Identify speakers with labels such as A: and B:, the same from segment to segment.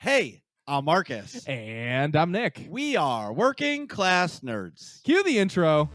A: Hey, I'm Marcus.
B: And I'm Nick.
A: We are Working Class Nerds.
B: Cue the intro.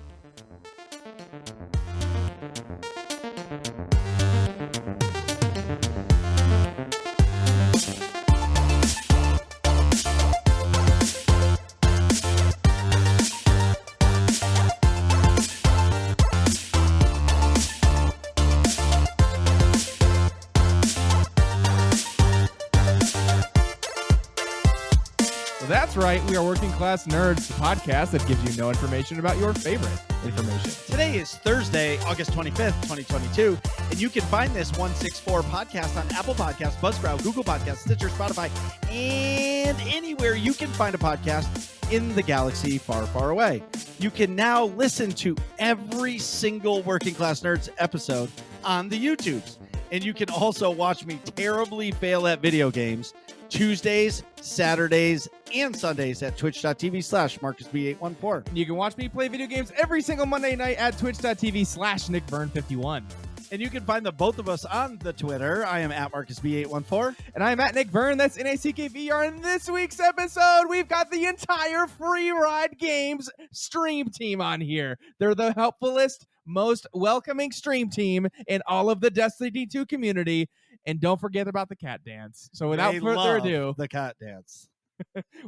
B: That's right. We are Working Class Nerds, the podcast that gives you no information about your favorite information.
A: Today is Thursday, August 25th, 2022, and you can find this 164 podcast on Apple Podcasts, Buzzsprout, Google Podcasts, Stitcher, Spotify, and anywhere you can find a podcast in the galaxy far, far away. You can now listen to every single Working Class Nerds episode on the YouTubes, and you can also watch me terribly fail at video games Tuesdays, Saturdays, and Sundays at twitch.tv/MarcusB814.
B: You can watch me play video games every single Monday night at twitch.tv/NickVern51.
A: And you can find the both of us on the Twitter. I am at MarcusB814.
B: And I'm at Nick Vern. That's NACKVR. And this week's episode, we've got the entire Free Ride Games stream team on here. They're the helpfulest, most welcoming stream team in all of the Destiny 2 community. And don't forget about the cat dance. So without further ado,
A: the cat dance.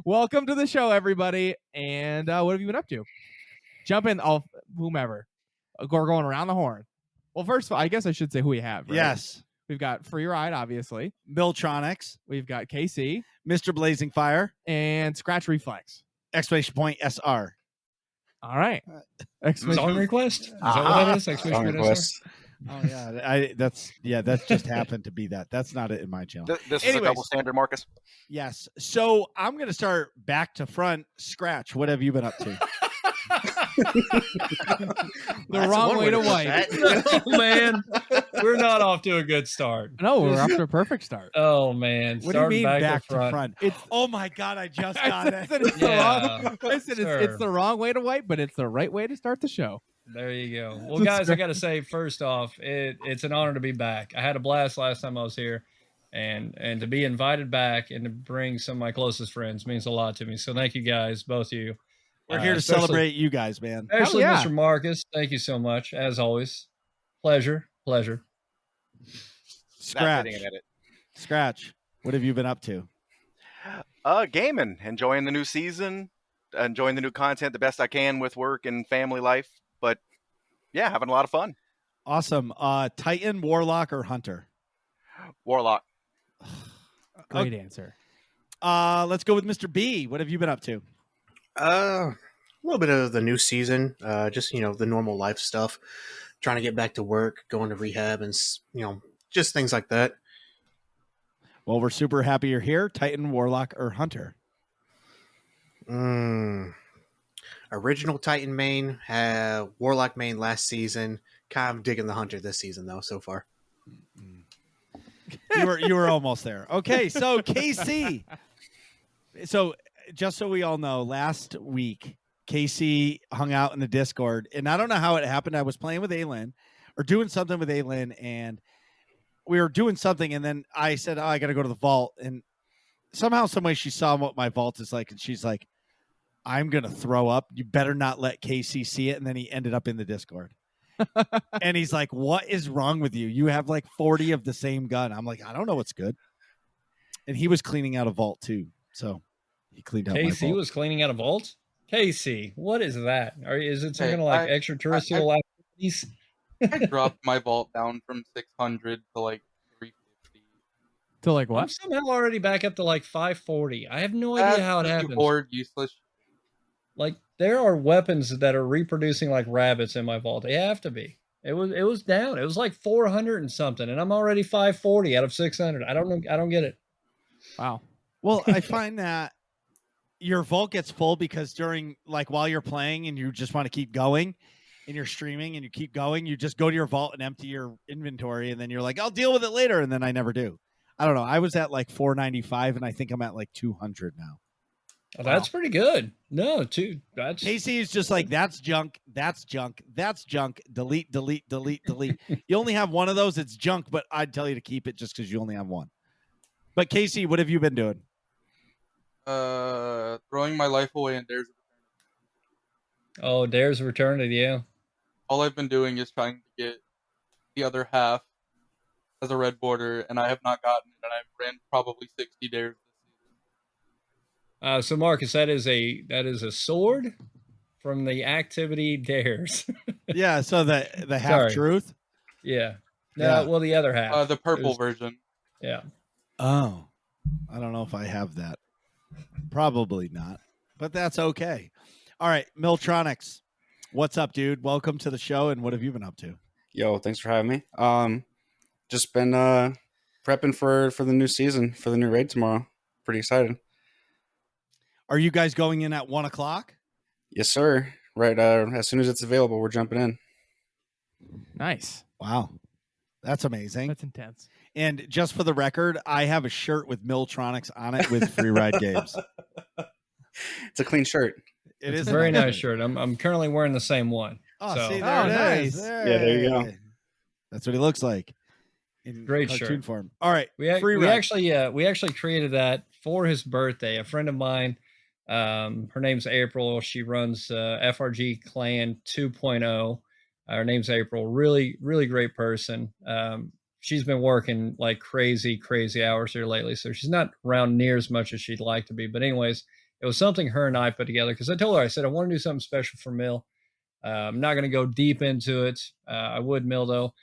B: Welcome to the show, everybody. And what have you been up to? Jump in, whomever. We're going around the horn. Well, first of all, I guess I should say who we have. Right?
A: Yes.
B: We've got Free Ride, obviously.
A: Miltronics.
B: We've got KC.
A: Mr. Blazing Fire.
B: And Scratch Reflex.
A: Exclamation point SR.
B: All right.
C: Song request? Is that what that is?
D: Song request.
A: Oh yeah, that just happened to be that. That's not it in my channel.
D: This is a double standard, Marcus.
A: Yes. So I'm gonna start back to front. Scratch. What have you been up to?
B: The wrong way to wipe.
C: Oh man, we're not off to a good start.
B: No, we're off to a perfect start.
C: Oh man,
A: What do you mean back to front?
B: It's,
A: oh my god, I just got it.
B: It's the wrong way to wipe, but it's the right way to start the show.
C: There you go. Well, guys, I got to say, first off, it's an honor to be back. I had a blast last time I was here, and to be invited back and to bring some of my closest friends means a lot to me. So thank you guys, both of you.
A: We're here to celebrate you guys, man.
C: Especially Mr. Marcus. Thank you so much, as always. Pleasure.
A: Scratch. What have you been up to?
D: Gaming, enjoying the new season, enjoying the new content the best I can with work and family life. But yeah, having a lot of fun.
A: Awesome. Titan, Warlock, or Hunter?
D: Warlock.
B: Great answer.
A: Let's go with Mr. B. What have you been up to?
E: A little bit of the new season, just, the normal life stuff, trying to get back to work, going to rehab and, just things like that.
A: Well, we're super happy you're here. Titan, Warlock, or Hunter?
E: Original Titan main, Warlock main last season. Kind of digging the Hunter this season, though, so far.
A: You were almost there. Okay, so KC. So just so we all know, last week, KC hung out in the Discord, and I don't know how it happened. I was playing with Aylin, or doing something with Aylin, and we were doing something, and then I said, I got to go to the vault, and somehow, some way she saw what my vault is like, and she's like, I'm going to throw up. You better not let KC see it. And then he ended up in the Discord. And he's like, what is wrong with you? You have like 40 of the same gun. I'm like, I don't know what's good. And he was cleaning out a vault too. So he cleaned out my vault.
C: KC was cleaning out a vault? KC, what is that? Is it some kind of like extraterrestrial activities?
F: I dropped my vault down from 600 to like 350.
B: To like what?
C: I'm somehow already back up to like 540. I have no idea how it happens.
F: Bored, useless.
C: Like, there are weapons that are reproducing like rabbits in my vault. They have to be. It was down. It was like 400 and something, and I'm already 540 out of 600. I don't know. I don't get it.
B: Wow.
A: Well, I find that your vault gets full because during, like, while you're playing and you just want to keep going and you're streaming and you keep going, you just go to your vault and empty your inventory, and then you're like, I'll deal with it later, and then I never do. I don't know. I was at like 495, and I think I'm at like 200 now.
C: Oh, that's pretty good. No,
A: Casey is just like, that's junk, that's junk, that's junk. Delete, delete, delete, delete. You only have one of those, it's junk, but I'd tell you to keep it just because you only have one. But Casey, what have you been doing?
F: Throwing my life away in Dares.
C: Oh, Dares of Eternity, yeah.
F: All I've been doing is trying to get the other half as a red border, and I have not gotten it, and I've ran probably 60 Dares this season.
C: So Marcus, that is a sword from the activity Dares.
A: Yeah, so the half
C: Sorry.
A: truth.
C: Yeah. No,
A: Yeah.
C: well, the other half.
F: The purple version.
C: Yeah.
A: Oh, I don't know if I have that. Probably not, but that's okay. All right, Miltronics, what's up, dude? Welcome to the show, and what have you been up to?
G: Yo, thanks for having me. Just been prepping for the new season, for the new raid tomorrow. Pretty excited.
A: Are you guys going in at 1:00?
G: Yes, sir. Right. As soon as it's available, we're jumping in.
B: Nice.
A: Wow, that's amazing.
B: That's intense.
A: And just for the record, I have a shirt with Miltronics on it with Free Ride Games.
G: It's a clean shirt.
A: It
C: It's
A: is
C: a very nice shirt. I'm currently wearing the same one.
A: Oh,
C: So-
A: see, there
B: Oh,
A: it
B: nice.
A: is.
G: Yeah, there you go.
A: That's what he looks like in
C: Great
A: cartoon
C: shirt.
A: form. All right,
C: We
A: ride.
C: actually created that for his birthday. A friend of mine, her name's April. She runs FRG Clan 2.0. Her name's April. Really, really great person. She's been working like crazy hours here lately, so she's not around near as much as she'd like to be. But anyways, it was something her and I put together because I told her, I said, I want to do something special for Mill. I'm not going to go deep into it. I would, Mill, though.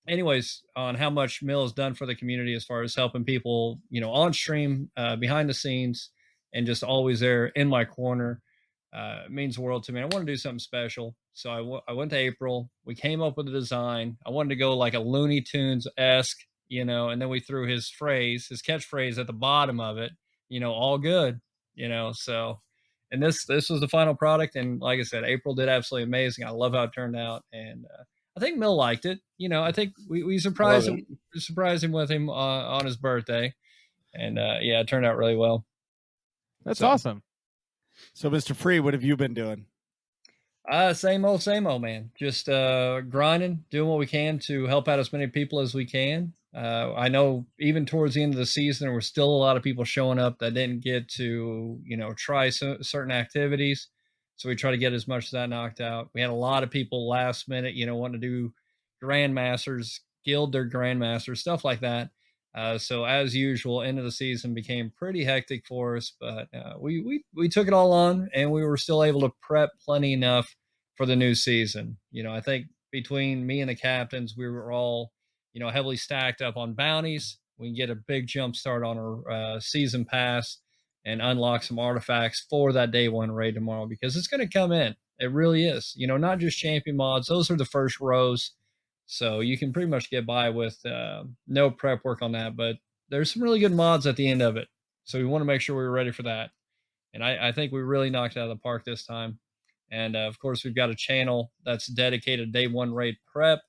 C: Anyways, on how much Mill has done for the community as far as helping people, on stream, behind the scenes, and just always there in my corner. It means the world to me. I want to do something special. So I went to April. We came up with a design. I wanted to go like a Looney Tunes-esque, and then we threw his catchphrase at the bottom of it, all good, so. And this was the final product. And like I said, April did absolutely amazing. I love how it turned out. And I think Mill liked it. I think we surprised him with him on his birthday. And yeah, it turned out really well.
B: That's
C: So-
B: awesome.
A: So, Mr. Free, what have you been doing?
C: Same old, man. Just grinding, doing what we can to help out as many people as we can. I know even towards the end of the season, there were still a lot of people showing up that didn't get to, try certain activities. So we try to get as much of that knocked out. We had a lot of people last minute, wanting to do grandmasters, guild their grandmasters, stuff like that. So as usual, end of the season became pretty hectic for us, but we took it all on, and we were still able to prep plenty enough for the new season. I think between me and the captains, we were all, heavily stacked up on bounties. We can get a big jump start on our season pass and unlock some artifacts for that day one raid tomorrow, because it's going to come in. It really is. Not just champion mods; those are the first rows. So you can pretty much get by with no prep work on that, but there's some really good mods at the end of it. So we want to make sure we're ready for that. And I think we really knocked it out of the park this time. And of course, we've got a channel that's dedicated day one raid prep.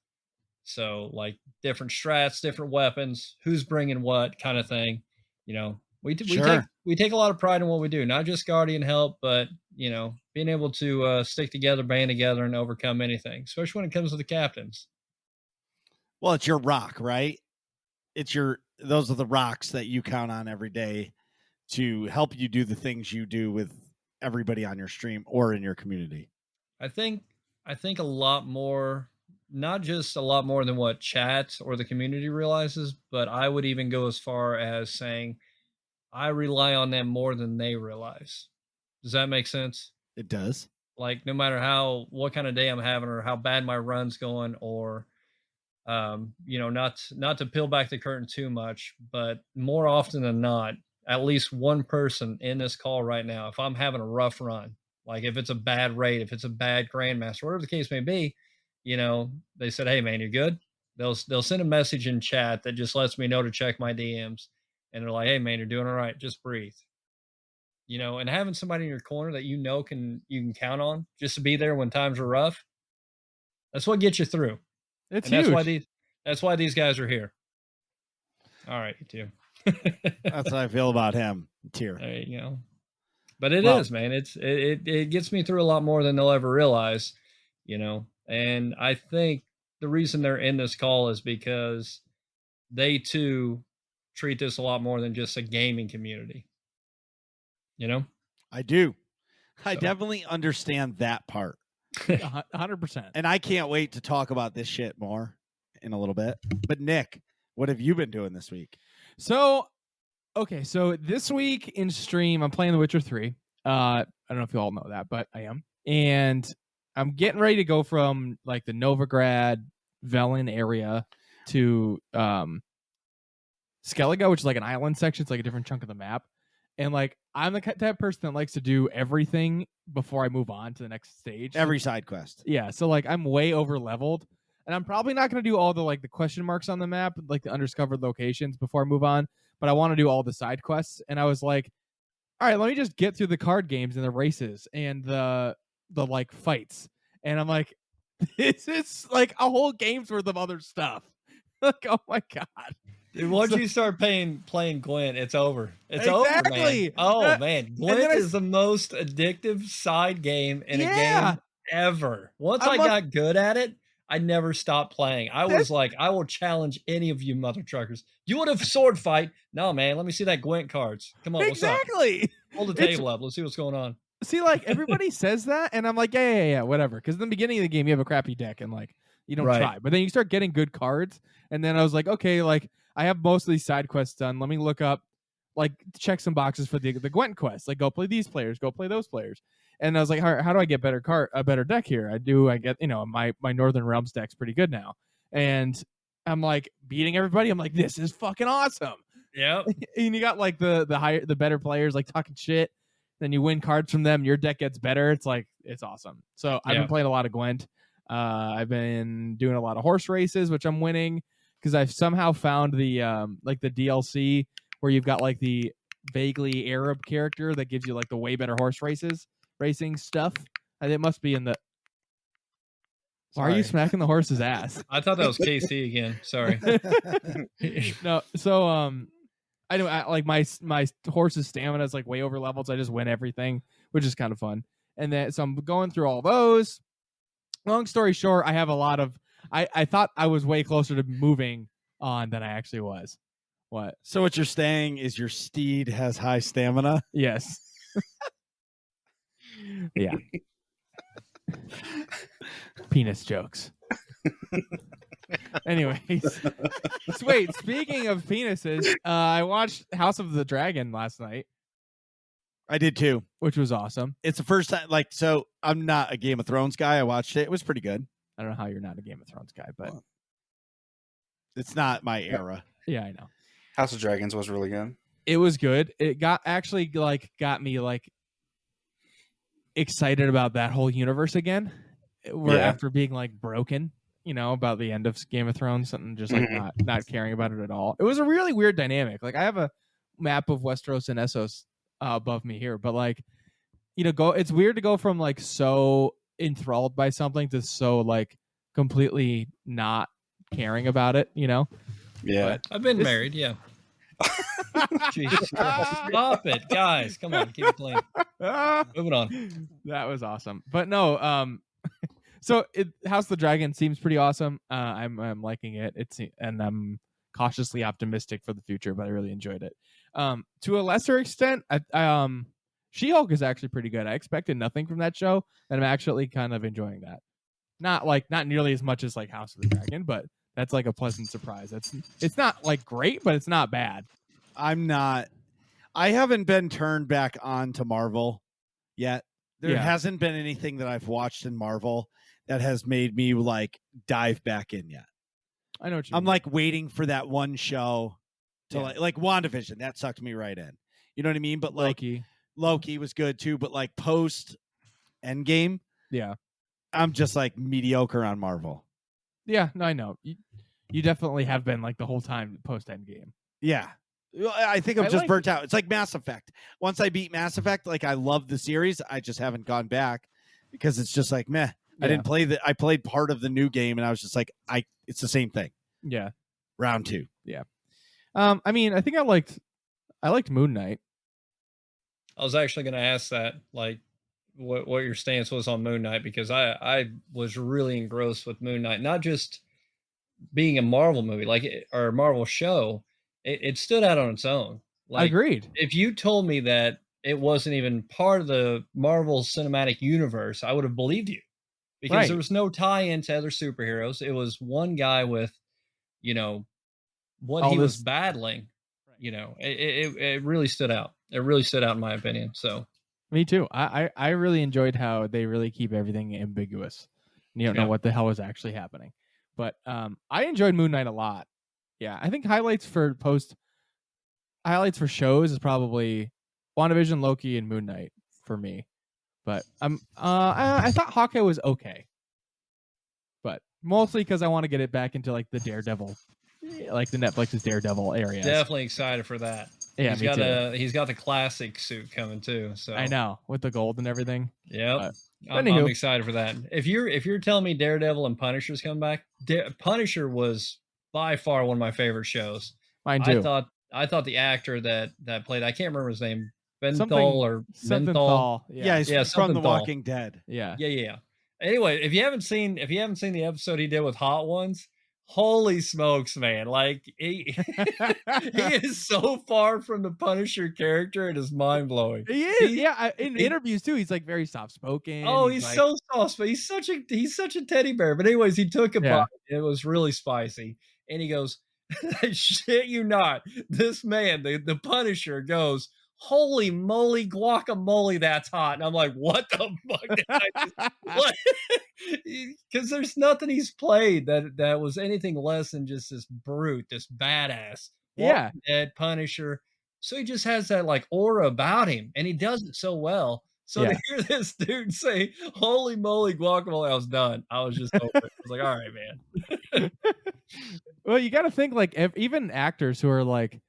C: So like different strats, different weapons, who's bringing what kind of thing. We take a lot of pride in what we do, not just Guardian help, but being able to stick together, band together, and overcome anything, especially when it comes to the captains.
A: Well, it's your rock, right? Those are the rocks that you count on every day to help you do the things you do with everybody on your stream or in your community.
C: I think a lot more, not just a lot more than what chat or the community realizes, but I would even go as far as saying I rely on them more than they realize. Does that make sense?
A: It does.
C: Like no matter what kind of day I'm having or how bad my run's going, or not to peel back the curtain too much, but more often than not, at least one person in this call right now, if I'm having a rough run, like if it's a bad raid, if it's a bad grandmaster, whatever the case may be, they said, "Hey man, you good?" They'll send a message in chat that just lets me know to check my DMs, and they're like, "Hey man, you're doing all right. Just breathe." And having somebody in your corner that you can count on just to be there when times are rough, that's what gets you through.
B: It's
C: And
B: huge.
C: that's why these guys are here. All right, you too.
A: That's how I feel about him. Tier.
C: There you go. But it is, man. It gets me through a lot more than they'll ever realize, And I think the reason they're in this call is because they too treat this a lot more than just a gaming community. You know?
A: I do. I
C: So-
A: definitely understand that part.
B: 100%.
A: And I can't wait to talk about this shit more in a little bit. But Nick, what have you been doing this week?
B: So, okay, so this week in stream, I'm playing The Witcher 3. I don't know if you all know that, but I am. And I'm getting ready to go from like the Novigrad, Velen area to Skellige, which is like an island section. It's like a different chunk of the map. And like I'm the type of person that likes to do everything before I move on to the next stage.
A: Every side quest.
B: Yeah, so like I'm way over leveled, and I'm probably not going to do all the like the question marks on the map, like the undiscovered locations before I move on. But I want to do all the side quests, and I was like, all right, let me just get through the card games and the races and the like fights, and I'm like, this is like a whole game's worth of other stuff. Like, oh my god.
C: Dude, once you start playing Gwent, it's over. It's
B: Exactly.
C: over, man. Oh man,
B: then
C: Gwent
B: I-
C: is the most addictive side game in a
B: Yeah.
C: game ever. Once
B: I'm
C: I
B: like-
C: got good at it, I never stopped playing. I
B: That's-
C: was like, I will challenge any of you mother truckers. You want a sword fight? No, man. Let me see that Gwent cards. Come on, what's up?
B: Exactly.
C: Hold the
B: It's-
C: table up. Let's see what's going on.
B: See, like everybody says that, and I'm like, yeah, whatever. Because in the beginning of the game, you have a crappy deck, and like you don't
C: Right.
B: try. But then you start getting good cards, and then I was like, okay, like I have most of these side quests done. Let me look up, like, check some boxes for the Gwent quest. Like, go play these players, go play those players. And I was like, how do I get a better deck here? I get, my Northern Realms deck's pretty good now, and I'm like beating everybody. I'm like, this is fucking awesome.
C: Yep.
B: And you got like the better players like talking shit. Then you win cards from them. Your deck gets better. It's like it's awesome. So I've
C: Yeah.
B: been playing a lot of Gwent. I've been doing a lot of horse races, which I'm winning because I've somehow found the like the DLC where you've got like the vaguely Arab character that gives you like the way better horse racing stuff. And it must be in the. Why are you
C: Sorry.
B: smacking the horse's ass?
C: I thought that was KC again. Sorry.
B: No, so I know like my horse's stamina is like way over leveled, so I just win everything, which is kind of fun. And then so I'm going through all those. Long story short, I have a lot of I thought I was way closer to moving on than I actually was. What?
A: So what you're saying is your steed has high stamina?
B: Yes. Yeah. Penis jokes. Anyways, wait. Speaking of penises, I watched House of the Dragon last night,
A: I did too.
B: which was awesome.
A: It's the first time, like, so I'm not a Game of Thrones guy. I watched it. It was pretty good.
B: I don't know how you're not a Game of Thrones guy, but
A: It's not my era.
B: yeah, I know.
G: House of Dragons was really good.
B: It was good. It got me like excited about that whole universe again. Where
G: Yeah.
B: after being like broken, about the end of Game of Thrones and just like not caring about it at all. It was a really weird dynamic. Like I have a map of Westeros and Essos above me here, but like it's weird to go from like so enthralled by something to so like completely not caring about it.
G: Yeah.
C: I've been
B: This-
C: married, yeah. Jesus Christ. Stop it, guys. Come on, keep it clean. Moving on.
B: That was awesome. But no, so House of the Dragon seems pretty awesome. I'm liking it. And I'm cautiously optimistic for the future, but I really enjoyed it. To a lesser extent, She-Hulk is actually pretty good. I expected nothing from that show, and I'm actually kind of enjoying that. Not nearly as much as like House of the Dragon, but that's like a pleasant surprise. It's not like great, but it's not bad.
A: I haven't been turned back on to Marvel yet. There
B: Yeah.
A: hasn't been anything that I've watched in Marvel that has made me like dive back in yet.
B: I know what you
A: I'm
B: mean.
A: like waiting for that one show to
B: Yeah.
A: like WandaVision. That sucked me right in. You know what I mean? But like Loki was good too, but like post Endgame,
B: Yeah.
A: I'm just like mediocre on Marvel.
B: Yeah, no, I know. You definitely have been like the whole time post Endgame.
A: Yeah. Well, I think I'm
B: I
A: just
B: like
A: burnt out. It's like Mass Effect. Once I beat Mass Effect, like I love the series. I just haven't gone back because it's just like meh. I didn't play I played part of the new game and I was just like, it's the same thing.
B: Yeah.
A: Round 2.
B: I mean, I think I liked Moon Knight.
C: I was actually going to ask that, like, what your stance was on Moon Knight, because I was really engrossed with Moon Knight, not just being a Marvel movie, or a Marvel show, it stood out on its own. Like,
B: Agreed.
C: if you told me that it wasn't even part of the Marvel Cinematic Universe, I would have believed you because there
B: Right.
C: was no tie-in to other superheroes. It was one guy with, you know, what
B: All
C: he was
B: this-
C: battling. You know, it really stood out. It really stood out in my opinion. So
B: Me too. I really enjoyed how they really keep everything ambiguous. You don't know
C: Yeah.
B: what the hell is actually happening. But I enjoyed Moon Knight a lot. Yeah, I think highlights for shows is probably WandaVision, Loki, and Moon Knight for me. But I thought Hawkeye was okay. But mostly because I want to get it back into like the Daredevil, like the Netflix's Daredevil areas.
C: definitely excited for that.
B: Yeah, me too.
C: He's got the classic suit coming too. So
B: I know, with the gold and everything.
C: Yep.
B: But
C: I'm
B: anywho.
C: excited for that. If you're telling me Daredevil and Punisher's coming back, Punisher was by far one of my favorite shows.
B: Mine too.
C: I thought the actor that played, I can't remember his name,
B: Something
C: Menthol.
B: Thal.
A: Yeah, he's from
C: something
A: The
C: Thal.
A: Walking Dead.
B: Yeah.
C: Yeah. Anyway, if you haven't seen the episode he did with Hot Ones, holy smokes, man! Like he is so far from the Punisher character, it is mind blowing.
B: He is. In interviews too, he's like very soft spoken.
C: Oh, he's
B: like,
C: so soft, but he's such a teddy bear. But anyways, he took a bite. It was really spicy, and he goes, "Shit, you not." This man, the Punisher, goes, "Holy moly, guacamole, that's hot!" And I'm like, "What the fuck did I just what?" Because there's nothing he's played that was anything less than just this brute, this badass, Walking Dead Punisher. So he just has that like aura about him, and he does it so well. So to hear this dude say, "Holy moly, guacamole," I was done. I was just over it. I was like, "All right, man."
B: Well, you got to think like even actors who are like,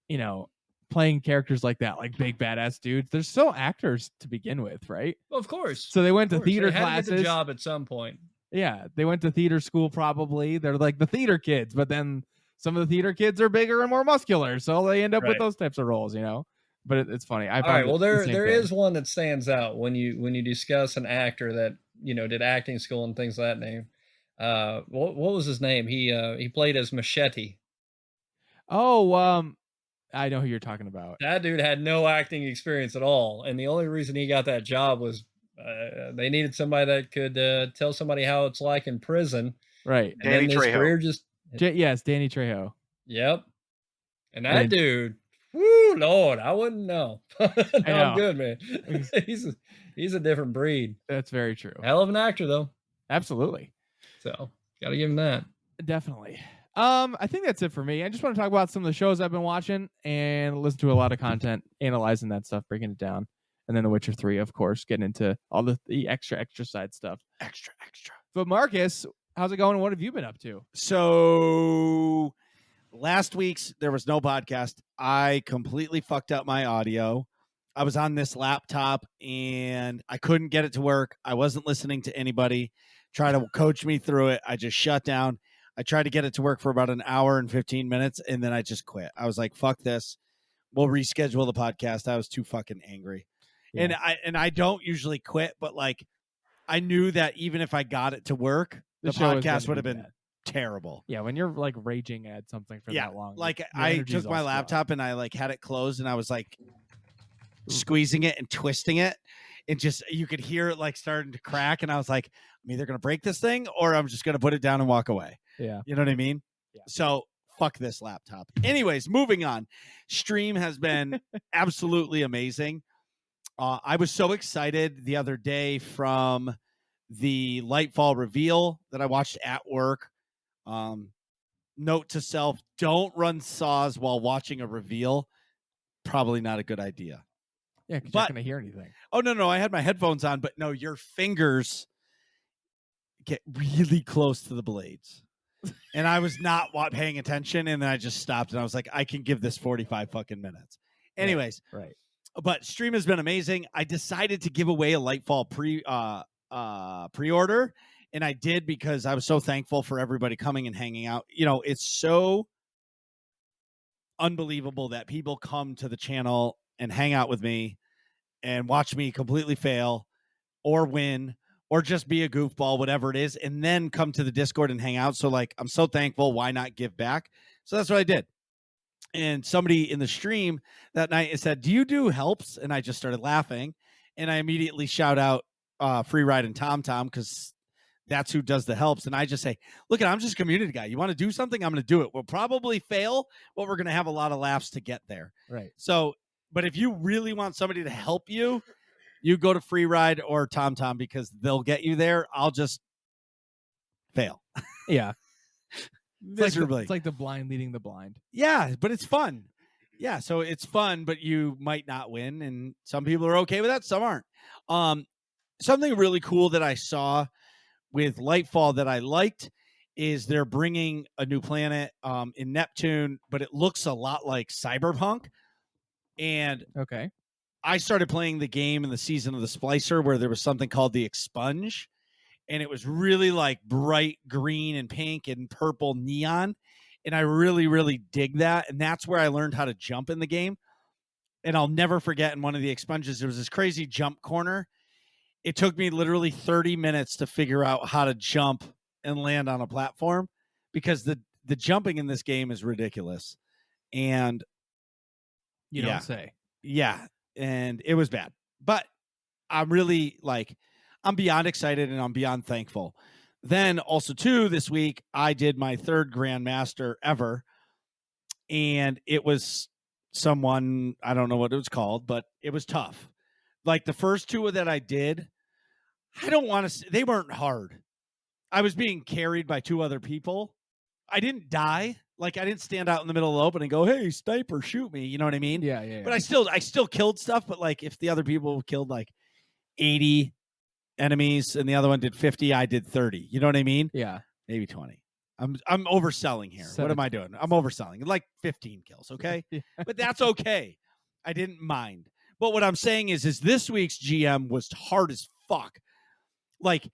B: you know, playing characters like that, like big badass dudes. They're still actors to begin with, right?
C: Well, of course.
B: So they went to theater
C: they had
B: classes.
C: to get the job at some point.
B: Yeah, they went to theater school. Probably they're like the theater kids, but then some of the theater kids are bigger and more muscular, so they end up with those types of roles, you know. But it's funny.
C: All right. Well, there is one that stands out when you discuss an actor that did acting school and things of that name. What was his name? He played as Machete.
B: Oh, I know who you're talking about.
C: That dude had no acting experience at all, and the only reason he got that job was they needed somebody that could tell somebody how it's like in prison.
B: Right.
C: And Danny Trejo.
B: Yes, Danny Trejo.
C: Yep. And that dude, woo, Lord, I wouldn't know. I'm good, man. He's a different breed.
B: That's very true.
C: Hell of an actor, though.
B: Absolutely.
C: So gotta give him that.
B: Definitely. I think that's it for me. I just want to talk about some of the shows I've been watching and listen to a lot of content, analyzing that stuff, breaking it down. And then The Witcher 3, of course, getting into all the extra side stuff. Extra. But Marcus, how's it going? What have you been up to?
A: So last week's, there was no podcast. I completely fucked up my audio. I was on this laptop and I couldn't get it to work. I wasn't listening to anybody try to coach me through it. I just shut down. I tried to get it to work for about an hour and 15 minutes, and then I just quit. I was like, fuck this. We'll reschedule the podcast. I was too fucking angry. Yeah. And I don't usually quit, but like I knew that even if I got it to work, the podcast would have been terrible.
B: Yeah, when you're like raging at something for that long.
A: Like I took my laptop and I like had it closed and I was like squeezing it and twisting it. And just you could hear it like starting to crack, and I was like, I'm either gonna break this thing or I'm just gonna put it down and walk away.
B: Yeah.
A: You know what I mean?
B: Yeah.
A: So fuck this laptop. Anyways, moving on. Stream has been absolutely amazing. I was so excited the other day from the Lightfall reveal that I watched at work. Note to self, don't run saws while watching a reveal. Probably not a good idea.
B: Yeah, because you're not going to hear anything.
A: Oh, no. I had my headphones on, but no, your fingers get really close to the blades. And I was not paying attention, and then I just stopped, and I was like, I can give this 45 fucking minutes. Anyways.
B: Right.
A: But stream has been amazing. I decided to give away a Lightfall pre-order, and I did because I was so thankful for everybody coming and hanging out. You know, it's so unbelievable that people come to the channel and hang out with me and watch me completely fail or win or just be a goofball, whatever it is, and then come to the Discord and hang out. So like, I'm so thankful. Why not give back? So that's what I did. And somebody in the stream that night said, "Do you do helps?" And I just started laughing, and I immediately shout out Free Ride and TomTom because that's who does the helps. And I just say, "Look, I'm just a community guy. You want to do something? I'm going to do it. We'll probably fail, but we're going to have a lot of laughs to get there."
B: Right.
A: So, but if you really want somebody to help you, you go to Free Ride or TomTom because they'll get you there. I'll just fail
B: Yeah.
A: miserably.
B: It's like the blind leading the blind.
A: Yeah, but it's fun. Yeah, so it's fun, but you might not win, and some people are okay with that, some aren't. Something really cool that I saw with Lightfall that I liked is they're bringing a new planet in Neptune, but it looks a lot like Cyberpunk. And
B: Okay.
A: I started playing the game in the season of the Splicer where there was something called the Expunge, and it was really like bright green and pink and purple neon. And I really, really dig that. And that's where I learned how to jump in the game. And I'll never forget in one of the expunges, there was this crazy jump corner. It took me literally 30 minutes to figure out how to jump and land on a platform because the jumping in this game is ridiculous. And
B: You
A: yeah,
B: don't say.
A: yeah, and it was bad. But I'm really I'm beyond excited and I'm beyond thankful. Then also too, this week I did my third Grandmaster ever, and it was someone, I don't know what it was called, but it was tough. Like the first two that I did, I don't want to. They weren't hard. I was being carried by two other people. I didn't die. Like I didn't stand out in the middle of the open and go, "Hey, sniper, shoot me." You know what I mean?
B: Yeah.
A: But I still killed stuff. But like if the other people killed like 80 enemies and the other one did 50, I did 30. You know what I mean?
B: Yeah.
A: Maybe 20. I'm overselling here. What am I doing? I'm overselling. Like 15 kills, okay?
B: Yeah.
A: But that's okay. I didn't mind. But what I'm saying is this week's GM was hard as fuck. Like,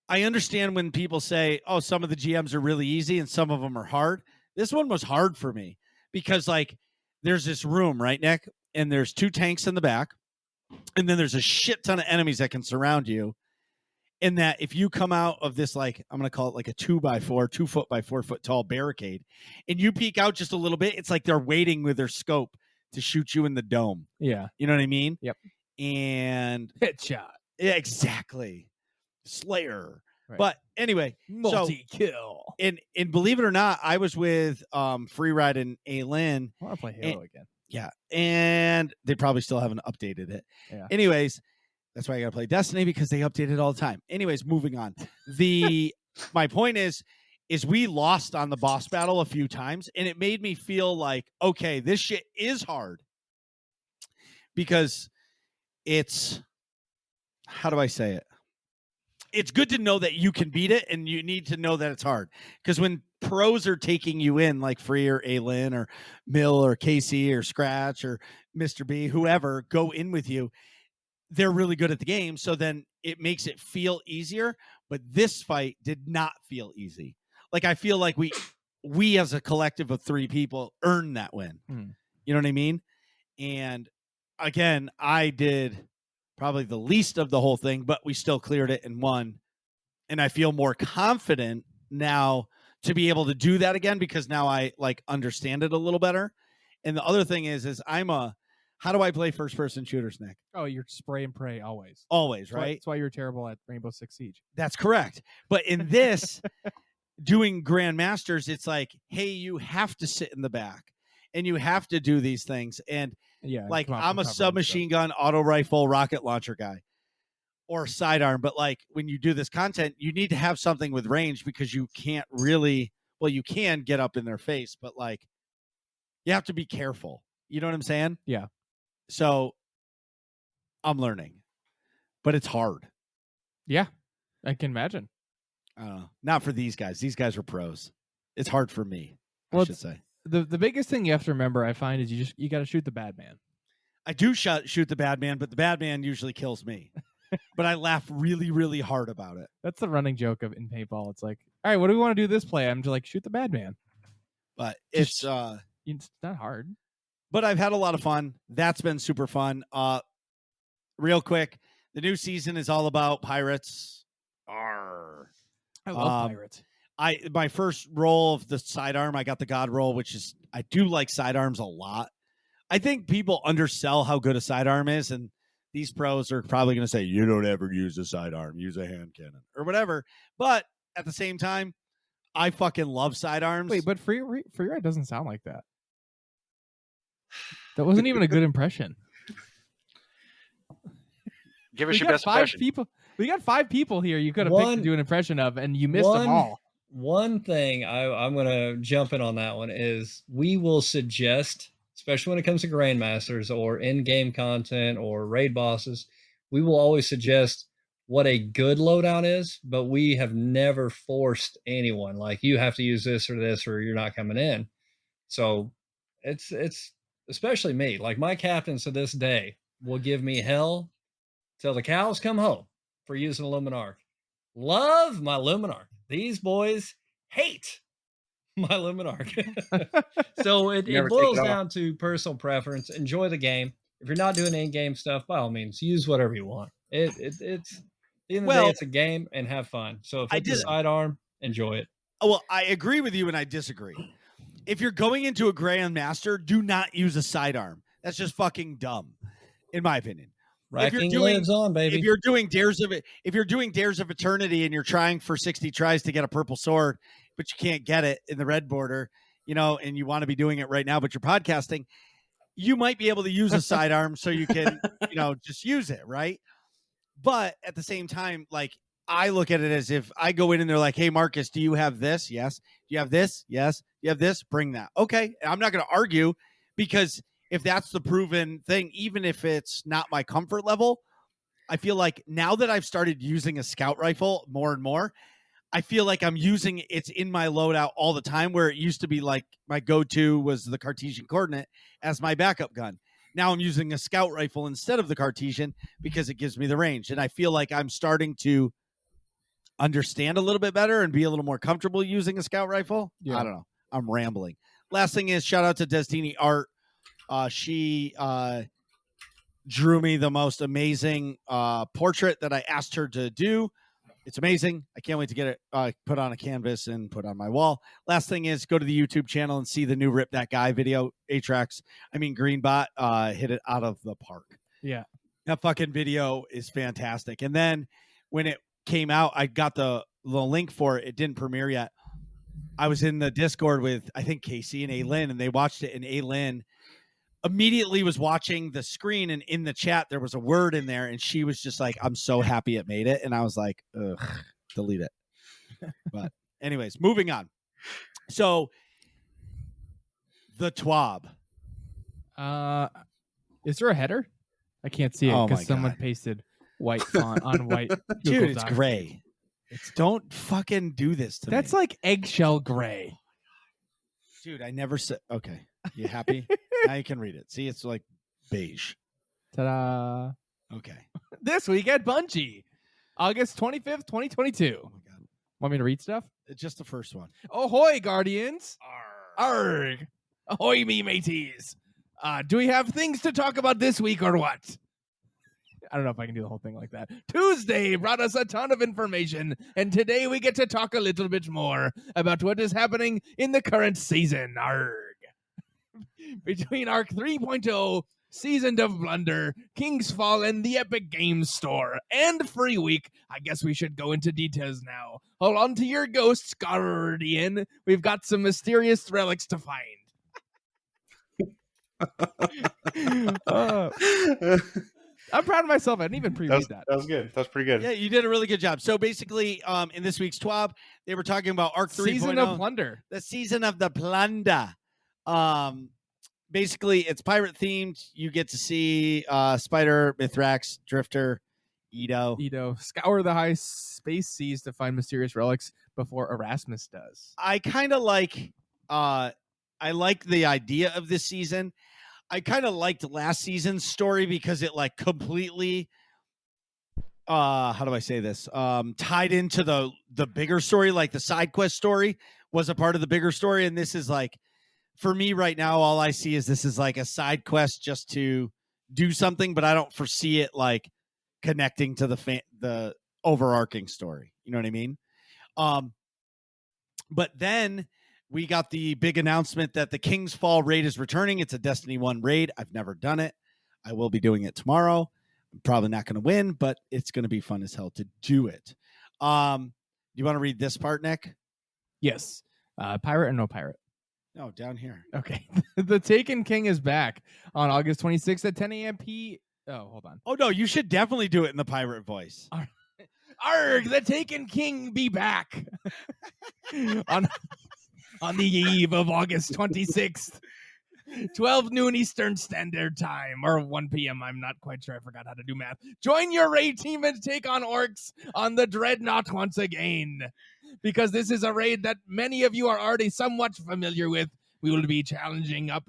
A: I understand when people say, "Oh, some of the GMs are really easy and some of them are hard." This one was hard for me because like there's this room, right, Nick? And there's two tanks in the back. And then there's a shit ton of enemies that can surround you. And that if you come out of this, like, I'm going to call it like a 2x4, 2 foot by 4 foot tall barricade, and you peek out just a little bit, it's like they're waiting with their scope to shoot you in the dome.
B: Yeah.
A: You know what I mean?
B: Yep.
A: And
B: Headshot.
A: yeah, exactly. Slayer.
B: Right.
A: But anyway,
B: Multi-kill.
A: and believe it or not, I was with Free Ride and Aylin.
B: I want to play Halo again.
A: Yeah. And they probably still haven't updated it.
B: Yeah.
A: Anyways, that's why I got to play Destiny because they update it all the time. Anyways, moving on. My point is we lost on the boss battle a few times, and it made me feel like, okay, this shit is hard because it's, how do I say it? It's good to know that you can beat it, and you need to know that it's hard. Because when pros are taking you in, like Free or Aylin or Mill or Casey or Scratch or Mr. B, whoever, go in with you, they're really good at the game. So then it makes it feel easier. But this fight did not feel easy. Like I feel like we as a collective of 3 people earned that win. You know what I mean? And again, I did probably the least of the whole thing, but we still cleared it and won. And I feel more confident now to be able to do that again because now I like understand it a little better. And the other thing is how do I play first person shooters, Nick?
B: Oh, you're spray and pray always.
A: Always, right?
B: That's why you're terrible at Rainbow Six Siege.
A: That's correct. But in this, doing Grandmasters, it's like, hey, you have to sit in the back and you have to do these things. And
B: yeah,
A: like I'm a submachine gun, auto rifle, rocket launcher guy or sidearm. But like when you do this content, you need to have something with range because you can't really, well, you can get up in their face, but like you have to be careful. You know what I'm saying?
B: Yeah.
A: So I'm learning, but it's hard.
B: Yeah, I can imagine.
A: Not for these guys. These guys are pros. It's hard for me,
B: Well,
A: I should say.
B: The biggest thing you have to remember, I find, is you got to shoot the bad man.
A: I do shoot the bad man, but the bad man usually kills me. But I laugh really, really hard about it.
B: That's the running joke of in paintball. It's like, all right, what do we want to do this play? I'm just like, shoot the bad man.
A: But
B: Just-
A: it's
B: It's not hard.
A: but I've had a lot of fun. That's been super fun. Real quick, the new season is all about pirates. Arr.
B: I love pirates.
A: my first roll of the sidearm, I got the God roll, which is I do like sidearms a lot. I think people undersell how good a sidearm is, and these pros are probably going to say you don't ever use a sidearm, use a hand cannon or whatever. But at the same time, I fucking love sidearms.
B: Wait, but Free Ride doesn't sound like that. That wasn't even a good impression.
D: Give us
B: We
D: your
B: got
D: best
B: 5
D: impression.
B: people. We got 5 people here. You could have picked to do an impression of, and you missed them all.
C: One thing I'm going to jump in on that one is we will suggest, especially when it comes to Grandmasters or in-game content or raid bosses, we will always suggest what a good loadout is, but we have never forced anyone like you have to use this or you're not coming in. So it's especially me. Like my captains to this day will give me hell till the cows come home for using a Luminarch. Love my Luminarch. These boys hate my Luminarch. So it boils down to personal preference. Enjoy the game. If you're not doing in-game stuff, by all means, use whatever you want. It's at the end of the day, it's a game and have fun. So if it's a sidearm, enjoy it.
A: Well, I agree with you and I disagree. If you're going into a Grandmaster, do not use a sidearm. That's just fucking dumb, in my opinion.
C: Racking lives on, baby.
A: If you're doing Dares of Eternity and you're trying for 60 tries to get a purple sword, but you can't get it in the red border, and you want to be doing it right now, but you're podcasting, you might be able to use a sidearm so you can, just use it, right? But at the same time, like I look at it as if I go in and they're like, "Hey, Marcus, do you have this? Yes. Do you have this? Yes. Do you have this? Bring that." Okay. I'm not going to argue because if that's the proven thing, even if it's not my comfort level, I feel like now that I've started using a scout rifle more and more, I feel like I'm using it's in my loadout all the time, where it used to be like my go-to was the Cartesian coordinate as my backup gun. Now I'm using a scout rifle instead of the Cartesian because it gives me the range. And I feel like I'm starting to understand a little bit better and be a little more comfortable using a scout rifle. Yeah. I don't know. I'm rambling. Last thing is shout out to Destiny Art. She drew me the most amazing portrait that I asked her to do. It's amazing. I can't wait to get it put on a canvas and put on my wall. Last thing is go to the YouTube channel and see the new Rip That Guy video. Greenbot hit it out of the park.
B: Yeah.
A: That fucking video is fantastic. And then when it came out, I got the link for it. It didn't premiere yet. I was in the Discord with, I think, Casey and Aylin, and they watched it, and Aylin immediately was watching the screen, and in the chat there was a word in there, and she was just like, "I'm so happy it made it," and I was like, "Ugh, delete it." But anyways, moving on. So the TWAB.
B: Is there a header? I can't see it because someone pasted white font on white.
A: Dude, it's gray. Don't fucking do this to me.
B: That's like eggshell gray.
A: Dude, I never said. Okay, you happy? Now you can read it. See, it's like beige.
B: Ta-da.
A: Okay.
B: This week at Bungie, August 25th, 2022.
A: Oh my God.
B: Want me to read stuff?
A: It's just the first one.
B: Ahoy, Guardians. Arg. Ahoy, me mateys. Do we have things to talk about this week or what? I don't know if I can do the whole thing like that. Tuesday brought us a ton of information, and today we get to talk a little bit more about what is happening in the current season. Arg. Between Arc 3.0, Season of Blunder, King's Fall, and the Epic Games Store, and Free Week, I guess we should go into details now. Hold on to your ghosts, Guardian. We've got some mysterious relics to find. I'm proud of myself. I didn't even pre-read that.
G: That was good. That was pretty good.
A: Yeah, you did a really good job. So basically, in this week's TWAB, they were talking about Arc 3.0.
B: Season of Plunder.
A: The Season of the Plunder. Basically, it's pirate themed. You get to see Spider, Mithrax, Drifter, Edo.
B: Scour the high space seas to find mysterious relics before Erasmus does.
A: I kind of like I like the idea of this season. I kind of liked last season's story because it like completely how do I say this? Tied into the bigger story, like the side quest story was a part of the bigger story, and this is like, for me right now, all I see is this is like a side quest just to do something, but I don't foresee it like connecting to the overarching story. You know what I mean? But then we got the big announcement that the King's Fall raid is returning. It's a Destiny 1 raid. I've never done it. I will be doing it tomorrow. I'm probably not going to win, but it's going to be fun as hell to do it. You want to read this part, Nick?
B: Yes. Pirate or no pirate?
A: No, down here.
B: Okay. The Taken King is back on August 26th at 10 a.m. Oh, hold on.
A: Oh, no, you should definitely do it in the pirate voice.
B: Arg, the Taken King be back on the eve of August 26th, 12 noon Eastern Standard Time, or 1 p.m. I'm not quite sure. I forgot how to do math. Join your raid team and take on orcs on the Dreadnought once again. Because this is a raid that many of you are already somewhat familiar with. We will be charging up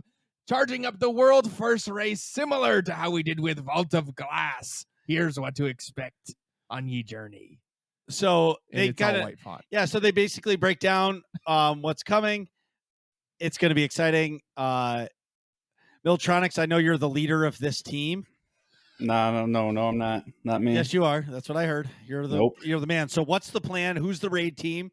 B: the world first race, similar to how we did with Vault of Glass. Here's what to expect on ye journey.
A: So they
B: It's all
A: got
B: white font.
A: Yeah, so they basically break down what's coming. It's going to be exciting. Miltronics, I know you're the leader of this team.
G: No, I'm not. Not me.
A: Yes, you are. That's what I heard. You're the man. So what's the plan? Who's the raid team?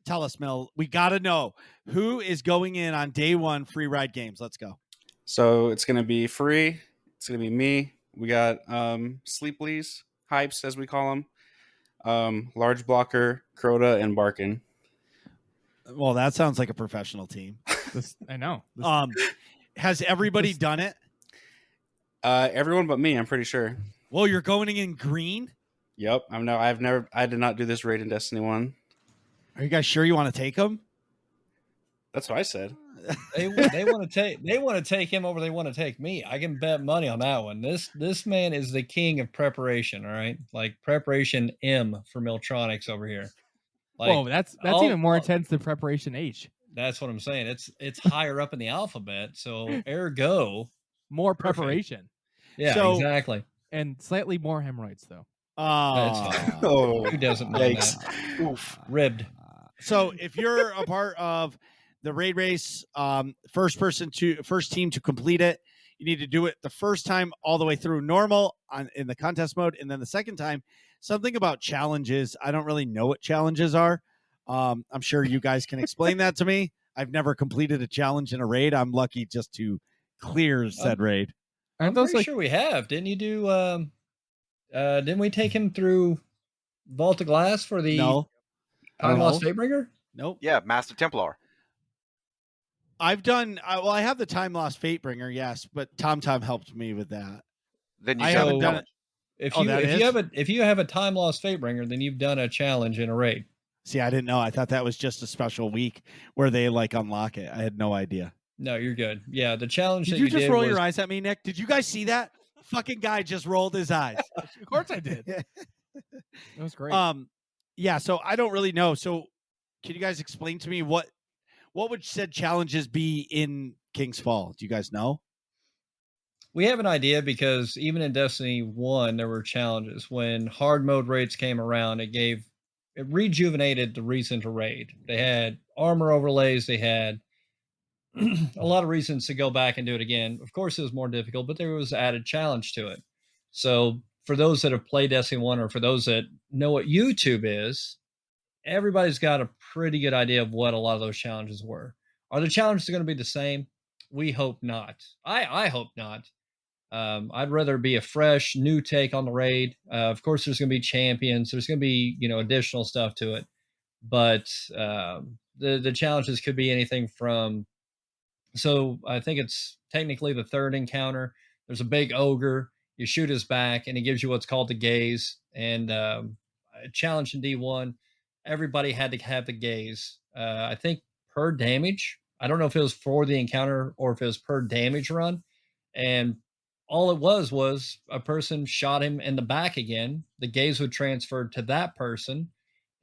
A: Tell us, Mel. We got to know who is going in on day one free ride games. Let's go.
G: So it's gonna be free. It's gonna be me. We got Sleeplies, Hypes as we call them, Large Blocker, Crota, and Barkin.
A: Well, that sounds like a professional team.
B: I know.
A: Has everybody done it?
G: Everyone but me, I'm pretty sure.
A: Well, you're going in green.
G: Yep. I did not do this raid in Destiny 1.
A: Are you guys sure you want to take them?
G: That's what I said.
C: They want to take him over. They want to take me. I can bet money on that one. This man is the king of preparation. All right, like preparation M for Miltronics over here. Like,
B: whoa, that's even more intense than preparation H.
C: That's what I'm saying. It's higher up in the alphabet, so ergo
B: more preparation.
C: Yeah,
A: So-
C: exactly.
B: And slightly more hemorrhoids though.
C: That's fine.
G: Oh,
C: Who doesn't know
G: yikes.
C: that?
G: Oof.
C: Ribbed.
A: So if you're a part of the raid race, first team to complete it, you need to do it the first time all the way through normal in the contest mode, and then the second time something about challenges. I don't really know what challenges are. I'm sure you guys can explain that to me. I've never completed a challenge in a raid. I'm lucky just to clear said raid.
C: I'm
B: Aren't those
C: pretty
B: like
C: sure we have. Didn't you do? Didn't we take him through Vault of Glass for the
A: No,
C: Time Lost
A: No.
C: Fatebringer?
A: nope.
D: Yeah, Master Templar.
A: I've done. I have the Time Lost Fatebringer, yes, but Tom helped me with that.
D: Then you
A: I
D: got
A: haven't
D: the
A: done
D: challenge.
A: it.
C: If
A: Oh,
C: you
A: that is?
C: if you have a Time Lost Fatebringer, then you've done a challenge in a raid.
A: See, I didn't know. I thought that was just a special week where they like unlock it. I had no idea.
C: No, you're good. Yeah, the challenge
A: Did
C: that
A: you just
C: did
A: roll
C: was,
A: your eyes at me, Nick? Did you guys see that? Fucking guy just rolled his eyes.
B: of course I did. That was great.
A: Yeah. So I don't really know. So can you guys explain to me what would said challenges be in King's Fall? Do you guys know?
C: We have an idea because even in Destiny 1, there were challenges. When hard mode raids came around, it rejuvenated the reason to raid. They had armor overlays, they had a lot of reasons to go back and do it again. Of course, it was more difficult, but there was added challenge to it. So for those that have played Destiny 1 or for those that know what YouTube is, everybody's got a pretty good idea of what a lot of those challenges were. Are the challenges going to be the same? We hope not. I hope not. I'd rather be a fresh, new take on the raid. Of course, there's going to be champions. There's going to be, additional stuff to it. But the challenges could be anything from. So I think it's technically the third encounter. There's a big ogre. You shoot his back, and he gives you what's called the gaze. And a challenge in D1, everybody had to have the gaze. I think per damage. I don't know if it was for the encounter or if it was per damage run. And all it was a person shot him in the back again. The gaze would transfer to that person,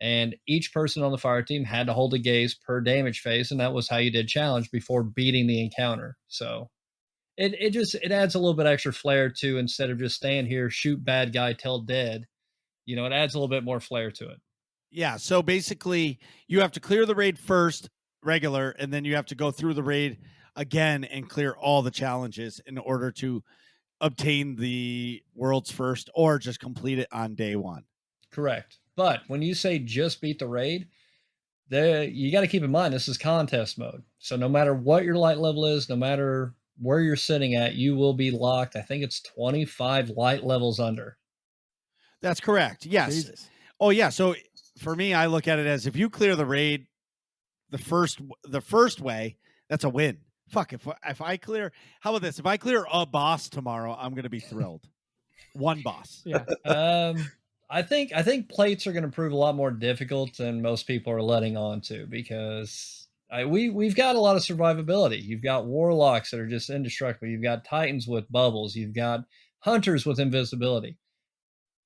C: and each person on the fire team had to hold a gaze per damage phase, and that was how you did challenge before beating the encounter. So it adds a little bit extra flair to, instead of just stand here, shoot bad guy till dead. It adds a little bit more flair to it.
A: Yeah. So basically, you have to clear the raid first, regular, and then you have to go through the raid again and clear all the challenges in order to obtain the world's first or just complete it on day one.
C: Correct. But when you say just beat the raid, you got to keep in mind this is contest mode. So no matter what your light level is, no matter where you're sitting at, you will be locked. I think it's 25 light levels under.
A: That's correct. Yes.
B: Jesus.
A: Oh yeah. So for me, I look at it as if you clear the raid the first way, that's a win. Fuck, if I clear, how about this? If I clear a boss tomorrow, I'm gonna be thrilled. One boss.
B: Yeah.
C: I think plates are going to prove a lot more difficult than most people are letting on to, because we've got a lot of survivability. You've got warlocks that are just indestructible. You've got titans with bubbles. You've got hunters with invisibility.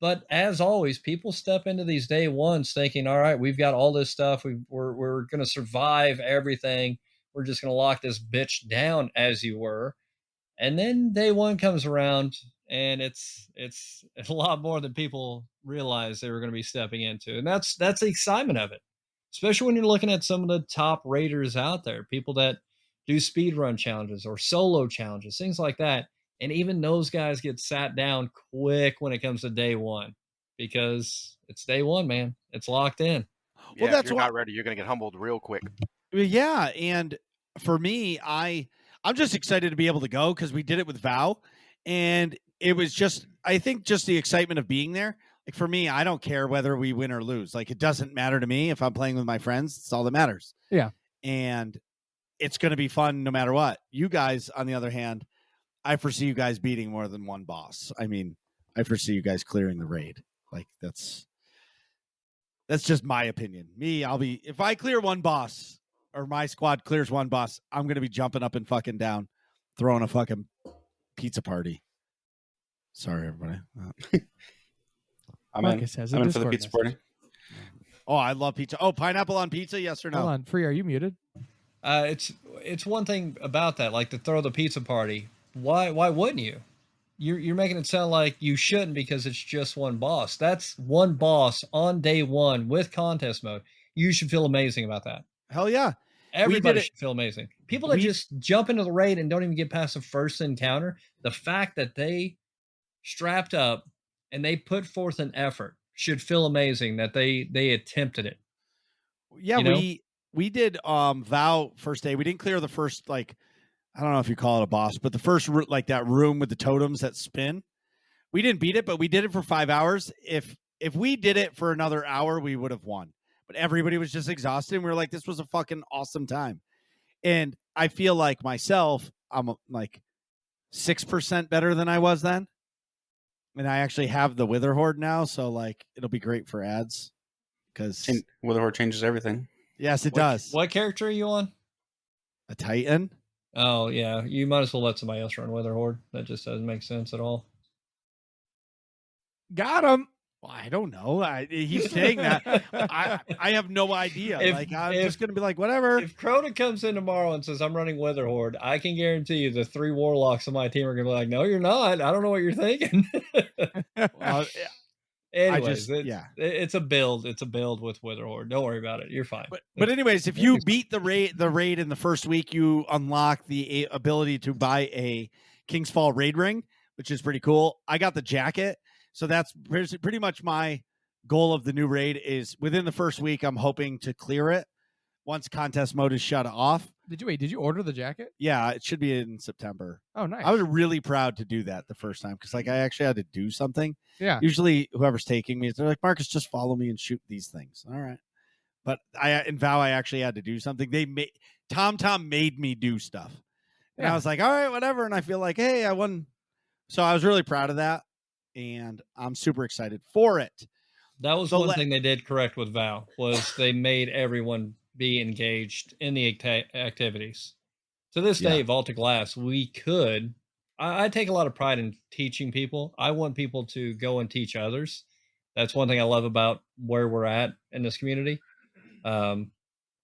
C: But as always, people step into these day ones thinking, all right, we've got all this stuff. We're going to survive everything. We're just going to lock this bitch down, as you were. And then day one comes around, and it's a lot more than people realize they were going to be stepping into. And that's the excitement of it, especially when you're looking at some of the top raiders out there, people that do speed run challenges or solo challenges, things like that. And even those guys get sat down quick when it comes to day one, because it's day one, man. It's locked in.
D: Yeah,
A: Well, that's
D: if you're
A: why-
D: not ready, you're going to get humbled real quick.
A: Yeah, and for me, I'm just excited to be able to go because we did it with Vow, and it was just, I think, just the excitement of being there. Like for me, I don't care whether we win or lose. Like it doesn't matter to me if I'm playing with my friends. It's all that matters.
B: Yeah.
A: And it's going to be fun no matter what. You guys, on the other hand, I foresee you guys beating more than one boss. I mean, I foresee you guys clearing the raid. Like that's just my opinion. Me, if I clear one boss or my squad clears one boss, I'm going to be jumping up and fucking down, throwing a fucking pizza party. Sorry, everybody.
G: I'm
B: Marcus has a
G: in for the
B: Discord
G: pizza
B: message.
G: party.
A: Oh, I love pizza. Oh, pineapple on pizza? Yes or no?
B: Hold on, Free, are you muted?
C: It's one thing about that, like to throw the pizza party. Why wouldn't you? You're making it sound like you shouldn't because it's just one boss. That's one boss on day one with contest mode. You should feel amazing about that.
A: Hell yeah.
C: Everybody
A: it-
C: should feel amazing. People that just jump into the raid and don't even get past the first encounter, the fact that they strapped up and they put forth an effort should feel amazing that they attempted it.
A: Yeah,
C: You know?
A: we did Vow first day. We didn't clear the first, like, I don't know if you call it a boss, but the first like that room with the totems that spin. We didn't beat it, but we did it for 5 hours. If we did it for another hour, we would have won. But everybody was just exhausted, and we were like, this was a fucking awesome time. And I feel like myself, I'm like 6% better than I was then. And I actually have the Wither Horde now, so like it'll be great for ads. Because
G: Witherhorde changes everything.
A: yes, it does.
C: What character are you on?
A: A Titan?
C: Oh yeah, you might as well let somebody else run Wither Horde. That just doesn't make sense at all.
B: Got him.
A: Well, I don't know. He's saying that. I have no idea. I'm just gonna be like, whatever.
C: If Crota comes in tomorrow and says I'm running Wither Horde, I can guarantee you the 3 warlocks on my team are gonna be like, no, you're not. I don't know what you're thinking.
A: Well,
C: Anyways,
A: yeah.
C: it's a build. It's a build with Wither Horde. Don't worry about it. You're fine.
A: But anyways, if you beat the raid in the first week, you unlock the ability to buy a King's Fall raid ring, which is pretty cool. I got the jacket, so that's pretty much my goal of the new raid. Is within the first week, I'm hoping to clear it once contest mode is shut off.
B: Did you order the jacket?
A: Yeah, it should be in September.
B: Oh, nice.
A: I was really proud to do that the first time because like I actually had to do something.
B: Yeah.
A: Usually whoever's taking me, they're like, Marcus, just follow me and shoot these things. All right. But in Vow, I actually had to do something. Tom made me do stuff. And I was like, all right, whatever. And I feel like, hey, I won. So I was really proud of that. And I'm super excited for it.
C: That was one thing they did correct with Vow, was they made everyone be engaged in the activities. To this day, Vault of Glass, we could. I take a lot of pride in teaching people. I want people to go and teach others. That's one thing I love about where we're at in this community. And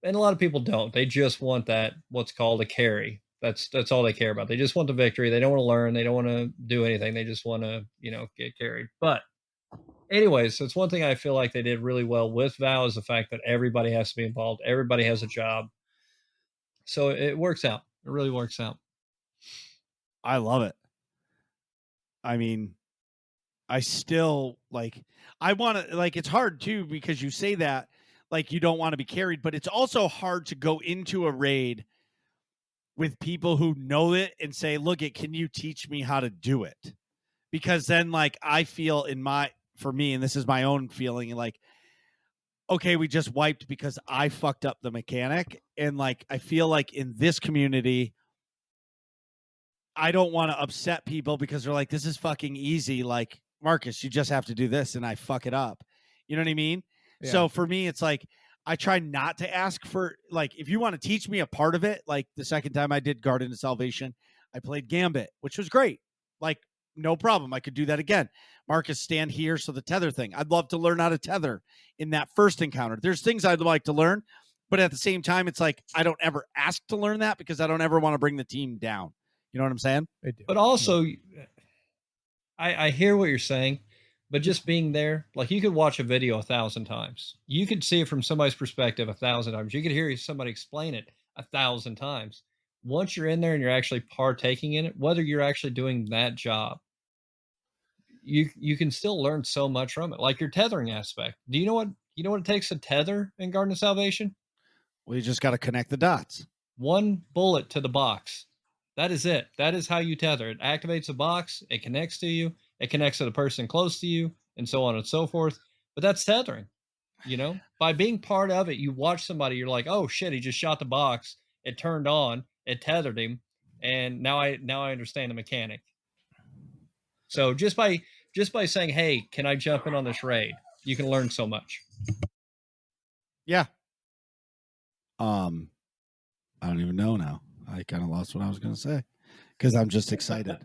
C: a lot of people don't. They just want that, what's called a carry. That's all they care about. They just want the victory. They don't want to learn. They don't want to do anything. They just want to, get carried. But anyways, it's one thing I feel like they did really well with Vow is the fact that everybody has to be involved. Everybody has a job. So it works out. It really works out.
A: I love it. I mean, I still I want to, it's hard too, because you say that, like you don't want to be carried, but it's also hard to go into a raid with people who know it and say, look, can you teach me how to do it? Because then like I feel for me, and this is my own feeling, like, okay, we just wiped because I fucked up the mechanic. And like, I feel like in this community, I don't want to upset people because they're like, this is fucking easy. Like, Marcus, you just have to do this and I fuck it up. You know what I mean?
B: Yeah.
A: So for me, it's like, I try not to ask for, like, if you want to teach me a part of it, like the second time I did Garden of Salvation, I played Gambit, which was great. Like, no problem. I could do that again. Marcus, stand here. So the tether thing, I'd love to learn how to tether in that first encounter. There's things I'd like to learn, but at the same time, it's like, I don't ever ask to learn that because I don't ever want to bring the team down. You know what I'm saying?
C: But also, I hear what you're saying, but just being there, like you could watch a video 1,000 times. You could see it from somebody's perspective 1,000 times. You could hear somebody explain it 1,000 times. Once you're in there and you're actually partaking in it, whether you're actually doing that job, you can still learn so much from it. Like your tethering aspect. Do you know what it takes to tether in Garden of Salvation?
A: Well, you just got to connect the dots.
C: One bullet to the box. That is it. That is how you tether. It activates the box. It connects to you. It connects to the person close to you, and so on and so forth. But that's tethering. You know, by being part of it, you watch somebody. You're like, oh shit, he just shot the box. It turned on. It tethered him, and now I understand the mechanic. So just by saying, hey, can I jump in on this raid? You can learn so much.
A: Yeah. I don't even know now. I kind of lost what I was going to say because I'm just excited.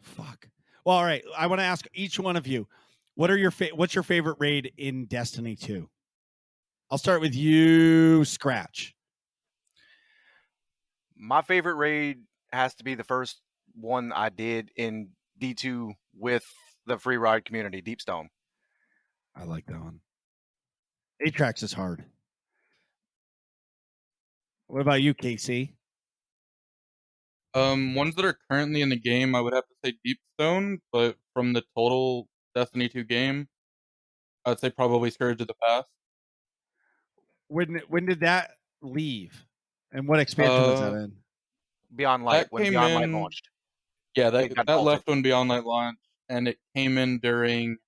A: Fuck. Well, all right. I want to ask each one of you, what's your favorite raid in Destiny 2? I'll start with you, Scratch.
D: My favorite raid has to be the first one I did in D2 with the free ride community, Deepstone.
A: I like that one. Atrax is hard. What about you, Casey?
F: Ones that are currently in the game, I would have to say Deepstone, but from the total Destiny 2 game, I'd say probably Scourge of the Past.
A: When did that leave? And what expansion was that in?
D: Beyond Light, when Beyond Light launched.
F: Yeah, that left when Beyond Light launched, and it came in during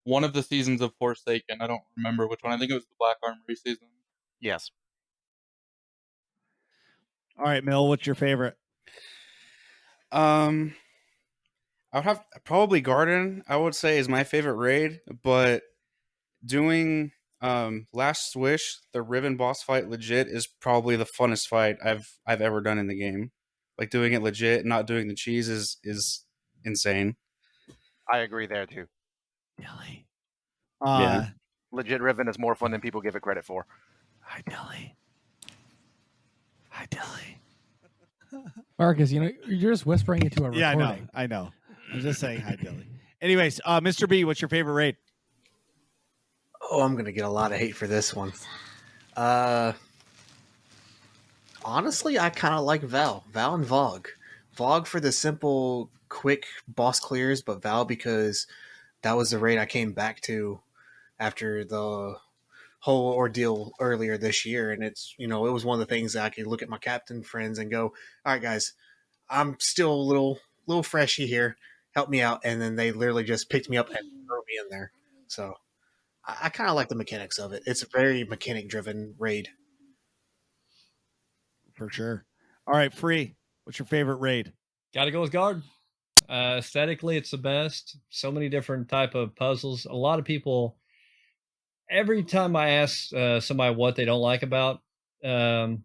F: one of the seasons of Forsaken. I don't remember which one. I think it was the Black Armory season.
D: Yes.
A: All right, Mill, what's your favorite?
G: I would have probably Garden, I would say, is my favorite raid, but doing Last Swish, the Riven boss fight legit is probably the funnest fight I've ever done in the game. Like doing it legit, not doing the cheese is insane.
D: I agree there too.
A: Dilly.
G: Yeah.
D: Legit Riven is more fun than people give it credit for.
A: Hi, Dilly. Hi, Dilly.
B: Marcus, you're just whispering into a recording.
A: Yeah, I know. I'm just saying hi, Dilly. Anyways, Mr. B, what's your favorite raid?
E: Oh, I'm gonna get a lot of hate for this one. Honestly, I kind of like Val and Vogue. Vogue for the simple, quick boss clears, but Val because that was the raid I came back to after the whole ordeal earlier this year, and it's it was one of the things that I could look at my captain friends and go, all right guys, I'm still a little freshy here, help me out, and then they literally just picked me up and threw me in there. So I kind of like the mechanics of it. It's a very mechanic driven raid.
A: For sure. All right, Free, what's your favorite raid?
C: Gotta go with Guard. Aesthetically, it's the best. So many different type of puzzles. A lot of people, every time I ask somebody what they don't like about Garden,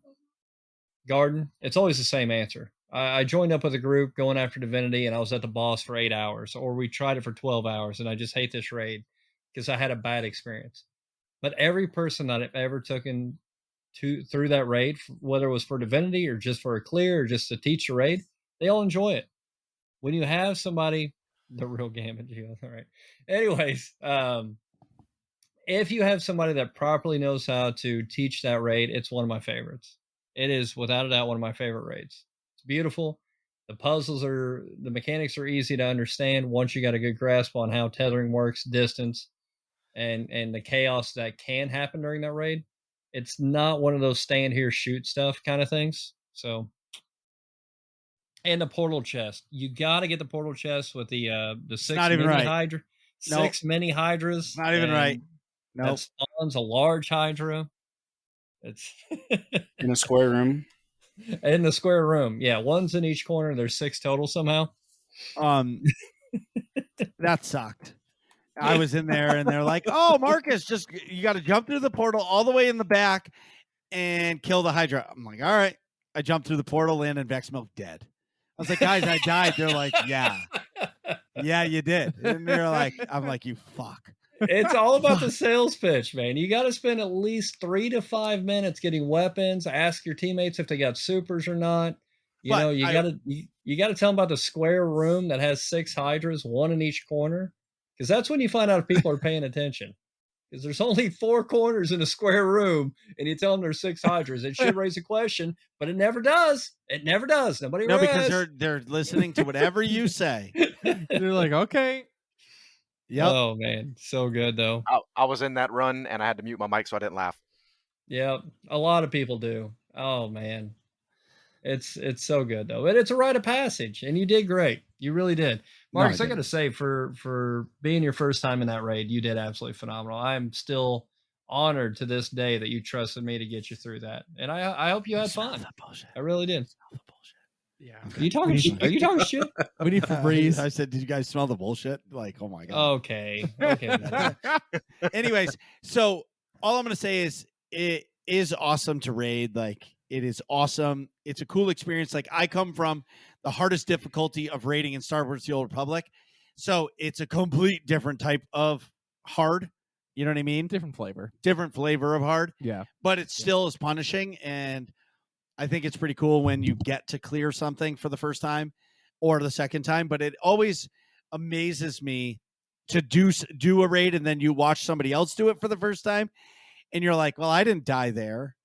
C: it's always the same answer. I joined up with a group going after Divinity, and I was at the boss for 8 hours, or we tried it for 12 hours, and I just hate this raid because I had a bad experience. But every person that I've ever taken through that raid, whether it was for Divinity or just for a clear or just to teach a raid, they all enjoy it. When you have somebody, the real Gambit, all right. Anyways, if you have somebody that properly knows how to teach that raid, it's one of my favorites. It is without a doubt one of my favorite raids. It's beautiful. The mechanics are easy to understand once you got a good grasp on how tethering works, distance, and the chaos that can happen during that raid. It's not one of those stand here, shoot stuff kind of things. So, and the portal chest, you got to get the portal chest with the six
A: not even
C: mini
A: right.
C: hydra,
A: Nope.
C: 6 mini hydras.
A: It's not even right.
C: That
A: Nope.
C: spawns a large hydra. It's
G: In a square room.
C: in the square room. Yeah, one's in each corner. There's 6 total somehow.
A: That sucked. I was in there and they're like, "Oh, Marcus, just you got to jump through the portal all the way in the back and kill the Hydra." I'm like, "All right." I jumped through the portal in and Vex Milk dead. I was like, "Guys, I died." They're like, "Yeah, you did." And they're like, "I'm like, you fuck."
C: It's all about the sales pitch, man. You got to spend at least 3 to 5 minutes getting weapons. Ask your teammates if they got supers or not. You
A: But
C: know, you got to tell them about the square room that has 6 hydras, 1 in each corner, because that's when you find out if people are paying attention. Because there's only 4 corners in a square room, and you tell them there's 6 hydras. It should raise a question, but it never does. It never does. Nobody.
A: No,
C: read.
A: because they're listening to whatever you say.
B: They're like, okay.
A: Yep.
C: Oh man, so good though.
D: I was in that run and I had to mute my mic so I didn't laugh.
C: Yep, a lot of people do. Oh man, it's so good though, and it's a rite of passage. And you did great. You really did, Marcus. I got to say, for being your first time in that raid, you did absolutely phenomenal. I'm still honored to this day that you trusted me to get you through that, and I hope you had fun. I really did.
B: Yeah.
C: Are you talking? Are you talking shit?
B: We need Febreze.
A: I said, "Did you guys smell the bullshit?" Like, oh my god.
C: Okay. Man.
A: Anyways, so all I'm gonna say is it is awesome to raid. Like, it is awesome. It's a cool experience. Like, I come from the hardest difficulty of raiding in Star Wars: The Old Republic, so it's a complete different type of hard. You know what I mean?
B: Different flavor
A: of hard.
B: Yeah.
A: But it still is punishing, and I think it's pretty cool when you get to clear something for the first time or the second time. But it always amazes me to do a raid and then you watch somebody else do it for the first time, and you're like, "Well, I didn't die there."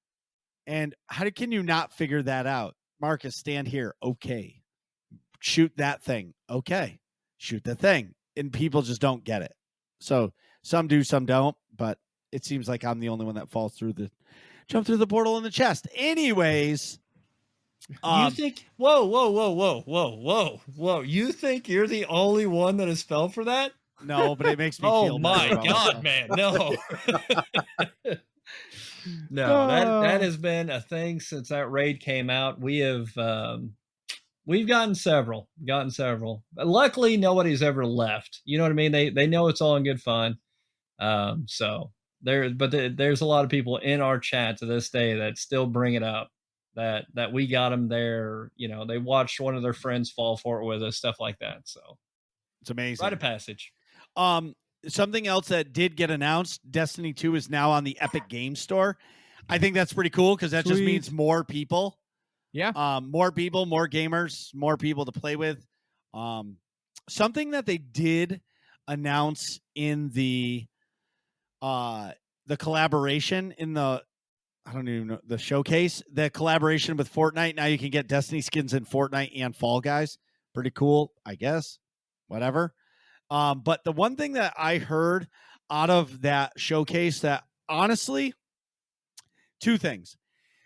A: And how can you not figure that out? Marcus, stand here. Okay. Shoot that thing. Okay. Shoot the thing. And people just don't get it. So some do, some don't. But it seems like I'm the only one that falls through jump through the portal in the chest. Anyways.
C: You think, whoa. You think you're the only one that has fell for that?
A: No, but it makes me feel
C: oh my
A: better about
C: God,
A: myself.
C: man. No. No, that has been a thing since that raid came out. We've gotten several. Luckily, nobody's ever left. You know what I mean? They know it's all in good fun. So there's a lot of people in our chat to this day that still bring it up that we got them there. You know, they watched one of their friends fall for it with us, stuff like that. So
A: it's amazing.
C: Rite of passage.
A: Something else that did get announced, Destiny 2 is now on the Epic Games Store. I think that's pretty cool because that just means more people.
B: Yeah.
A: More people, more gamers, more people to play with. Something that they did announce in the collaboration in the, I don't even know, the showcase, the collaboration with Fortnite. Now you can get Destiny skins in Fortnite and Fall Guys. Pretty cool, I guess. Whatever. But the one thing that I heard out of that showcase that honestly, 2 things.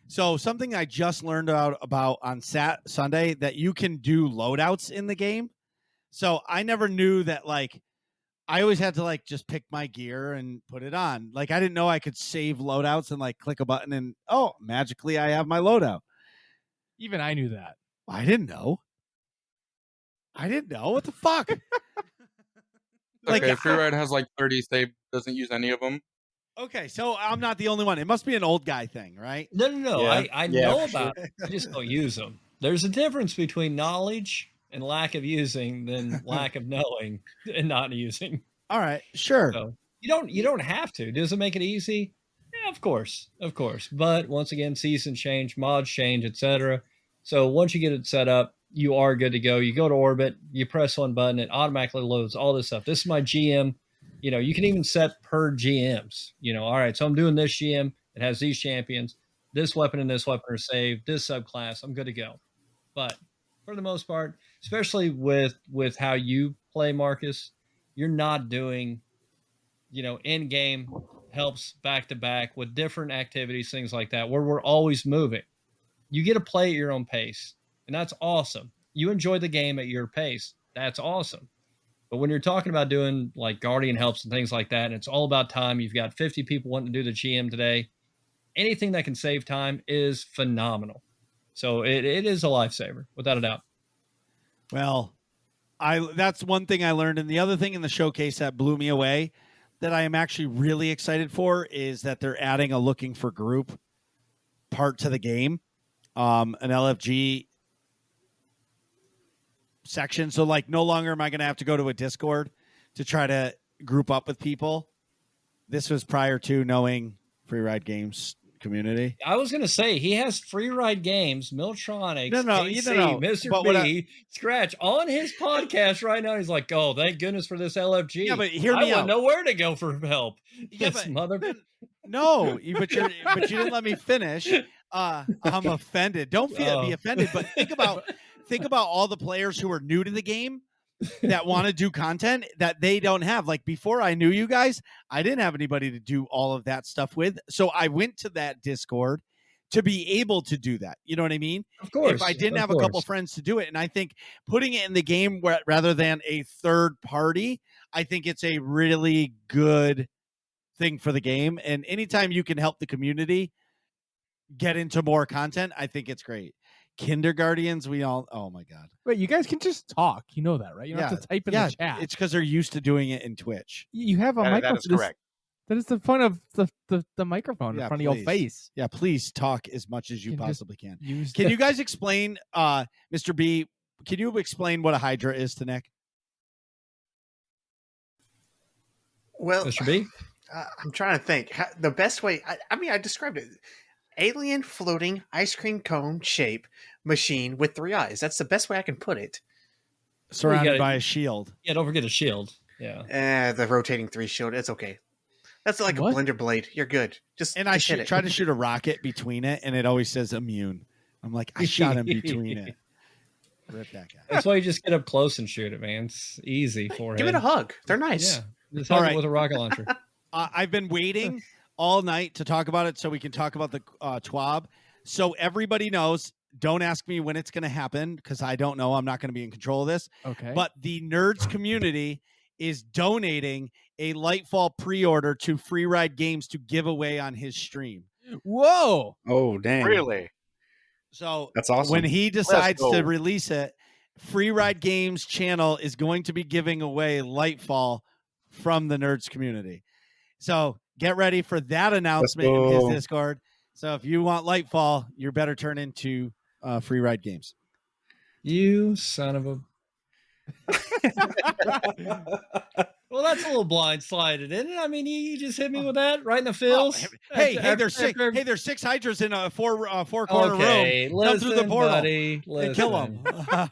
A: So something I just learned about on Sunday, that you can do loadouts in the game. So I never knew that. Like, I always had to like just pick my gear and put it on. Like, I didn't know I could save loadouts and like click a button and magically I have my loadout.
B: Even I knew that.
A: I didn't know. What the fuck?
F: Okay, Freeride has like 30 saved, doesn't use any of them.
A: Okay, so I'm not the only one. It must be an old guy thing, right?
C: No.
F: Yeah.
C: I know about it. I just don't use them. There's a difference between knowledge and lack of using than lack of knowing and not using.
A: All right, sure.
C: So you don't have to. Does it make it easy? Yeah, of course. But once again, seasons change, mods change, etc. So once you get it set up, you are good to go. You go to orbit, you press one button, it automatically loads all this stuff. This is my GM. You know, you can even set per GMs. You know, all right, so I'm doing this GM. It has these champions. This weapon and this weapon are saved. This subclass, I'm good to go. But for the most part, especially with how you play, Marcus, you're not doing in-game helps back-to-back with different activities, things like that, where we're always moving. You get to play at your own pace, and that's awesome. You enjoy the game at your pace. That's awesome. But when you're talking about doing like Guardian helps and things like that, and it's all about time, you've got 50 people wanting to do the GM today, anything that can save time is phenomenal. So it is a lifesaver, without a doubt.
A: Well, that's one thing I learned. And the other thing in the showcase that blew me away that I am actually really excited for is that they're adding a looking for group part to the game, an LFG section. So like no longer am I going to have to go to a Discord to try to group up with people. This was prior to knowing Free Ride Games community.
C: I was going to say, he has Free Ride Games, Miltronics, KC, Mr. B, Scratch on his podcast right now. He's like, oh, thank goodness for this LFG.
A: Yeah, but hear me out.
C: I wouldn't know where to go for help.
A: Yeah,
C: This
A: No, but you didn't let me finish. I'm offended. Don't be offended, but think about all the players who are new to the game that want to do content that they don't have. Like before I knew you guys, I didn't have anybody to do all of that stuff with. So I went to that Discord to be able to do that. You know what I mean?
C: Of course.
A: If I didn't have a couple friends to do it. And I think putting it in the game rather than a third party, I think it's a really good thing for the game. And anytime you can help the community get into more content, I think it's great. Kindergartens, oh my god.
B: Wait, you guys can just talk. You know that, right? You don't have to type in the chat.
A: It's because they're used to doing it in Twitch.
B: You have a microphone.
D: That is correct.
B: That is the fun of the microphone in front of your face.
A: Yeah, please talk as much as you possibly can.
B: Can
A: you guys explain, Mr. B, can you explain what a Hydra is to Nick?
E: Well,
C: Mr. B?
E: I'm trying to think. The best way, I described it. Alien floating ice cream cone shape machine with 3 eyes. That's the best way I can put it.
A: Surrounded by a shield.
C: Yeah, don't forget a shield. Yeah.
E: The rotating 3 shield. It's okay. That's like a blender blade. You're good.
A: I try to shoot a rocket between it, and it always says immune. I'm like, I shot him between it. Rip that guy.
C: That's why you just get up close and shoot it, man. It's easy for him.
E: Give it a hug. They're nice.
C: Yeah. Just hug it with a rocket launcher.
A: I've been waiting all night to talk about it so we can talk about the TWAB. So everybody knows, don't ask me when it's going to happen because I don't know. I'm not going to be in control of this.
B: Okay.
A: But the Nerds community is donating a Lightfall pre-order to Free Ride Games to give away on his stream.
B: Whoa.
G: Oh, dang.
D: Really?
A: So
G: that's awesome.
A: When he decides to release it, Free Ride Games channel is going to be giving away Lightfall from the Nerds community. So get ready for that announcement in his Discord. So if you want Lightfall, you better turn into Free Ride Games.
C: You son of a... Well, that's a little blindsided, isn't it? I mean, you just hit me with that right in the feels.
A: Hey, there's 6 Hydras in a four corner room.
C: Listen,
A: come through the portal
C: buddy,
A: and kill them.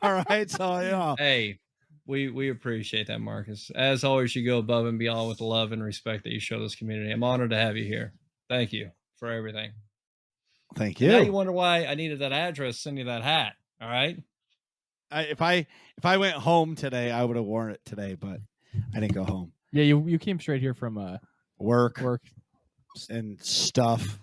A: All right, so
C: Hey, we appreciate that, Marcus. As always, you go above and beyond with the love and respect that you show this community. I'm honored to have you here. Thank you for everything.
A: Thank you.
C: Now you wonder why I needed that address, send you that hat. All right.
A: If I went home today, I would have worn it today, but I didn't go home.
B: Yeah, you came straight here from
A: work and stuff.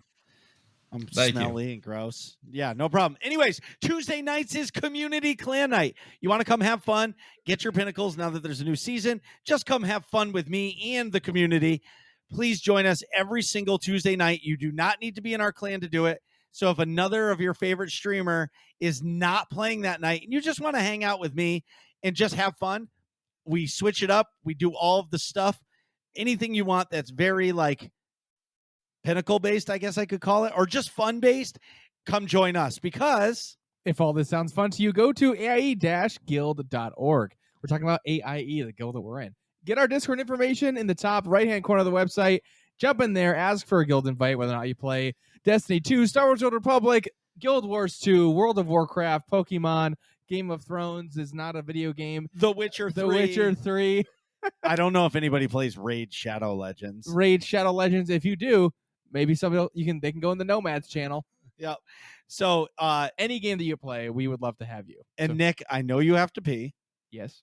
A: I'm smelly and gross. Yeah, no problem. Anyways, Tuesday nights is community clan night. You want to come have fun, get your pinnacles now that there's a new season. Just come have fun with me and the community. Please join us every single Tuesday night. You do not need to be in our clan to do it. So if another of your favorite streamer is not playing that night and you just want to hang out with me and just have fun, we switch it up. We do all of the stuff, anything you want that's very like pinnacle based, I guess I could call it, or just fun based. Come join us, because
B: if all this sounds fun to you, go to AIE-guild.org. We're talking about AIE, the guild that we're in. Get our Discord information in the top right-hand corner of the website. Jump in there, ask for a guild invite, whether or not you play Destiny 2, Star Wars: Old Republic, Guild Wars 2, World of Warcraft, Pokemon, Game of Thrones is not a video game.
A: The Witcher 3.
B: The Witcher 3.
A: I don't know if anybody plays Raid Shadow Legends.
B: Raid Shadow Legends. If you do, maybe they can go in the Nomads channel.
A: Yep. So
B: any game that you play, we would love to have you.
A: And Nick, I know you have to pee.
B: Yes.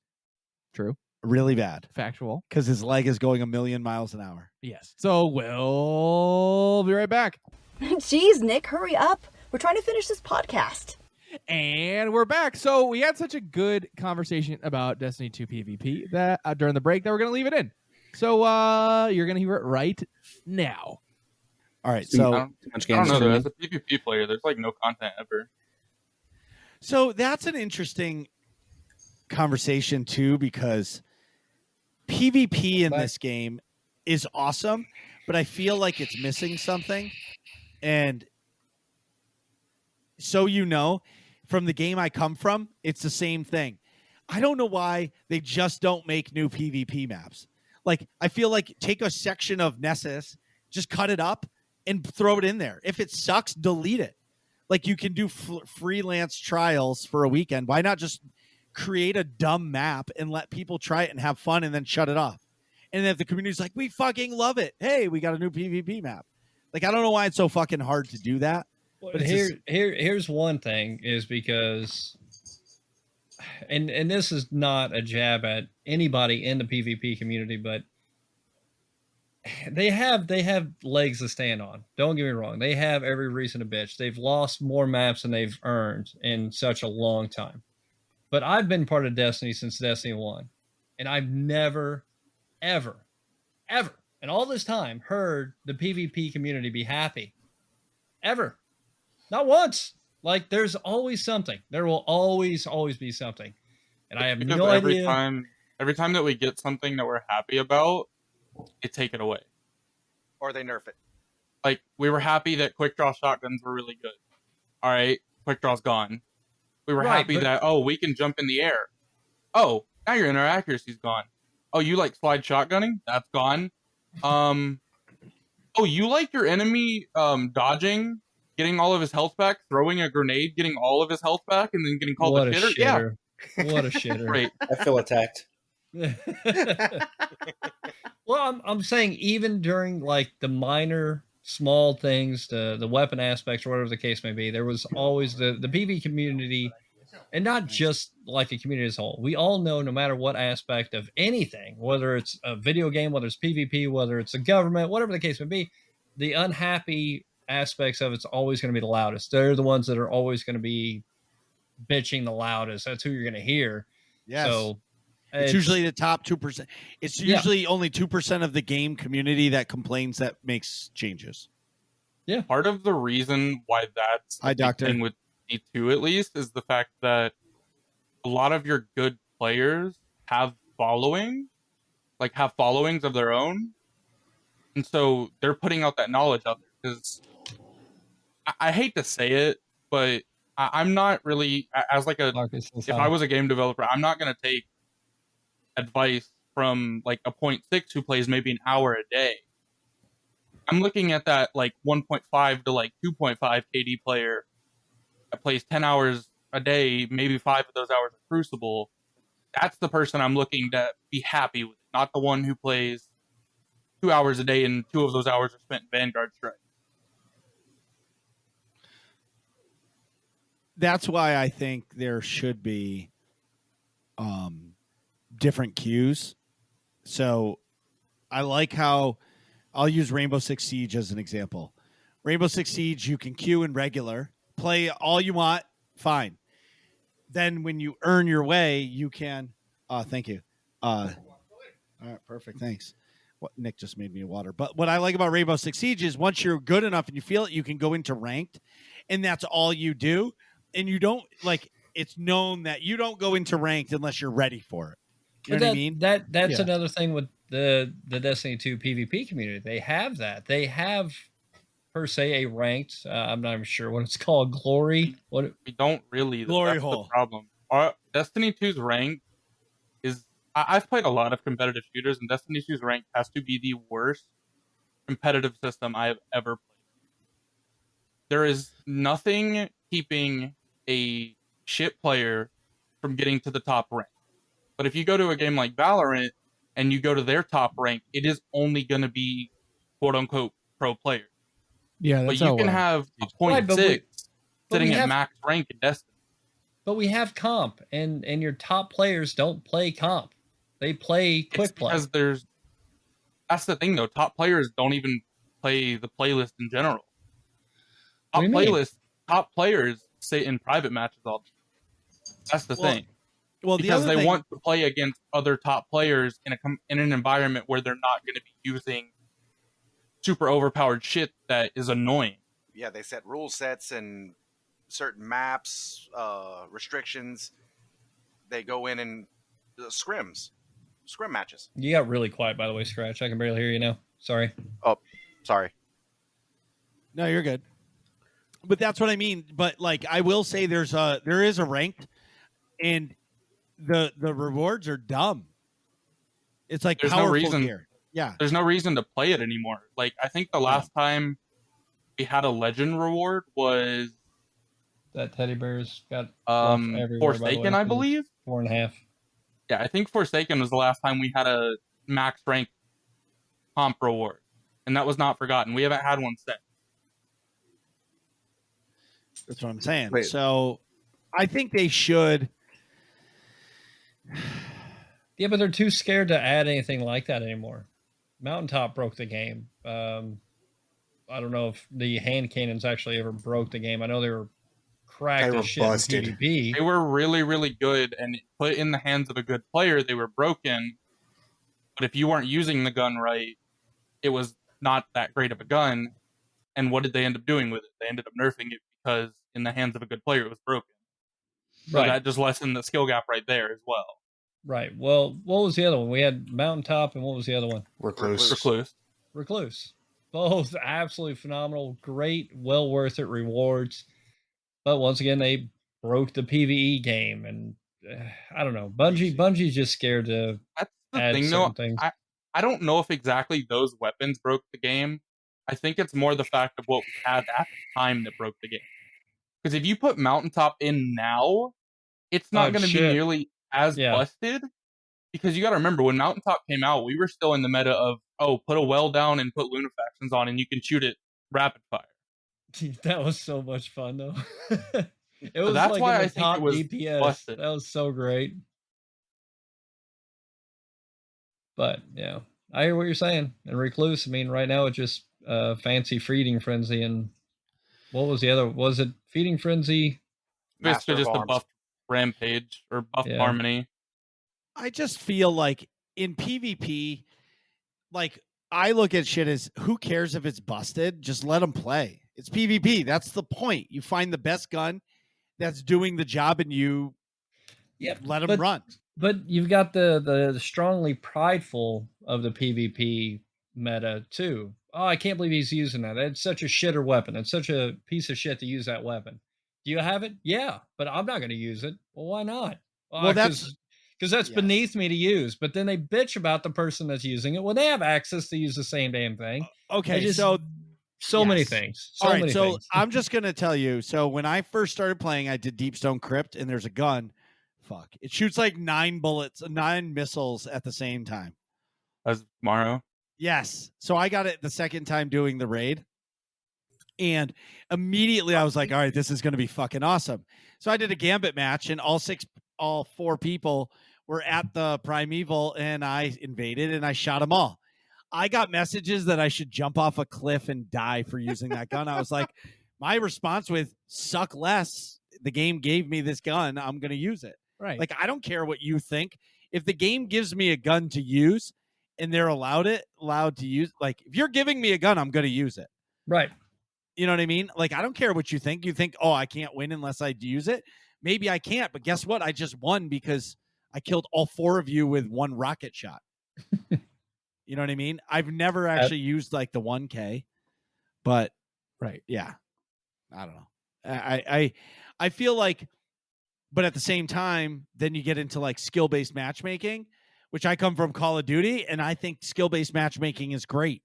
B: True.
A: really bad
B: Factual.
A: because his leg is going 1,000,000 miles an hour.
B: Yes. So we'll be right back.
H: Jeez, Nick, hurry up. We're trying to finish this podcast.
B: And we're back. So we had such a good conversation about Destiny 2 PvP that during the break that we're going to leave it in. So you're going to hear it right now.
A: All right.
G: I
A: So
G: don't
F: know though. As a PvP player, there's like no content ever.
A: So that's an interesting conversation too, because PvP in this game is awesome, but I feel like it's missing something. And so from the game I come from, it's the same thing. I don't know why they just don't make new PvP maps. Like, I feel like take a section of Nessus, just cut it up and throw it in there. If it sucks, delete it. Like, you can do freelance trials for a weekend. Why not just create a dumb map and let people try it and have fun and then shut it off? And then if the community's like, we fucking love it. Hey, we got a new PvP map. Like, I don't know why it's so fucking hard to do that.
C: But here's one thing is because, and this is not a jab at anybody in the PvP community, but they have legs to stand on. Don't get me wrong. They have every reason to bitch. They've lost more maps than they've earned in such a long time. But I've been part of Destiny since Destiny 1. And I've never, ever, ever, in all this time, heard the PvP community be happy. Ever. Not once. Like, there's always something. There will always be something. And I have no idea.
F: Every time that we get something that we're happy about, they take it away.
D: Or they nerf it.
F: Like, we were happy that quick draw shotguns were really good. All right, quick draw's gone. We were happy that, we can jump in the air. Oh, now your inner accuracy's gone. Oh, you like slide shotgunning? That's gone. You like your enemy dodging, getting all of his health back, throwing a grenade, getting all of his health back, and then getting called a shitter?
C: Yeah. What a shitter.
F: Great.
G: I feel attacked.
C: Well, I'm saying even during like the minor small things, the weapon aspects or whatever the case may be, there was always the PvP community, and not just like a community as a whole. We all know no matter what aspect of anything, whether it's a video game, whether it's PvP, whether it's a government, whatever the case may be, the unhappy aspects of it's always going to be the loudest. They're the ones that are always going to be bitching the loudest. That's who you're going to hear.
A: Yes.
C: So
A: it's usually the top 2%. It's usually only 2% of the game community that complains that makes changes.
C: Yeah.
F: Part of the reason why that's
A: Hi, Doctor.
F: thing with D2 at least is the fact that a lot of your good players have followings of their own. And so they're putting out that knowledge out there because I hate to say it, but I'm not really, as like if I was a game developer, I'm not going to take advice from like a 0.6 who plays maybe an hour a day. I'm looking at that like 1.5 to like 2.5 KD player that plays 10 hours a day, maybe 5 of those hours of Crucible. That's the person I'm looking to be happy with, not the one who plays 2 hours a day and 2 of those hours are spent in Vanguard Strike.
A: That's why I think there should be different queues. So I like how I'll use Rainbow Six Siege as an example. Rainbow Six Siege, you can queue in regular, play all you want, fine. Then when you earn your way, you can. Thank you. All right, perfect. Thanks. Nick just made me a water. But what I like about Rainbow Six Siege is once you're good enough and you feel it, you can go into ranked, and that's all you do. And you don't it's known that you don't go into ranked unless you're ready for it. You know what I mean?
C: That's another thing with the Destiny 2 PvP community. They have that. They have per se a ranked. I'm not even sure what it's called. Glory. What
F: we don't really.
A: Glory
F: that's
A: hole.
F: The problem. Our Destiny 2's rank is. I've played a lot of competitive shooters, and Destiny 2's rank has to be the worst competitive system I have ever played. There is nothing keeping a shit player from getting to the top rank. But if you go to a game like Valorant and you go to their top rank, it is only going to be quote unquote pro players.
B: Yeah,
F: but you can have a 0.6 sitting at max rank in Destiny.
C: But we have comp, and your top players don't play comp. They play quick play.
F: Because that's the thing though. Top players don't even play the playlist in general. Top players sit in private matches all the time. That's the thing.
A: Well,
F: because they want to play against other top players in an environment where they're not going to be using super overpowered shit that is annoying.
D: Yeah, they set rule sets and certain maps, restrictions. They go in and scrim matches.
C: You got really quiet, by the way, Scratch. I can barely hear you now. Sorry.
D: Oh, sorry.
A: No, you're good. But that's what I mean. But like, I will say there is a ranked, and the rewards are dumb. It's like
F: there's
A: powerful
F: no reason.
A: gear. Yeah.
F: There's no reason to play it anymore. Like, I think the last time we had a legend reward was
C: that teddy bear's got
F: Forsaken, I believe.
C: 4.5.
F: Yeah, I think Forsaken was the last time we had a max rank comp reward, and that was not forgotten. We haven't had one since.
A: That's what I'm saying.
G: Wait.
A: So I think they should.
C: Yeah, but they're too scared to add anything like that anymore. Mountaintop broke the game. I don't know if the hand cannons actually ever broke the game. I know they were cracked as shit
E: busted.
C: in PvP.
F: They were really, really good, and put in the hands of a good player, they were broken. But if you weren't using the gun right, it was not that great of a gun. And what did they end up doing with it? They ended up nerfing it because in the hands of a good player, it was broken. So
C: Right.
F: that just lessened the skill gap right there as well.
C: Right. Well, what was the other one? We had Mountaintop, and what was the other one?
F: Recluse.
C: Recluse. Both absolutely phenomenal, great, well worth it rewards. But once again, they broke the PvE game, and I don't know. Bungie's just scared to
F: That's the
C: add
F: thing,
C: certain
F: though.
C: things.
F: I don't know if exactly those weapons broke the game. I think it's more the fact of what we had at the time that broke the game. Because if you put Mountaintop in now, it's not going to be nearly as busted. Because you got to remember, when Mountaintop came out, we were still in the meta of, put a well down and put Lunafactions on, and you can shoot it rapid fire.
C: That was so much fun, though. It was
F: that's
C: like
F: why
C: in the
F: I think
C: top
F: it was
C: DPS.
F: busted.
C: That was so great. But yeah, I hear what you're saying. And Recluse, I mean, right now it's just fancy Feeding Frenzy, and what was the other? Was it Feeding Frenzy?
F: Basically just a buff Rampage or buff Harmony.
A: I just feel like in PvP, like I look at shit as who cares if it's busted? Just let them play. It's PvP. That's the point. You find the best gun that's doing the job, and you let them run.
C: But you've got the strongly prideful of the PvP meta too. Oh, I can't believe he's using that. It's such a shitter weapon. It's such a piece of shit to use that weapon. Do you have it? Yeah, but I'm not going to use it. Well, why not?
A: Well, that's
C: because that's beneath me to use. But then they bitch about the person that's using it when they have access to use the same damn thing.
A: Okay,
C: so many things.
A: All right, so I'm just going to tell you. So when I first started playing, I did Deepstone Crypt, and there's a gun. Fuck. It shoots like 9 missiles at the same time.
F: As Morrow?
A: Yes. So I got it the second time doing the raid. And immediately I was like, all right, this is going to be fucking awesome. So I did a Gambit match, and all 4 people were at the Primeval, and I invaded and I shot them all. I got messages that I should jump off a cliff and die for using that gun. I was like, my response with suck less. The game gave me this gun. I'm going to use it.
B: Right.
A: Like, I don't care what you think. If the game gives me a gun to use and they're allowed to use, like, if you're giving me a gun, I'm going to use it.
C: Right.
A: You know what I mean? Like, I don't care what you think. You think, I can't win unless I use it. Maybe I can't, but guess what? I just won because I killed all 4 of you with 1 rocket shot. You know what I mean? I've never actually used like the 1K, but yeah, I don't know. I feel like, but at the same time, then you get into like skill-based matchmaking, which I come from Call of Duty, and I think skill-based matchmaking is great.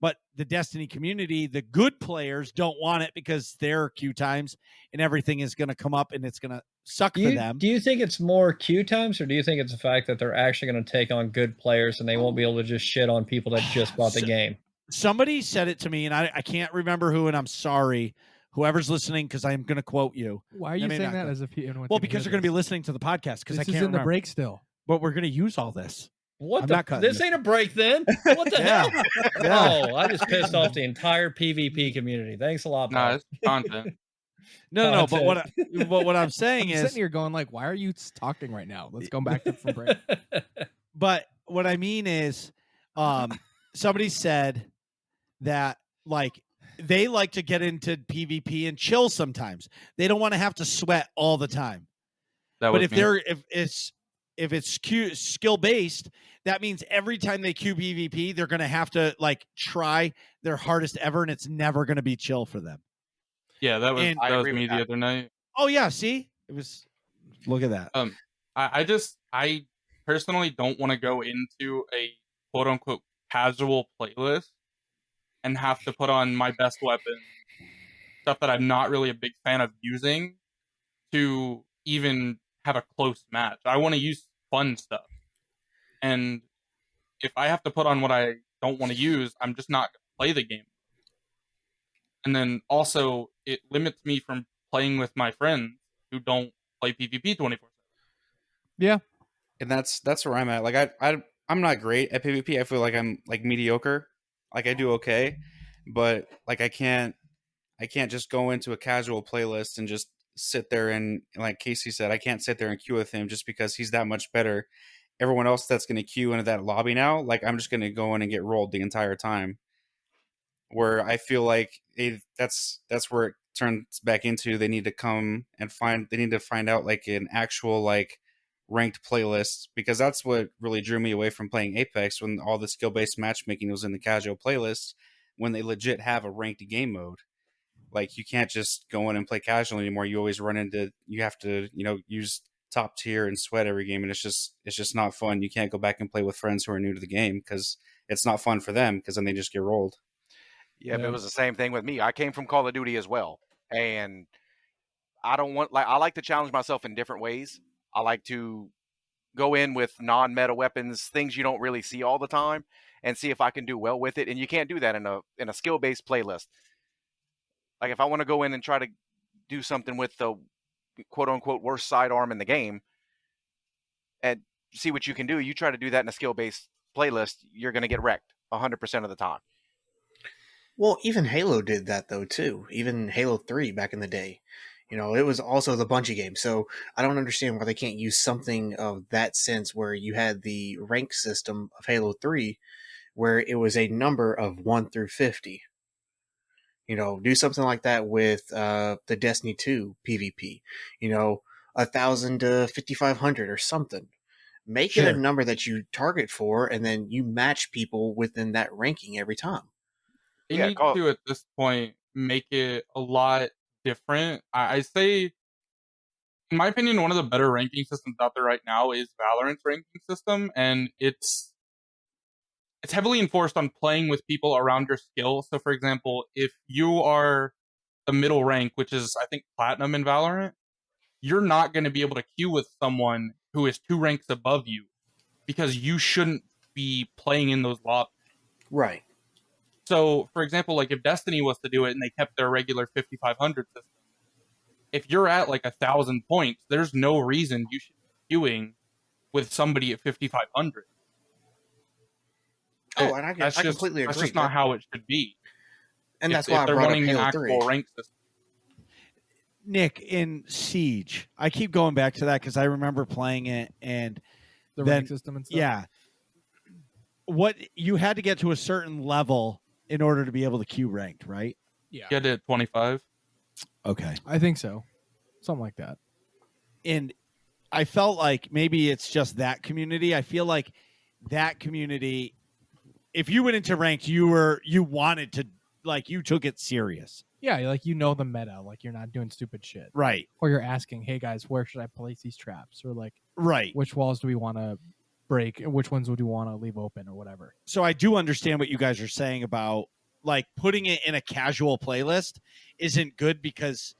A: But the Destiny community, the good players don't want it because their queue times and everything is going to come up and it's going to suck for them.
C: Do you think it's more queue times, or do you think it's the fact that they're actually going to take on good players and they won't be able to just shit on people that just bought the game?
A: Somebody said it to me, and I can't remember who, and I'm sorry, whoever's listening, because I'm going to quote you.
B: Why are you saying that as if
A: well, because they're going to be listening to the podcast because I can't remember.
B: The break still.
A: but we're gonna use all this.
C: What
A: I'm
C: the?
A: not cutting
C: This
A: this.
C: ain't a break then. What the
A: Yeah.
C: hell?
A: Yeah.
C: Oh, I just pissed off the entire PvP community. Thanks a lot,
F: Nah,
C: Paul.
F: it's content.
A: No. But what I'm
B: I'm
A: saying is,
B: sitting here going like, why are you talking right now? Let's go back to from break.
A: but what I mean is, somebody said that like they like to get into PvP and chill sometimes. They don't want to have to sweat all the time.
F: That
A: But
F: was me.
A: if it's skill based, that means every time they queue PvP, they're gonna have to like try their hardest ever, and it's never gonna be chill for them.
F: Yeah, that was
A: And-
D: I
F: that was
D: agree with
F: me the
D: that.
F: other night.
A: Oh yeah, see, it was. Look at that.
F: I personally don't want to go into a quote unquote casual playlist and have to put on my best weapon, stuff that I'm not really a big fan of using, to even have a close match. I want to use fun stuff. And if I have to put on what I don't want to use, I'm just not going to play the game. And then also, it limits me from playing with my friends who don't play PvP 24/7.
B: Yeah.
G: And that's where I'm at. Like I'm not great at PvP. I feel like I'm like mediocre. Like I do okay, but like I can't just go into a casual playlist and just sit there and like Casey said, I can't sit there and queue with him just because he's that much better. Everyone else that's going to queue into that lobby now, like I'm just going to go in and get rolled the entire time. Where I feel like that's where it turns back into they need to come and find out like an actual like ranked playlist, because that's what really drew me away from playing Apex when all the skill-based matchmaking was in the casual playlist, when they legit have a ranked game mode. Like you can't just go in and play casual anymore. You always run into, you have to, use top tier and sweat every game, and it's just not fun. You can't go back and play with friends who are new to the game because it's not fun for them, because then they just get rolled.
D: Yep,
B: Yeah.
D: it was the same thing with me. I came from Call of Duty as well, and I like to challenge myself in different ways. I like to go in with non-meta weapons, things you don't really see all the time, and see if I can do well with it. And you can't do that in a skill-based playlist. Like if I want to go in and try to do something with the quote-unquote worst sidearm in the game and see what you can do, you try to do that in a skill-based playlist, you're going to get wrecked 100% of the time.
E: Well, even Halo did that though too. Even Halo 3 back in the day. It was also the Bungie game. So I don't understand why they can't use something of that sense where you had the rank system of Halo 3 where it was a number of 1 through 50. Do something like that with the Destiny 2 PvP. 1,000 to 5,500 or something. Make it a
A: Sure.
E: number that you target for, and then you match people within that ranking every time.
F: They
D: Yeah,
F: need to, at this point, make it a lot different. I say, in my opinion, one of the better ranking systems out there right now is Valorant's ranking system, and it's heavily enforced on playing with people around your skill. So, for example, if you are the middle rank, which is, I think, Platinum in Valorant, you're not going to be able to queue with someone who is 2 ranks above you, because you shouldn't be playing in those lobbies.
E: Right.
F: So, for example, like if Destiny was to do it and they kept their regular 5,500 system, if you're at like 1,000 points, there's no reason you should be queuing with somebody at 5,500.
E: Oh, and I completely agree.
F: That's just not how it should be.
E: And
F: If-
E: that's why
F: if
E: I
F: they're
E: brought up
F: wanting an
E: Halo
F: actual
E: 3.
F: rank system.
A: Nick, in Siege, I keep going back to that because I remember playing it, and
B: The
A: then
B: rank system and stuff.
A: yeah, what you had to get to a certain level in order to be able to queue ranked, right?
B: Yeah.
F: Get it at 25.
A: Okay.
B: I think so. Something like that.
A: And I felt like maybe it's just that community. I feel like that community, if you went into ranked, you wanted to, like, you took it serious.
B: Yeah, like the meta, like you're not doing stupid shit.
A: Right.
B: Or you're asking, hey guys, where should I place these traps? Or like
A: Right.
B: which walls do we want to break and which ones would you want to leave open or whatever.
A: So I do understand what you guys are saying about like putting it in a casual playlist isn't good because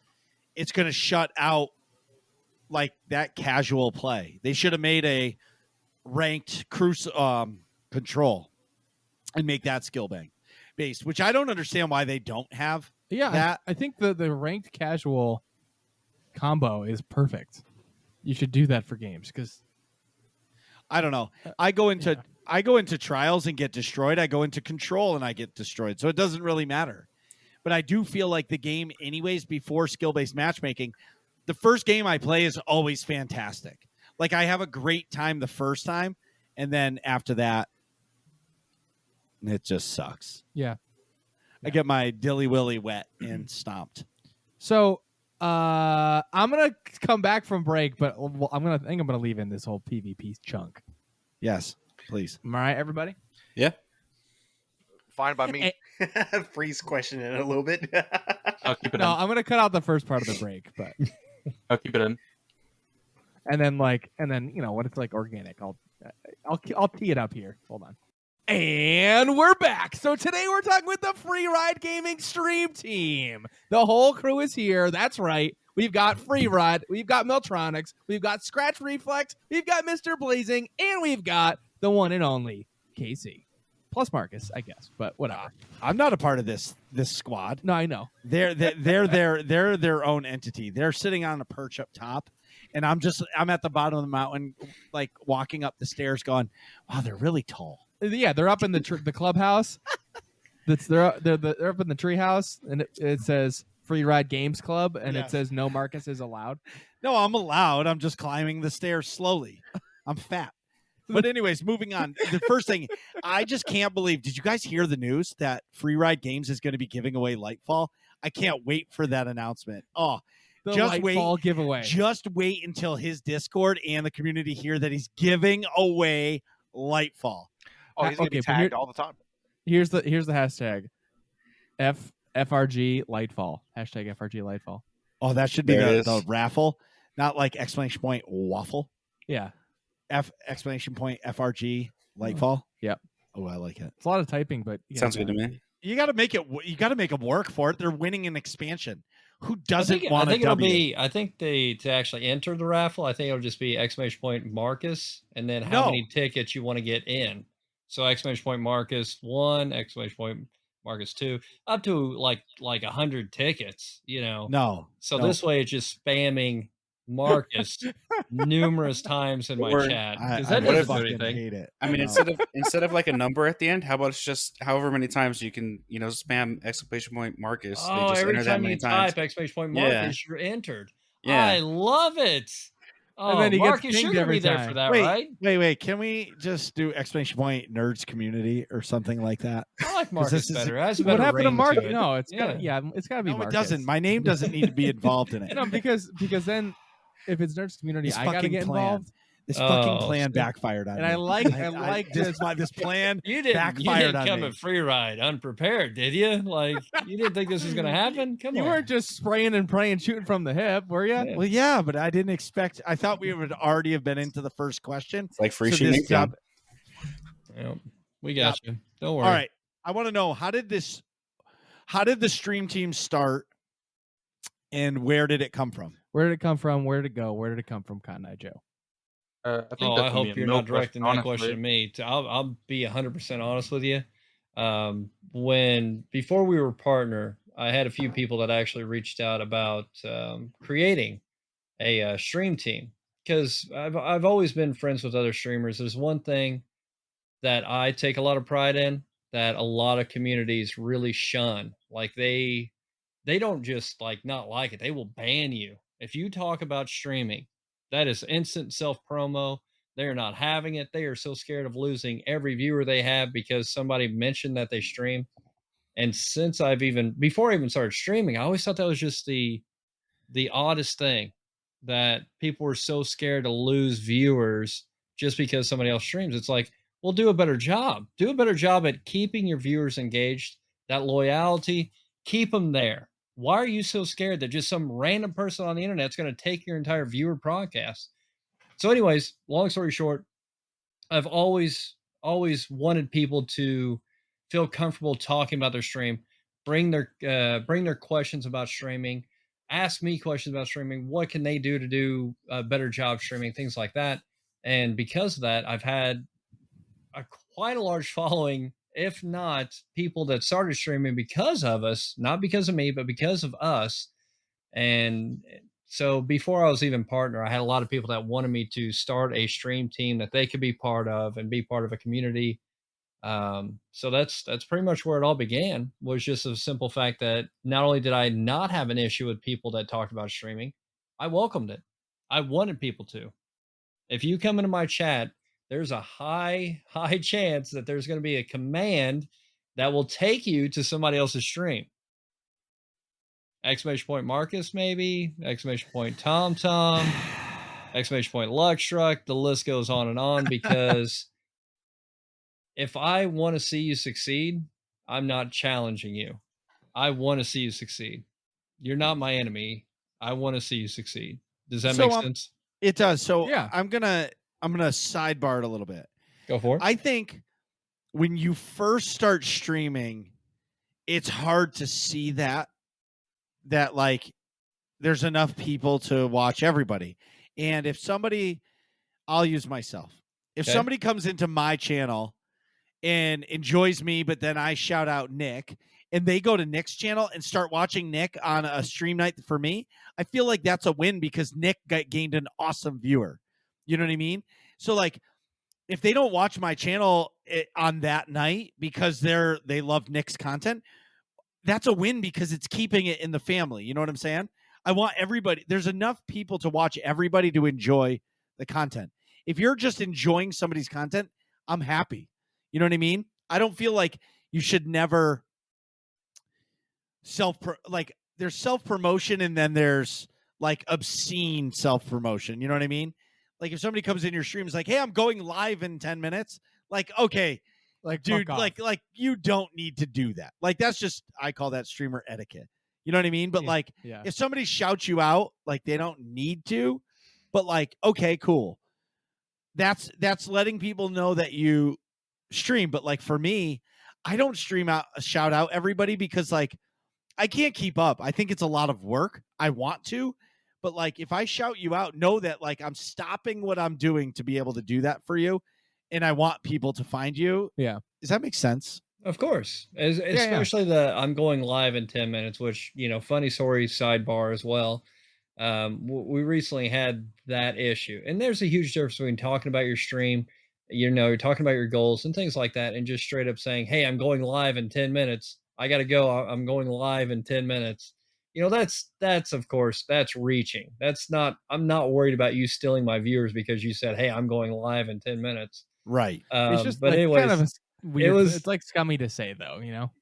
A: it's going to shut out like that casual play. They should have made a ranked control and make that skill bang based, which I don't understand why they don't have.
B: Yeah,
A: that.
B: I think the ranked casual combo is perfect. You should do that for games because
A: I don't know. I go into trials and get destroyed. I go into control and I get destroyed. So it doesn't really matter. But I do feel like the game, anyways, before skill-based matchmaking, the first game I play is always fantastic. Like I have a great time the first time, and then after that, it just sucks.
B: Yeah.
A: I get my dilly willy wet and stomped.
B: So I'm gonna come back from break, but I think I'm gonna leave in this whole PvP chunk.
A: Yes, please.
B: All right, everybody.
G: Yeah.
D: Fine by me.
E: Freeze question in a little bit.
F: I'll keep it
B: No,
F: in.
B: I'm gonna cut out the first part of the break, but
F: I'll keep it in.
B: and then when it's like organic, I'll tee it up here. Hold on. And we're back. So today we're talking with the Free Ride Gaming stream team. The whole crew is here. That's right. We've got Free Ride, we've got Miltronics, we've got Scratch Reflex, we've got Mr. Blazing, and we've got the one and only Casey. Plus Marcus, I guess, but whatever.
A: I'm not a part of this squad.
B: No, I know.
A: They're their own entity. They're sitting on a perch up top, and I'm at the bottom of the mountain, like walking up the stairs, going, "Wow, they're really tall."
B: Yeah, they're up in the clubhouse. They're up in the treehouse, and it says Free Ride Games Club, and
A: Yes.
B: it says no Marcus is allowed.
A: No, I'm allowed. I'm just climbing the stairs slowly. I'm fat. But anyways, moving on. The first thing, I just can't believe. Did you guys hear the news that Free Ride Games is going to be giving away Lightfall? I can't wait for that announcement. Oh,
B: The
A: just
B: Lightfall
A: wait.
B: giveaway.
A: Just wait until his Discord and the community hear that he's giving away Lightfall.
D: Oh, he's gonna
B: Okay,
D: be
B: but here-
D: tagged all the time.
B: Here's the hashtag. FRG Lightfall. Hashtag FRG Lightfall.
A: Oh, that should be
G: There it
A: the
G: is.
A: raffle, not like exclamation point waffle.
B: Yeah.
A: Exclamation point FRG Lightfall.
B: Yep.
A: Oh, I like it.
B: It's a lot of typing, but yeah.
G: Sounds good to me.
A: You got to make it. You got to make them work for it. They're winning an expansion. Who doesn't want
C: I think
A: a
C: it'll
A: W?
C: be. I think to actually enter the raffle, I think it'll just be exclamation point Marcus, and then how
A: No.
C: many tickets you want to get in. So exclamation point Marcus 1, exclamation point Marcus 2, up to like 100 tickets.
A: No.
C: So
A: no.
C: this way, it's just spamming Marcus numerous times in my
G: Or-
C: chat
A: I,
C: because
A: I
C: that
G: what
C: doesn't
G: if-
C: do
A: fucking
C: anything.
A: hate it.
G: I mean,
A: No.
G: instead of like a number at the end, how about it's just however many times you can, spam exclamation point Marcus. They
C: Oh,
G: just
C: every
G: enter that
C: time
G: many
C: you
G: times.
C: type exclamation point
G: Yeah.
C: Marcus, you're entered.
G: Yeah.
C: I love it. Oh,
B: And then he gets
C: Marcus,
B: pinged
C: you're gonna
B: every
C: be there
B: time.
C: for that,
A: Wait,
C: right?
A: wait. Can we just do exclamation point nerds community or something like that?
C: I like
A: 'Cause
C: Marcus
A: this is-
C: better. It has a
B: What
C: better
B: happened to
C: ring
B: Marcus?
C: it.
B: No, it's
C: Yeah.
B: gotta be
A: No,
B: Marcus.
A: it doesn't. My name doesn't need to be involved in it.
B: No, because then if it's Nerds Community,
A: This
B: I gotta
A: fucking
B: get
A: plan.
B: involved.
A: This fucking
C: Oh,
A: plan
C: see.
A: backfired on
B: And
A: me.
B: I like
A: this plan
C: You didn't
A: backfired on
C: come
A: me.
C: at free ride unprepared, did you? Like you didn't think this was gonna happen? Come
B: You
C: on.
B: weren't just spraying and praying, shooting from the hip, were you?
C: Yeah.
A: Well, yeah, but I didn't expect. I thought we would already have been into the first question.
G: It's like free
A: So
G: shooting.
A: this job-
C: Yep. We got you. Don't worry.
A: All right, I want to know how did the stream team start, and where did it come from?
B: Where did it come from? Where did it go? Where did it come from, Cotton Eye Joe?
F: I think
C: Oh,
F: that's
C: I
F: gonna
C: hope
F: be a
C: you're
F: no
C: not directing that question to
F: honestly.
C: me. I'll be 100% honest with you. Before we were partner, I had a few people that actually reached out about creating a stream team because I've always been friends with other streamers. There's one thing that I take a lot of pride in that a lot of communities really shun. Like they don't just not like it. They will ban you if you talk about streaming. That is instant self promo. They are not having it. They are so scared of losing every viewer they have because somebody mentioned that they stream. And since before I even started streaming, I always thought that was just the oddest thing that people were so scared to lose viewers just because somebody else streams. It's like, well, do a better job. Do a better job at keeping your viewers engaged. That loyalty, keep them there. Why are you so scared that just some random person on the internet is going to take your entire viewer broadcast? So anyways, long story short, I've always wanted people to feel comfortable talking about their stream, bring their questions about streaming, ask me questions about streaming. What can they do to do a better job streaming, things like that. And because of that, I've had quite a large following, if not people that started streaming because of us, not because of me, but because of us. And So before I was even partner, I had a lot of people that wanted me to start a stream team that they could be part of and be part of a community. So that's pretty much where it all began. Was just a simple fact that not only did I not have an issue with people that talked about streaming, I welcomed it. I wanted people to. If you come into my chat, there's a high chance that there's going to be a command that will take you to somebody else's stream. Exclamation point Marcus, maybe exclamation point Tom, exclamation point Luckstruck. The list goes on and on because if I want to see you succeed, I'm not challenging you. I want to see you succeed. You're not my enemy. I want to see you succeed. Does that make sense?
A: It does. So
B: Yeah.
A: I'm gonna sidebar it a little bit.
C: Go for it.
A: I think when you first start streaming, it's hard to see that like there's enough people to watch everybody. And if somebody, I'll use myself. If
C: Okay.
A: somebody comes into my channel and enjoys me, but then I shout out Nick and they go to Nick's channel and start watching Nick on a stream night for me, I feel like that's a win because Nick gained an awesome viewer. You know what I mean? So like, if they don't watch my channel on that night because they love Nick's content, that's a win because it's keeping it in the family. You know what I'm saying? I want everybody. There's enough people to watch everybody to enjoy the content. If you're just enjoying somebody's content, I'm happy. You know what I mean? I don't feel like you should never there's self-promotion and then there's like obscene self-promotion. You know what I mean? Like if somebody comes in your stream is like, hey, I'm going live in 10 minutes. Like, okay,
B: Like,
A: dude,
B: fuck off.
A: like you don't need to do that. Like that's just, I call that streamer etiquette. You know what I mean? But like
B: yeah.
A: if somebody shouts you out, like they don't need to, but like, okay, cool. That's letting people know that you stream. But like for me, I don't shout out everybody because like I can't keep up. I think it's a lot of work. I want to, but like if I shout you out, know that like I'm stopping what I'm doing to be able to do that for you. And I want people to find you.
B: Yeah.
A: Does that make sense?
C: Of course, especially the I'm going live in 10 minutes, which, funny story sidebar as well. We recently had that issue, and there's a huge difference between talking about your stream, you're talking about your goals and things like that, and just straight up saying, hey, I'm going live in 10 minutes. I got to go. I'm going live in 10 minutes. That's of course, that's reaching. I'm not worried about you stealing my viewers because you said, hey, I'm going live in 10 minutes.
A: Right.
B: It's just
C: but
B: like
C: anyways,
B: kind of weird.
C: was
B: it's like scummy to say though,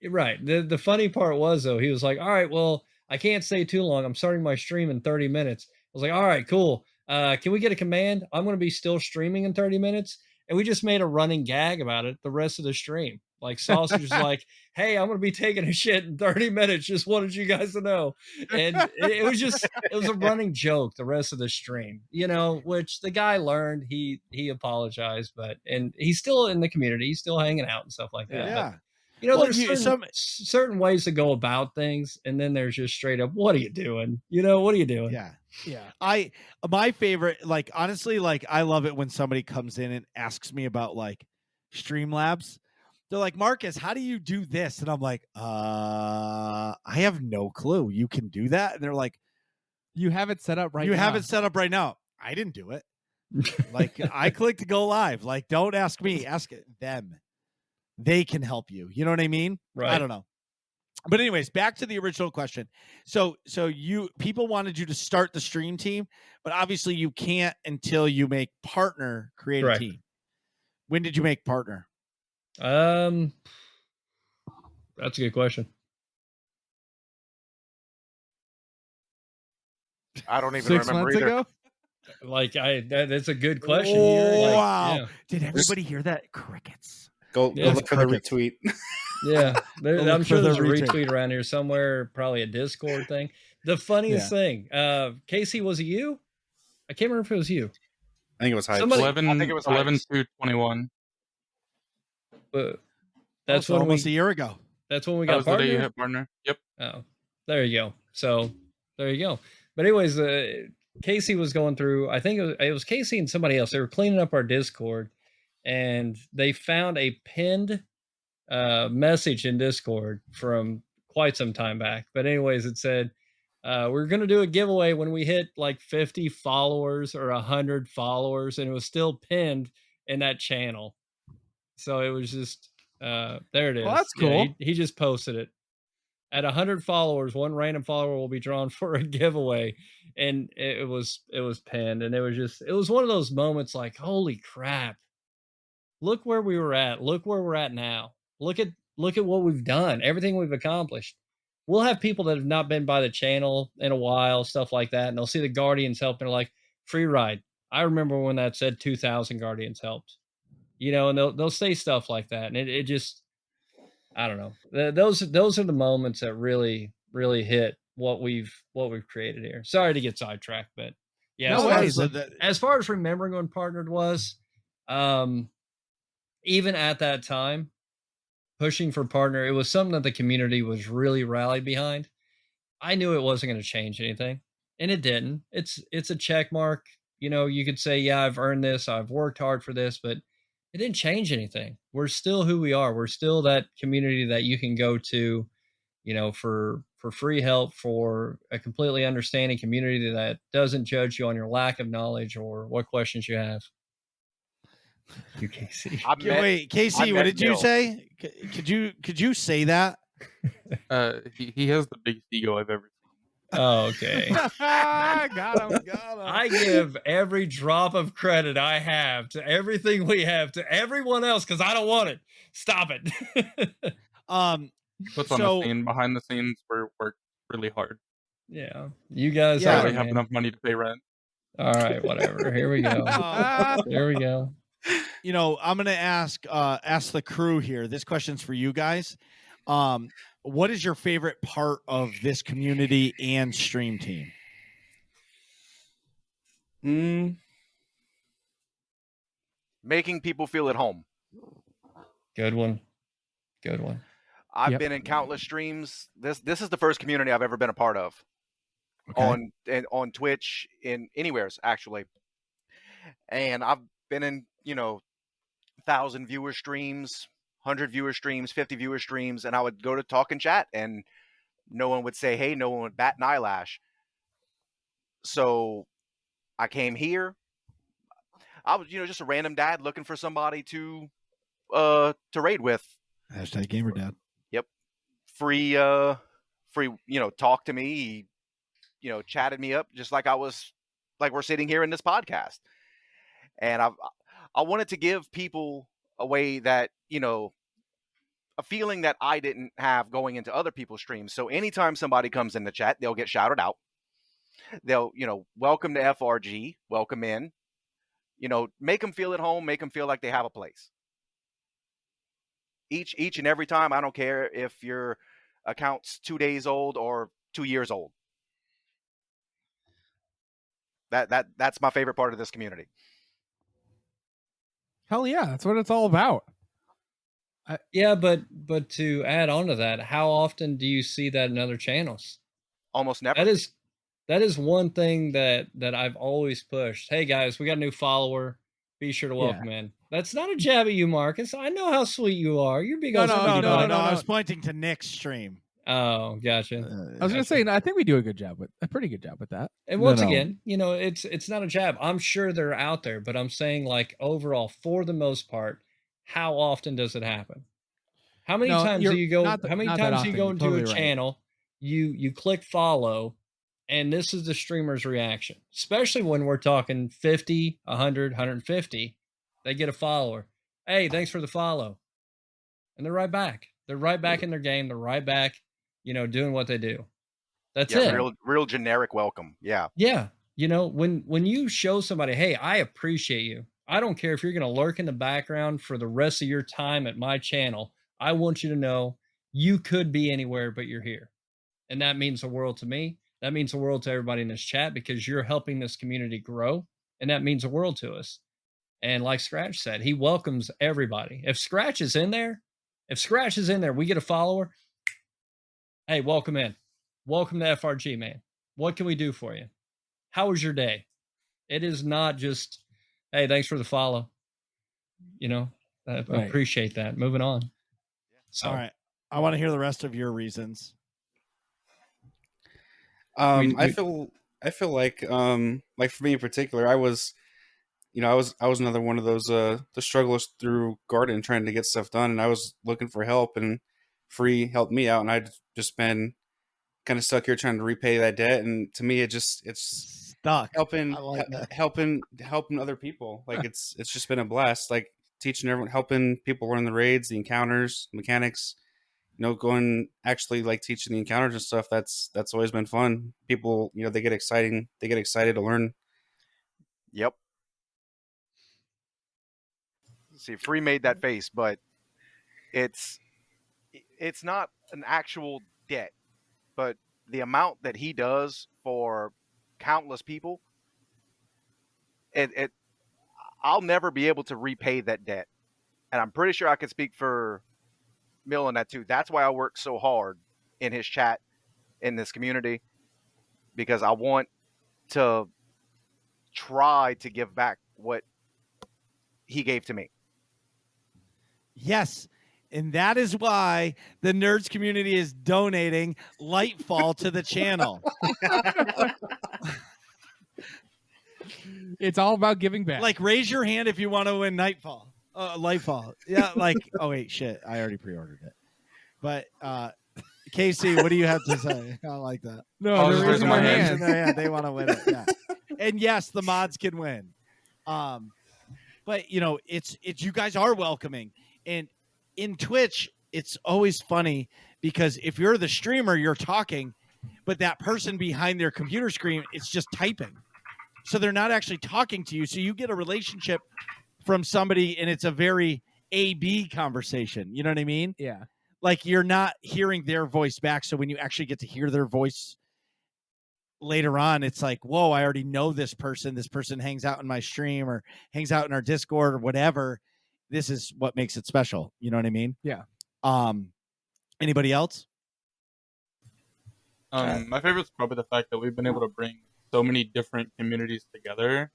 C: Right. The funny part was though, he was like, all right, well, I can't stay too long. I'm starting my stream in 30 minutes. I was like, all right, cool. Can we get a command? I'm going to be still streaming in 30 minutes. And we just made a running gag about it the rest of the stream. Like Sausage was like, hey, I'm going to be taking a shit in 30 minutes. Just wanted you guys to know. And it was a running joke the rest of the stream, which the guy learned. He apologized, and he's still in the community. He's still hanging out and stuff like that.
A: Yeah.
C: But, there's certain ways to go about things. And then there's just straight up, what are you doing? What are you doing?
A: Yeah. Yeah. My favorite, like, honestly, like, I love it when somebody comes in and asks me about like Streamlabs. They're like, Marcus, how do you do this? And I'm like, I have no clue. You can do that? And they're like,
B: you have it set up right now.
A: You have it set up right now. I didn't do it. Like, I clicked to go live. Like, don't ask me. Ask them. They can help you. You know what I mean?
C: Right.
A: I don't know. But anyways, back to the original question. So people wanted you to start the stream team, but obviously you can't until you make partner create a team. When did you make partner?
C: That's a good question.
D: I don't even
B: 6
D: remember
B: months
D: either.
B: ago.
C: Like that's a good question.
A: Oh, wow!
C: Yeah.
A: Did everybody hear that? Crickets.
G: Go look for the retweet.
C: Yeah, I'm sure there's a
A: retweet.
C: retweet around here somewhere. Probably a Discord thing. The funniest thing, Casey, was it you? I can't remember if it was you.
G: I think it was high.
F: 11 to 21.
C: But that's
A: when almost a year ago.
C: That's when we
F: That
C: got
F: was the
C: partner.
F: day you hit partner. Yep.
C: Oh, there you go. So there you go. But anyways, Casey was going through. I think it was Casey and somebody else. They were cleaning up our Discord, and they found a pinned message in Discord from quite some time back. But anyways, it said, we're going to do a giveaway when we hit like 50 followers or 100 followers, and it was still pinned in that channel. So it was just, there it is.
B: Well, that's
C: Yeah,
B: cool.
C: he just posted it. At 100 followers, one random follower will be drawn for a giveaway, and it was pinned, and it was one of those moments like, holy crap! Look where we were at. Look where we're at now. Look at what we've done. Everything we've accomplished. We'll have people that have not been by the channel in a while, stuff like that, and they'll see the Guardians help, and they're like, free ride. I remember when that said 2,000 Guardians helped, and they'll say stuff like that, and it just, I don't know. Those are the moments that really hit what we've created here. Sorry to get sidetracked, but yeah.
A: No worries.
C: As far as remembering when Partnered was, even at that time, pushing for Partner, it was something that the community was really rallied behind. I knew it wasn't going to change anything, and it didn't. It's a check mark. You could say, yeah, I've earned this. I've worked hard for this, but it didn't change anything. We're still who we are. We're still that community that you can go to, for free help, for a completely understanding community that doesn't judge you on your lack of knowledge or what questions you have. You, Casey.
A: Wait, Casey, what did you say? Could you say that?
F: He has the biggest ego I've ever seen.
C: Oh, okay.
B: Got him.
C: I give every drop of credit I have to everything we have to everyone else because I don't want it. Stop it.
F: Puts on the scene behind the scenes. We're work really hard.
C: Yeah, you guys.
F: Yeah, we have enough money to pay rent.
C: All right, whatever. Here we go. There we go.
A: I'm gonna ask the crew here. This question's for you guys. What is your favorite part of this community and stream team?
D: Making people feel at home.
C: Good one.
D: I've been in countless streams. This is the first community I've ever been a part of. Okay. On Twitch, in anywheres actually. And I've been in, 1,000 viewer streams, 100 viewer streams, 50 viewer streams, and I would go to talk and chat, and no one would say, hey, no one would bat an eyelash. So I came here. I was, just a random dad looking for somebody to raid with.
A: Hashtag gamer dad.
D: Yep. Free, talk to me. He, chatted me up just like we're sitting here in this podcast. And I wanted to give people a way that, a feeling that I didn't have going into other people's streams. So anytime somebody comes in the chat, they'll get shouted out. They'll, welcome to FRG, welcome in, make them feel at home, make them feel like they have a place. Each and every time, I don't care if your account's 2 days old or 2 years old. That's my favorite part of this community.
B: Hell yeah, that's what it's all about.
C: Yeah, but to add on to that, how often do you see that in other channels?
D: Almost never.
C: That is one thing that I've always pushed. Hey guys, we got a new follower. Be sure to welcome in. That's not a jab at you, Marcus. I know how sweet you are. You're big.
A: No. I was pointing to Nick's stream.
C: Oh, gotcha.
B: I was gonna say, I think we do a pretty good job with that.
C: And once again, it's not a jab. I'm sure they're out there, but I'm saying, like, overall, for the most part, how often does it happen? How many times do you go? How many times do you go into a channel? You click follow, and this is the streamer's reaction. Especially when we're talking 50, 100, 150, they get a follower. Hey, thanks for the follow, and they're right back. They're right back in their game. They're right back, doing what they do. That's it.
D: Real generic welcome. Yeah.
C: Yeah. When you show somebody, hey, I appreciate you. I don't care if you're going to lurk in the background for the rest of your time at my channel. I want you to know you could be anywhere, but you're here. And that means the world to me. That means the world to everybody in this chat because you're helping this community grow. And that means the world to us. And like Scratch said, he welcomes everybody. If Scratch is in there, we get a follower. Hey, welcome in. Welcome to FRG, man. What can we do for you? How was your day? It is not just, hey, thanks for the follow. I appreciate that. Moving on. So.
A: All right. I want to hear the rest of your reasons.
G: I feel like for me in particular, I was another one of those the strugglers through garden trying to get stuff done, and I was looking for help, and Free helped me out, and I'd just been kind of stuck here trying to repay that debt, and to me it's
A: Stuck.
G: helping
A: I like that.
G: helping other people. Like it's just been a blast, like teaching everyone, helping people learn the raids, the encounters, mechanics, going actually like teaching the encounters and stuff. That's always been fun. People, they get excited to learn.
D: Yep. See, Free made that face, but it's not an actual debt, but the amount that he does for countless people, it I'll never be able to repay that debt. And I'm pretty sure I can speak for Mill on that too. That's why I work so hard in his chat, in this community, because I want to try to give back what he gave to me.
A: Yes. And that is why the nerds community is donating Lightfall to the channel.
B: It's all about giving back.
A: Like, raise your hand if you want to win Lightfall. Yeah, like, oh wait, shit, I already pre-ordered it. But Casey, what do you have to say? I like that.
B: No, they're raising my
A: hands.
B: hand.
A: Yeah, they want to win it. Yeah, and yes, the mods can win. But it's you guys are welcoming, and in Twitch, it's always funny because if you're the streamer, you're talking, but that person behind their computer screen, it's just typing. So they're not actually talking to you. So you get a relationship from somebody, and it's a very A-B conversation. You know what I mean?
B: Yeah.
A: Like, you're not hearing their voice back. So when you actually get to hear their voice later on, it's like, whoa, I already know this person. This person hangs out in my stream or hangs out in our Discord or whatever. This is what makes it special. You know what I mean?
B: Yeah.
A: Anybody else?
F: My favorite is probably the fact that we've been able to bring so many different communities together,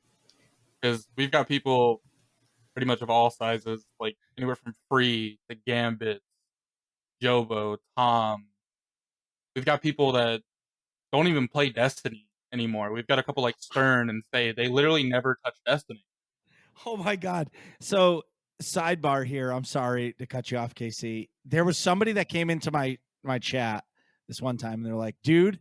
F: because we've got people pretty much of all sizes, like anywhere from Free to Gambit, Jobo, Tom. We've got people that don't even play Destiny anymore. We've got a couple like Stern and Faye. They literally never touch Destiny.
A: Oh my God. So, sidebar here. I'm sorry to cut you off, Casey. There was somebody that came into my chat this one time, and they're like, dude,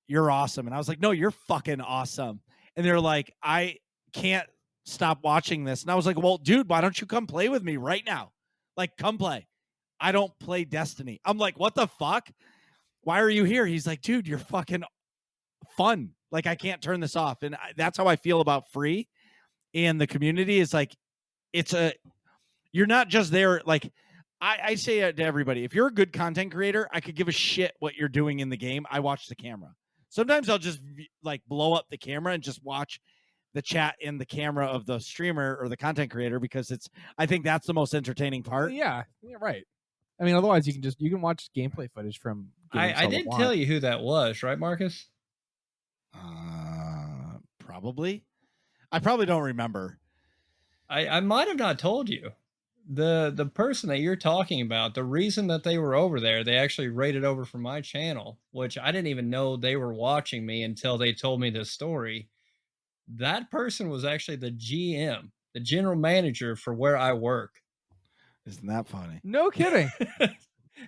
A: you're awesome. And I was like, no, you're fucking awesome. And they're like, I can't stop watching this. And I was like, well, dude, why don't you come play with me right now? Like, come play. I don't play Destiny. I'm like, what the fuck? Why are you here? He's like, dude, you're fucking fun. Like, I can't turn this off. And that's how I feel about Free and the community. Is like, you're not just there. Like, I say it to everybody. If you're a good content creator, I could give a shit what you're doing in the game. I watch the camera. Sometimes I'll just like blow up the camera and just watch the chat in the camera of the streamer or the content creator, because I think that's the most entertaining part.
B: Yeah, right. I mean, otherwise you can watch gameplay footage from.
C: I did tell you who that was, right, Marcus?
A: Probably. I probably don't remember.
C: I might have not told you. The person that you're talking about, the reason that they were over there, they actually raided over from my channel, which I didn't even know they were watching me until they told me this story. That person was actually the GM, the general manager for where I work.
A: Isn't that funny?
B: No kidding.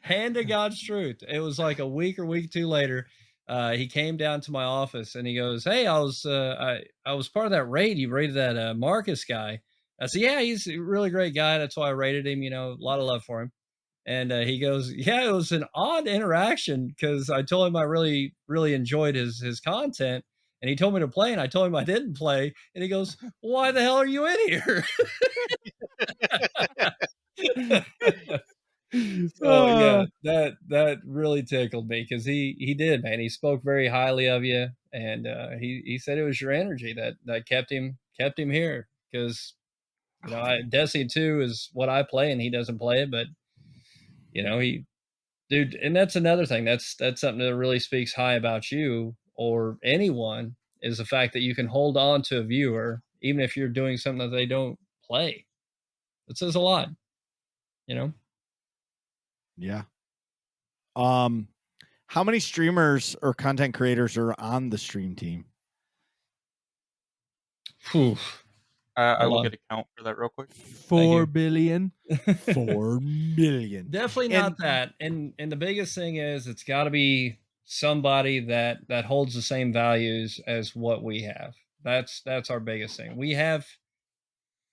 C: Hand to God's truth. It was like a week or week or two later. He came down to my office and he goes, hey, I was part of that raid. You raided that Marcus guy. I said, yeah, he's a really great guy. That's why I rated him, a lot of love for him. And he goes, yeah, it was an odd interaction because I told him I really, really enjoyed his content. And he told me to play, and I told him I didn't play. And he goes, why the hell are you in here? So yeah, that really tickled me because he did, man. He spoke very highly of you, and he said it was your energy that kept him here because Destiny 2 is what I play, and he doesn't play it, but dude, and that's another thing. That's something that really speaks high about you or anyone, is the fact that you can hold on to a viewer even if you're doing something that they don't play. It says a lot,
A: Yeah. How many streamers or content creators are on the stream team?
C: Whew.
F: I
C: Hold
F: will
C: on.
F: get a count for that real quick.
B: 4 billion.
A: 4 million.
C: Definitely not that. And the biggest thing is it's got to be somebody that holds the same values as what we have. That's our biggest thing. We have.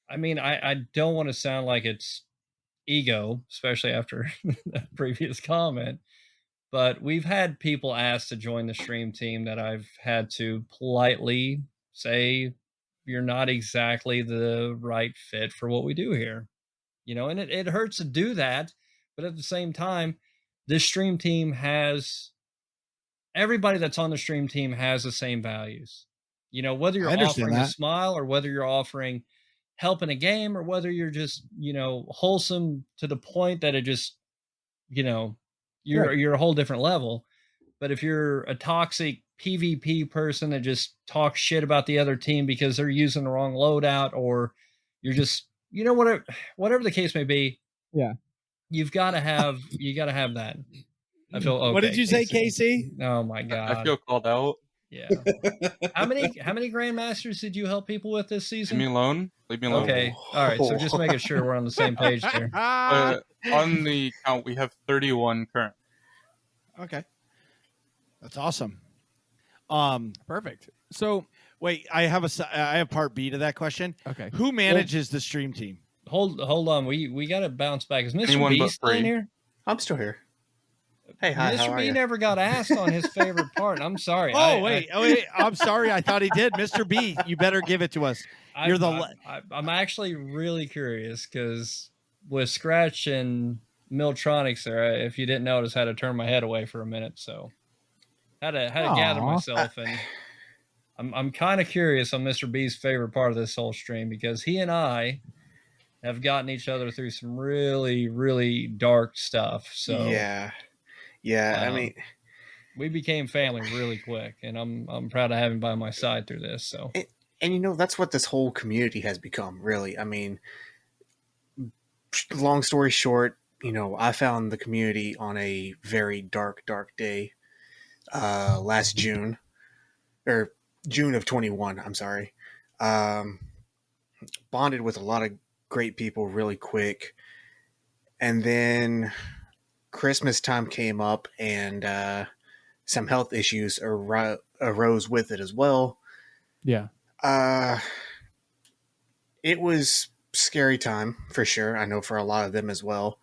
C: I mean, I don't want to sound like it's ego, especially after that previous comment, but we've had people ask to join the stream team that I've had to politely say you're not exactly the right fit for what we do here. You know, and it hurts to do that, but at the same time, this stream team has everybody that's on the stream team has the same values. You know, whether you're offering a smile or whether you're offering help in a game or whether you're just, you know, wholesome to the point that it just, you know, you're a whole different level. But if you're a toxic PvP person that just talks shit about the other team because they're using the wrong loadout, or you're just, you know, whatever the case may be,
B: yeah,
C: you got to have that. I feel okay.
A: What did you say, Casey?
C: Oh my god,
F: I feel called out.
C: Yeah. How many grandmasters did you help people with this season?
F: Leave me alone. Leave me alone.
C: Okay. All right. So just making sure we're on the same page there.
F: On the count, we have 31 current.
A: Okay. That's awesome.
B: Perfect. So
A: wait, I have part B to that question.
B: Okay.
A: Who manages the stream team?
C: Hold on. We got to bounce back. Is Mr.
F: Anyone
C: B
F: but
C: still in
F: Free.
C: here?
E: I'm still here. Hey, hi, how
C: Mr.
E: are
C: B
E: you?
C: never got asked on his favorite part. I'm sorry.
A: Wait. I'm sorry. I thought he did. Mr. B, you better give it to us.
C: I'm actually really curious because with Scratch and Miltronics there, if you didn't notice, I had to turn my head away for a minute. So had to gather myself, and I'm kind of curious on Mr. B's favorite part of this whole stream, because he and I have gotten each other through some really, really dark stuff. So
E: yeah. I mean,
C: we became family really quick, and I'm proud to have him by my side through this. So,
E: and you know, that's what this whole community has become, really. I mean, long story short, you know, I found the community on a very dark day last June, or June of 21. I'm sorry. Bonded with a lot of great people really quick, and then Christmas time came up, and some health issues arose with it as well.
B: Yeah.
E: It was scary time for sure. I know for a lot of them as well.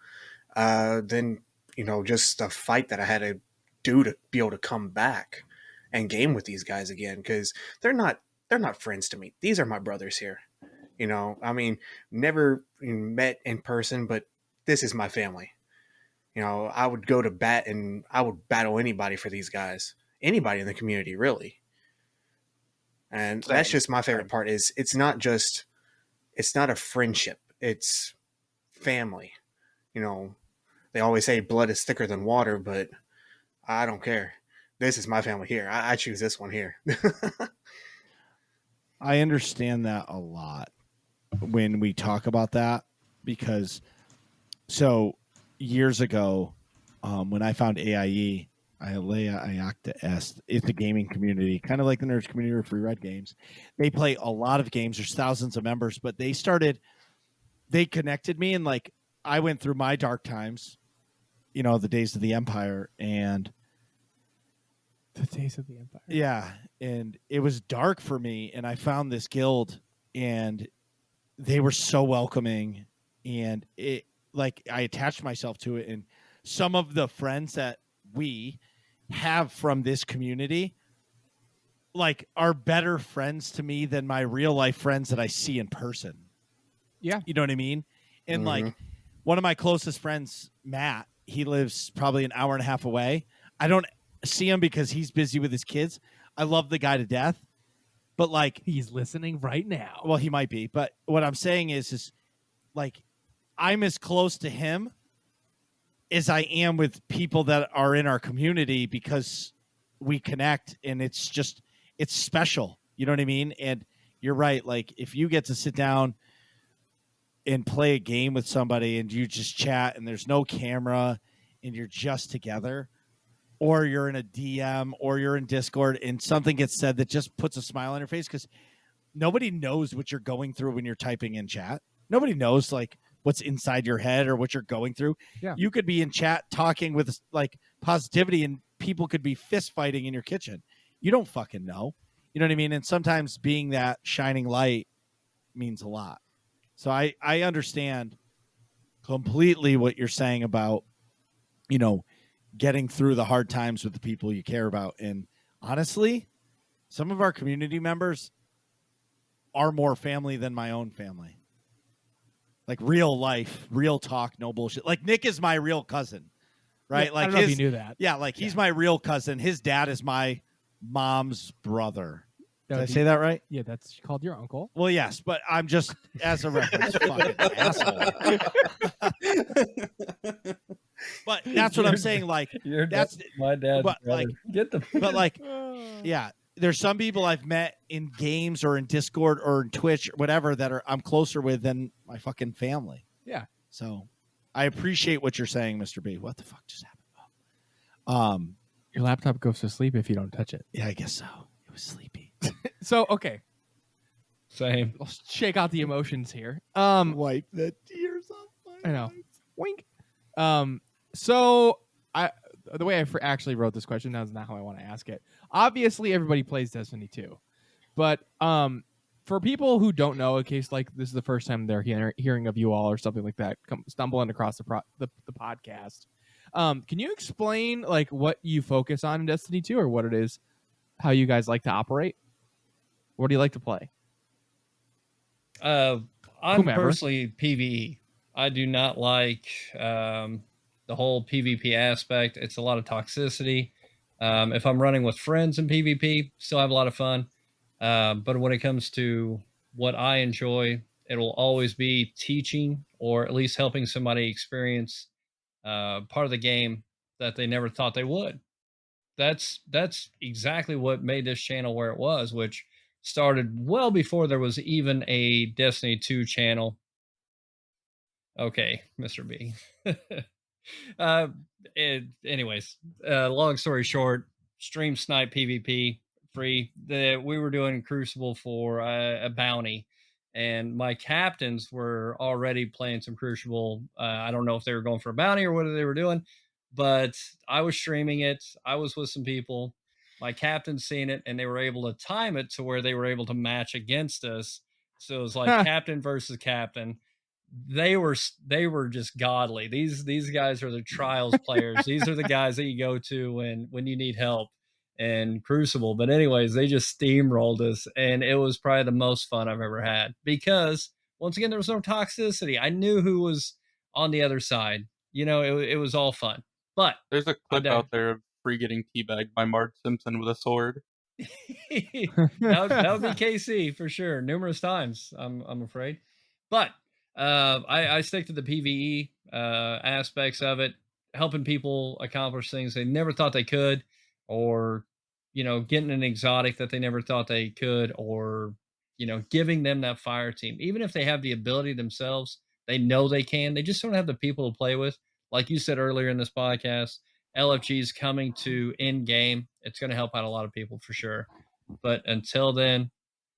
E: Then, you know, just the fight that I had to do to be able to come back and game with these guys again, because they're not friends to me. These are my brothers here. You know, I mean, never met in person, but this is my family. You know, I would go to bat and I would battle anybody for these guys, anybody in the community, really. And that's just my favorite part. Is it's not a friendship, it's family. You know, they always say blood is thicker than water, but I don't care. This is my family here. I choose this one here.
A: I understand that a lot when we talk about that, because so years ago, when I found AIE, Alea Iacta Est, it's the gaming community, kind of like the Nerds community or Free Ride Games. They play a lot of games. There's thousands of members, but they connected me, and like I went through my dark times, you know, the days of the Empire, and
B: the days of the Empire.
A: Yeah, and it was dark for me, and I found this guild, and they were so welcoming, and it like I attached myself to it, and some of the friends that we have from this community like are better friends to me than my real life friends that I see in person.
B: Yeah.
A: You know what I mean? And like one of my closest friends, Matt, he lives probably an hour and a half away. I don't see him because he's busy with his kids. I love the guy to death, but like
B: he's listening right now.
A: Well, he might be, but what I'm saying is like I'm as close to him as I am with people that are in our community, because we connect, and it's special. You know what I mean? And you're right. Like if you get to sit down and play a game with somebody and you just chat and there's no camera and you're just together, or you're in a DM or you're in Discord and something gets said that just puts a smile on your face, because nobody knows what you're going through when you're typing in chat. Nobody knows like what's inside your head or what you're going through.
B: Yeah.
A: You could be in chat talking with like positivity and people could be fist fighting in your kitchen. You don't fucking know. You know what I mean? And sometimes being that shining light means a lot. So I understand completely what you're saying about, you know, getting through the hard times with the people you care about. And honestly, some of our community members are more family than my own family. Like real life, real talk, no bullshit. Like Nick is my real cousin, right?
B: Yeah,
A: like
B: I don't know if you knew that.
A: Yeah, like he's my real cousin. His dad is my mom's brother. Did
B: No,
A: I say that right?
B: Yeah, that's called your uncle.
A: Well, yes, but I'm just as a reference. Fucking asshole. But that's what I'm saying. Like that's
C: my dad's
A: but,
C: brother.
A: like-
C: Get the
A: but like yeah, there's some people I've met in games or in Discord or in Twitch or whatever that I'm closer with than my fucking family.
B: Yeah.
A: So I appreciate what you're saying, Mr. B. What the fuck just happened?
B: Your laptop goes to sleep if you don't touch it.
A: Yeah, I guess so. It was sleepy.
B: So okay,
C: same.
B: let's shake out the emotions here.
A: Wipe the tears off my
B: I know. Wink. So the way I actually wrote this question, that's not how I want to ask it. Obviously, everybody plays Destiny 2, but for people who don't know, in case like this is the first time they're hearing of you all or something like that, stumbling across the podcast, can you explain like what you focus on in Destiny 2 or what it is, how you guys like to operate? What do you like to play?
C: I'm
B: Whomever.
C: personally PvE. I do not like the whole PvP aspect. It's a lot of toxicity. If I'm running with friends in PvP, still have a lot of fun. But when it comes to what I enjoy, it'll always be teaching or at least helping somebody experience part of the game that they never thought they would. That's exactly what made this channel where it was, which started well before there was even a Destiny 2 channel. Okay, Mr. B. Anyways, long story short, stream snipe PvP free. We were doing Crucible for a bounty, and my captains were already playing some Crucible. I don't know if they were going for a bounty or what they were doing, but I was streaming it. I was with some people. My captains seen it, and they were able to time it to where they were able to match against us. So it was like captain versus captain. They were just godly. These guys are the trials players. These are the guys that you go to when you need help in Crucible. But anyways, they just steamrolled us, and it was probably the most fun I've ever had because once again there was no toxicity. I knew who was on the other side. You know, it was all fun. But
F: There's a clip out there of Free getting teabagged by Marge Simpson with a sword.
C: that would be KC for sure, numerous times. I'm afraid, but I stick to the PvE aspects of it, helping people accomplish things they never thought they could, or getting an exotic that they never thought they could, or giving them that fire team. Even if they have the ability themselves, they know they can. They just don't have the people to play with. Like you said earlier in this podcast, LFG is coming to end game. It's going to help out a lot of people for sure. But until then,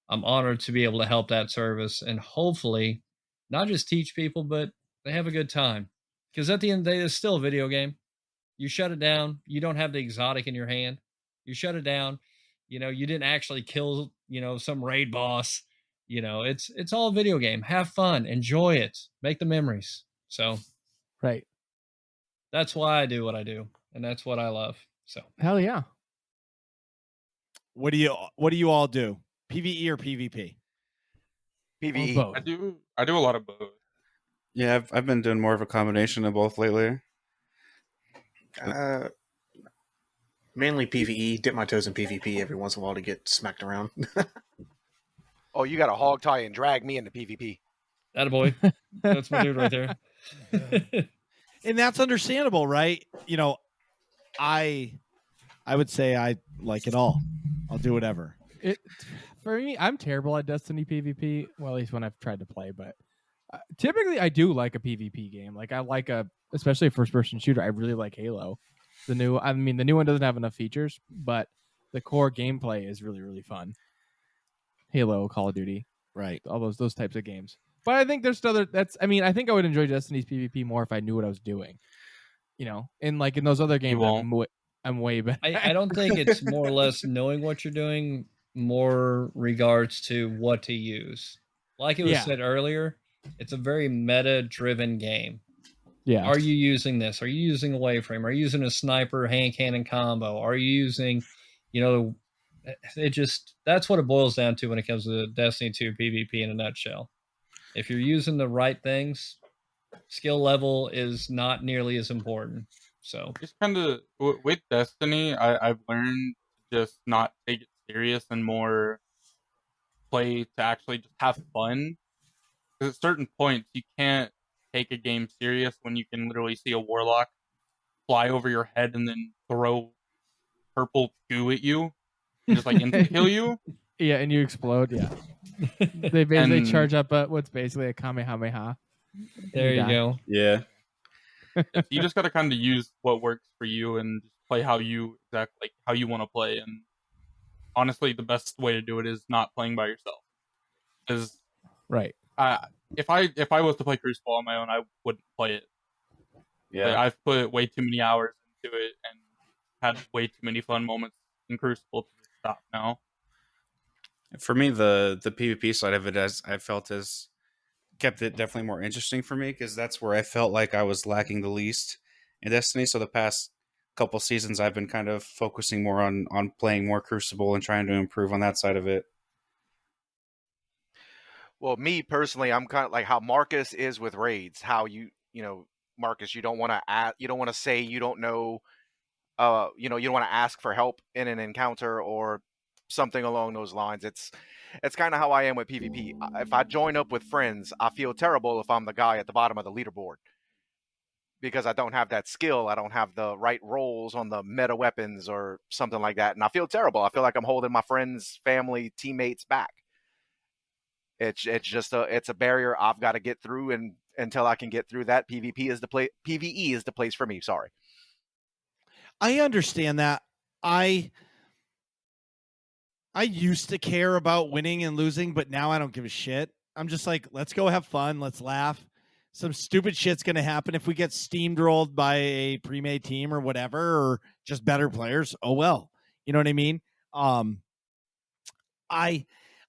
C: I'm honored to be able to help that service and hopefully not just teach people, but they have a good time. Because at the end of the day, it's still a video game. You shut it down. You don't have the exotic in your hand. You shut it down. You didn't actually kill, some raid boss. It's all a video game. Have fun. Enjoy it. Make the memories. So
B: Right.
C: that's why I do what I do. And that's what I love. So
B: Hell yeah.
A: What do you all do? PvE or PvP?
D: PvE.
B: Both.
F: I do a lot of both.
G: Yeah, I've been doing more of a combination of both lately.
E: Mainly PvE. Dip my toes in PvP every once in a while to get smacked around.
D: Oh, you got a hog tie and drag me into PvP.
C: attaboy. That's my dude right there.
A: And that's understandable, right? I would say I like it all. I'll do whatever.
B: For me, I'm terrible at Destiny PvP. Well, at least when I've tried to play, but typically I do like a PvP game. Like I like especially a first-person shooter. I really like Halo. The new one doesn't have enough features, but the core gameplay is really, really fun. Halo, Call of Duty,
A: Right.
B: all those types of games. But I think there's still I think I would enjoy Destiny's PvP more if I knew what I was doing. In those other games, I'm way better.
C: I don't think it's more or less knowing what you're doing, more regards to what to use. Like it was said earlier, it's a very meta-driven game.
B: Yeah.
C: Are you using this? Are you using a wave frame? Are you using a sniper hand cannon combo? Are you using, that's what it boils down to when it comes to Destiny 2 PvP in a nutshell. If you're using the right things, skill level is not nearly as important. So
F: just kind of with Destiny, I've learned to just not take it serious and more play to actually just have fun. Because at certain points, you can't take a game serious when you can literally see a warlock fly over your head and then throw purple goo at you and just insta kill you.
B: Yeah, and you explode. Yeah, they basically charge up what's basically a kamehameha.
C: There you go.
G: Yeah.
F: So you just got to kind of use what works for you and just play how you want to play. And honestly, the best way to do it is not playing by yourself. Because
B: right,
F: if I was to play Crucible on my own, I wouldn't play it.
G: Yeah,
F: I've put way too many hours into it and had way too many fun moments in Crucible to stop now.
G: for me, the PvP side of it, as I felt, has kept it definitely more interesting for me, because that's where I felt like I was lacking the least in Destiny. So the past couple seasons, I've been kind of focusing more on playing more Crucible and trying to improve on that side of it.
D: Well, me personally, I'm kind of like how Marcus is with raids. How Marcus, you don't want to say you don't know. You don't want to ask for help in an encounter or something along those lines. It's kind of how I am with PvP. If I join up with friends, I feel terrible if I'm the guy at the bottom of the leaderboard because I don't have that skill. I don't have the right roles on the meta weapons or something like that, and I feel terrible. I feel like I'm holding my friends, family, teammates back. It's just it's a barrier I've got to get through, and until I can get through that, PvE is the place for me. Sorry.
A: I understand that. I used to care about winning and losing, but now I don't give a shit. I'm just like, let's go have fun. Let's laugh. Some stupid shit's going to happen if we get steamrolled by a pre-made team or whatever, or just better players. Oh, well, you know what I mean?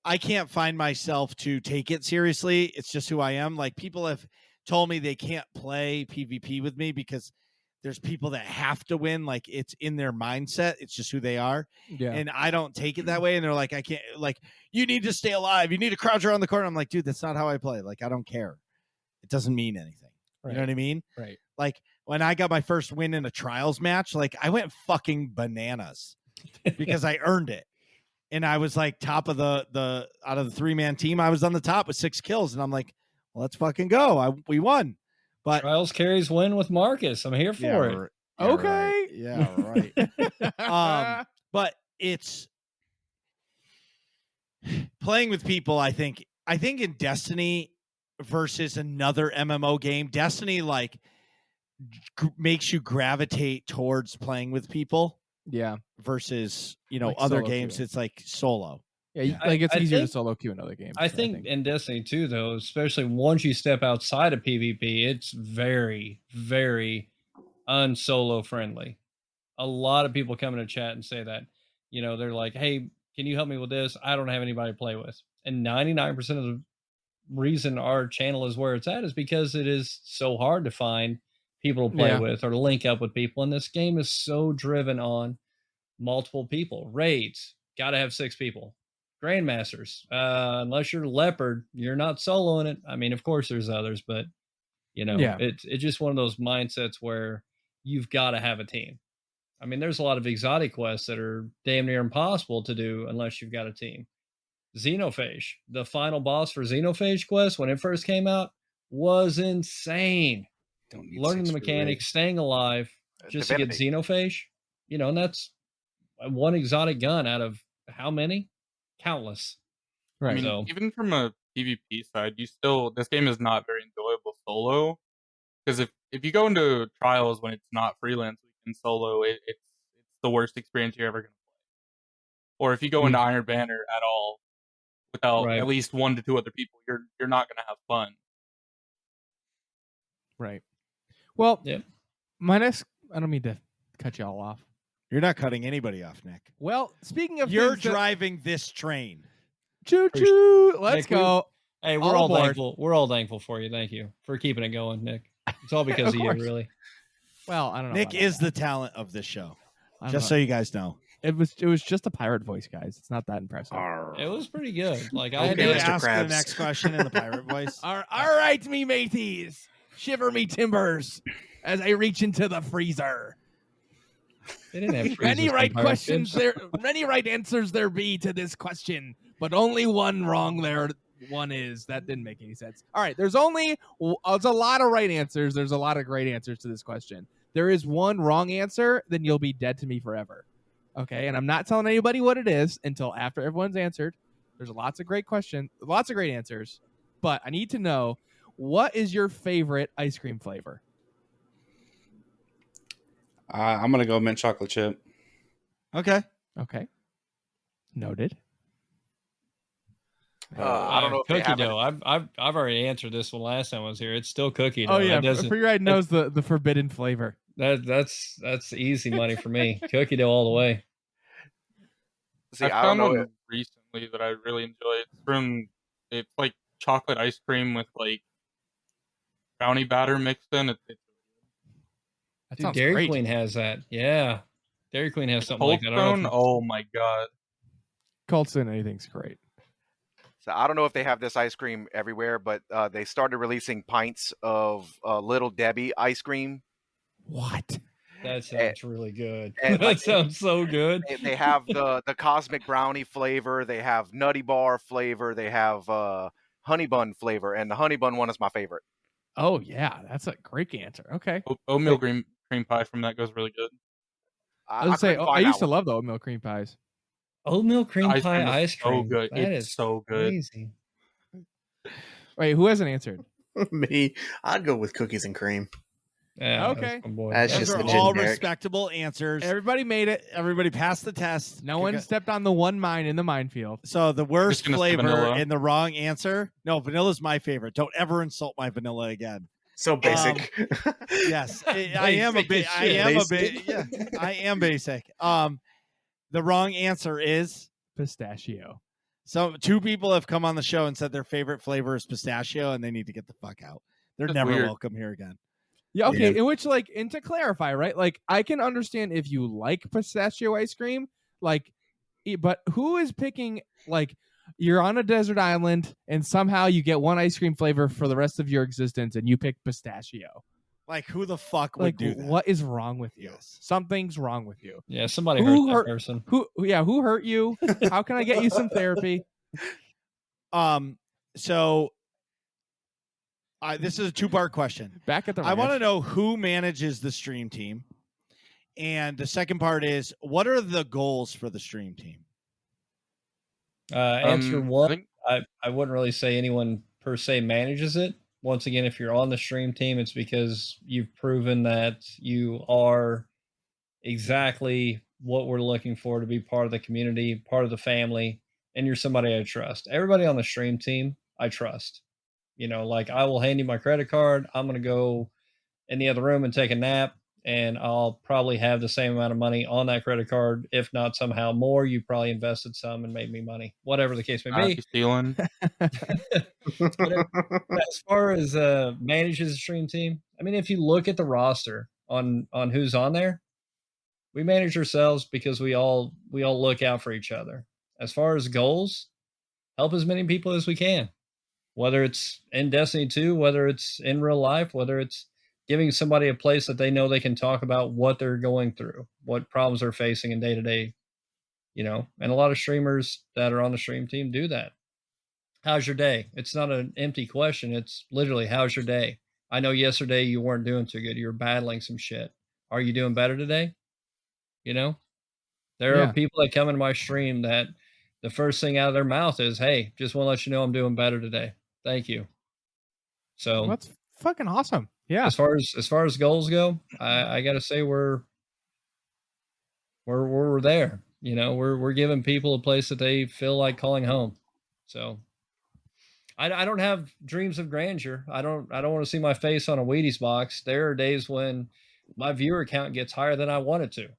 A: I can't find myself to take it seriously. It's just who I am. Like, people have told me they can't play PvP with me because there's people that have to win. Like, it's in their mindset. It's just who they are.
B: yeah,
A: And I don't take it that way. And they're like, I can't, like, you need to stay alive. You need to crouch around the corner. I'm like, dude, that's not how I play. Like, I don't care. It doesn't mean anything.
B: right.
A: You know what I mean?
B: Right.
A: Like, when I got my first win in a trials match, like, I went fucking bananas because I earned it. And I was like top of the out of the 3-man team, I was on the top with 6 kills. And I'm like, well, let's fucking go. We won. But
C: Trials carries win with Marcus. I'm here for it.
B: Okay.
A: Right. But it's playing with people. I think in Destiny versus another MMO game, Destiny makes you gravitate towards playing with people.
B: Yeah.
A: Versus,
B: Like
A: other
B: solo
A: games,
B: queuing.
A: it's like solo.
B: Yeah,
C: I
B: it's easier to
C: think-
B: solo queue in other games.
C: I think in Destiny 2, though, especially once you step outside of PvP, it's very, very unsolo friendly. A lot of people come in a chat and say that, they're like, hey, can you help me with this? I don't have anybody to play with. And 99% of the reason our channel is where it's at is because it is so hard to find people to play with or to link up with people. And this game is so driven on multiple people. Raids, got to have 6 people. Grandmasters, unless you're Leopard, you're not soloing it. I mean, of course there's others, but it's just one of those mindsets where you've got to have a team. I mean, there's a lot of exotic quests that are damn near impossible to do unless you've got a team. Xenophage, the final boss for Xenophage quest when it first came out was insane.
G: Don't need
C: Learning
G: 6
C: the
G: for
C: mechanics, staying alive just
D: Divinity.
C: to get Xenophage, and that's one exotic gun out of how many? Countless.
B: Right.
F: I mean,
C: So-
F: even from a PvP side, this game is not very enjoyable solo. Because if you go into trials when it's not freelance week in solo, it's the worst experience you're ever going to play. Or if you go into Iron Banner at all without
C: Right.
F: at least 1 to 2 other people, you're not going to have fun.
B: Right. Well,
C: Yep.
B: my next. I don't mean to cut you all off.
A: You're not cutting anybody off, Nick.
B: Well, speaking of
A: You're
B: things that-
A: driving this train.
B: choo choo. Let's
C: Nick, we-
B: go.
C: Hey,
B: All
C: we're all
B: aboard.
C: thankful. We're all thankful for you. Thank you for keeping it going, Nick. It's all because of you,
B: course.
C: really.
B: Well, I don't know.
A: Nick
B: about
A: is
B: that.
A: the talent of this show.
B: I don't
A: Just
B: know.
A: so you guys know.
B: It was just a pirate voice, guys. It's not that impressive.
C: It was pretty good. Like I
E: Okay,
C: had
A: Can you
E: Mr.
C: to,
A: ask the
E: Krabs.
A: next question in the pirate voice?
B: All right, me mateys, shiver me timbers as I reach into the freezer.
C: they didn't have
B: Many
C: freezers
B: right
C: in pirate
B: questions
C: games.
B: many right answers there be to this question, but only one wrong there. One is that didn't make any sense. All right, there's a lot of right answers. There's a lot of great answers to this question. There is one wrong answer, then you'll be dead to me forever. Okay, and I'm not telling anybody what it is until after everyone's answered. There's lots of great questions, lots of great answers, but I need to know, what is your favorite ice cream flavor?
G: I'm gonna go mint chocolate chip.
A: Okay.
B: Okay, noted.
D: I don't know if they
C: cookie
D: have it.
C: dough. I've already answered this one last time I was here. It's still cookie dough.
B: Oh yeah,
C: That doesn't-
B: Free Ride knows the forbidden flavor.
C: that's easy money for me. Cookie dough all the way.
D: See,
F: I
D: I don't
F: found
D: know.
F: one recently that I really enjoy. It's like chocolate ice cream with like brownie batter mixed in.
B: That
C: Dude,
B: sounds
C: Dairy
B: great.
C: Queen has that. Yeah, Dairy Queen has something
F: Cold
C: like that. I don't
F: Stone.
C: know if
F: Oh my god!
B: Cold Stone, anything's great.
D: So I don't know if they have this ice cream everywhere, but they started releasing pints of Little Debbie ice cream.
B: What?
C: that sounds really good.
D: and,
C: That
D: like,
C: sounds so good.
D: They have the cosmic brownie flavor. They have nutty bar flavor. They have honey bun flavor, and the honey bun one is my favorite.
B: Oh yeah, that's a great answer. Okay.
F: Oatmeal cream pie from that goes really good.
B: I was gonna say,
D: couldn't
B: I
D: find
B: used
D: that
B: to
D: one.
B: love the oatmeal cream pies.
C: Oatmeal cream
F: Ice
C: pie
F: cream is
C: ice cream.
F: so good.
C: That
F: It's
C: is
F: so good.
C: crazy.
B: Wait, who hasn't answered?
E: Me, I'd go with cookies and cream.
C: Yeah,
B: Okay.
C: that's my boy.
E: That's
A: Those
E: just
A: are
E: the
A: all
E: generic.
A: respectable answers.
B: Everybody made it.
A: Everybody passed the test.
B: No one stepped on the one mine in the minefield.
A: So the worst
F: Just gonna say
A: flavor
F: vanilla.
A: and the wrong answer. No, vanilla's my favorite. Don't ever insult my vanilla again.
E: So basic.
A: Yes, I am a bit. I am a bit. Yeah, I am basic. The wrong answer is
B: Pistachio.
A: so. 2 people have come on the show and said their favorite flavor is pistachio, and they need to get the fuck out. They're
F: That's
A: never
F: weird.
A: welcome here again.
B: Yeah, okay.
E: Yeah.
B: In which, like, and to clarify, right? Like, I can understand if you like pistachio ice cream, like, but who is picking, like, you're on a desert island and somehow you get one ice cream flavor for the rest of your existence and you pick pistachio?
A: Like, who the fuck would
B: Like,
A: do that?
B: what is wrong with you?
A: Yes.
B: Something's wrong with you.
C: Yeah, somebody
B: Who
C: hurt
B: hurt-
C: that person.
B: Who hurt you? How can I get you some therapy?
A: So this is a 2-part question.
B: Back at the
A: I want to
B: ranch.
A: know who manages the stream team. And the second part is, what are the goals for the stream team?
C: Answer
F: I
C: one.
F: think
C: I wouldn't really say anyone per se manages it. Once again, if you're on the stream team, it's because you've proven that you are exactly what we're looking for to be part of the community, part of the family, and you're somebody I trust. Everybody on the stream team, I trust. You know, like I will hand you my credit card. I'm going to go in the other room and take a nap, and I'll probably have the same amount of money on that credit card. If not somehow more, you probably invested some and made me money, whatever the case may be.
F: you stealing.
C: As far as manages the stream team, I mean, if you look at the roster on who's on there, we manage ourselves because we all look out for each other. As far as goals, help as many people as we can, whether it's in Destiny 2, whether it's in real life, whether it's giving somebody a place that they know they can talk about what they're going through, what problems they're facing in day to day, you know. And a lot of streamers that are on the stream team do that. How's your day? It's not an empty question. It's literally, how's your day? I know yesterday you weren't doing too good. You were battling some shit. Are you doing better today? You know, there
B: Yeah.
C: are people that come into my stream that the first thing out of their mouth is, hey, just want to let you know I'm doing better today. Thank you. So
B: Well, that's fucking awesome. Yeah.
C: as far as goals go, I got to say we're we're there. You know, we're giving people a place that they feel like calling home. So I don't have dreams of grandeur. I don't want to see my face on a Wheaties box. There are days when my viewer count gets higher than I want it to.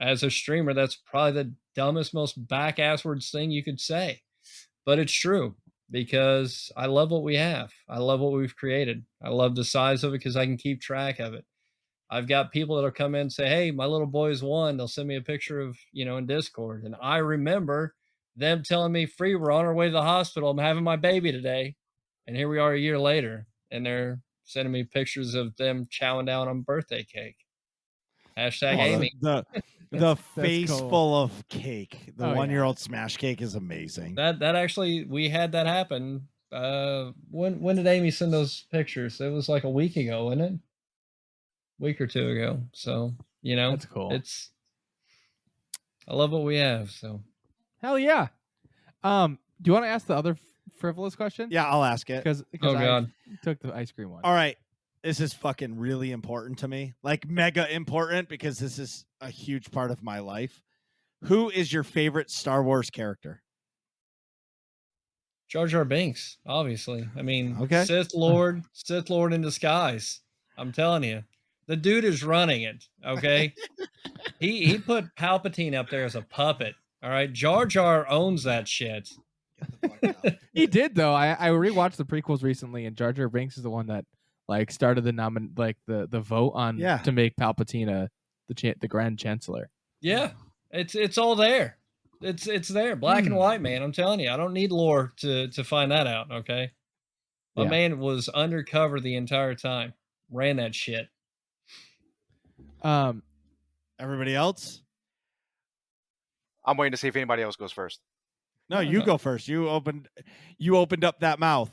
C: As a streamer, that's probably the dumbest, most back-asswards thing you could say. But it's true because I love what we have. I love what we've created. I love the size of it because I can keep track of it. I've got people that'll come in and say, hey, my little boy's won. They'll send me a picture of, in Discord. And I remember them telling me, Free, we're on our way to the hospital. I'm having my baby today. And here we are a year later. And they're sending me pictures of them chowing down on birthday cake. Hashtag Amy.
A: The face
B: cool.
A: full of cake. The
B: Oh,
A: 1-year-old smash cake is amazing.
C: That actually, we had that happen. When did Amy send those pictures? It was like a week ago, wasn't it? Week or two ago. So,
B: That's cool.
C: I love what we have. So
B: Hell yeah. Do you want to ask the other frivolous question?
A: Yeah, I'll ask it.
B: Because
C: Oh, God.
B: I took the ice cream one.
A: All right. This is fucking really important to me. Like mega important because this is a huge part of my life. Who is your favorite Star Wars character?
C: Jar Jar Binks, obviously. I mean,
A: Okay.
C: Sith Lord in disguise. I'm telling you. The dude is running it, okay? he put Palpatine up there as a puppet, all right? Jar Jar owns that shit.
B: He did though. I rewatched the prequels recently, and Jar Jar Binks is the one that started the vote on to make Palpatine the Grand Chancellor.
C: Yeah, it's all there. It's there, black and white, man. I'm telling you, I don't need lore to find that out. Okay, my man was undercover the entire time, ran that shit.
A: Everybody else?
D: I'm waiting to see if anybody else goes first.
A: No, you go first. You opened up that mouth.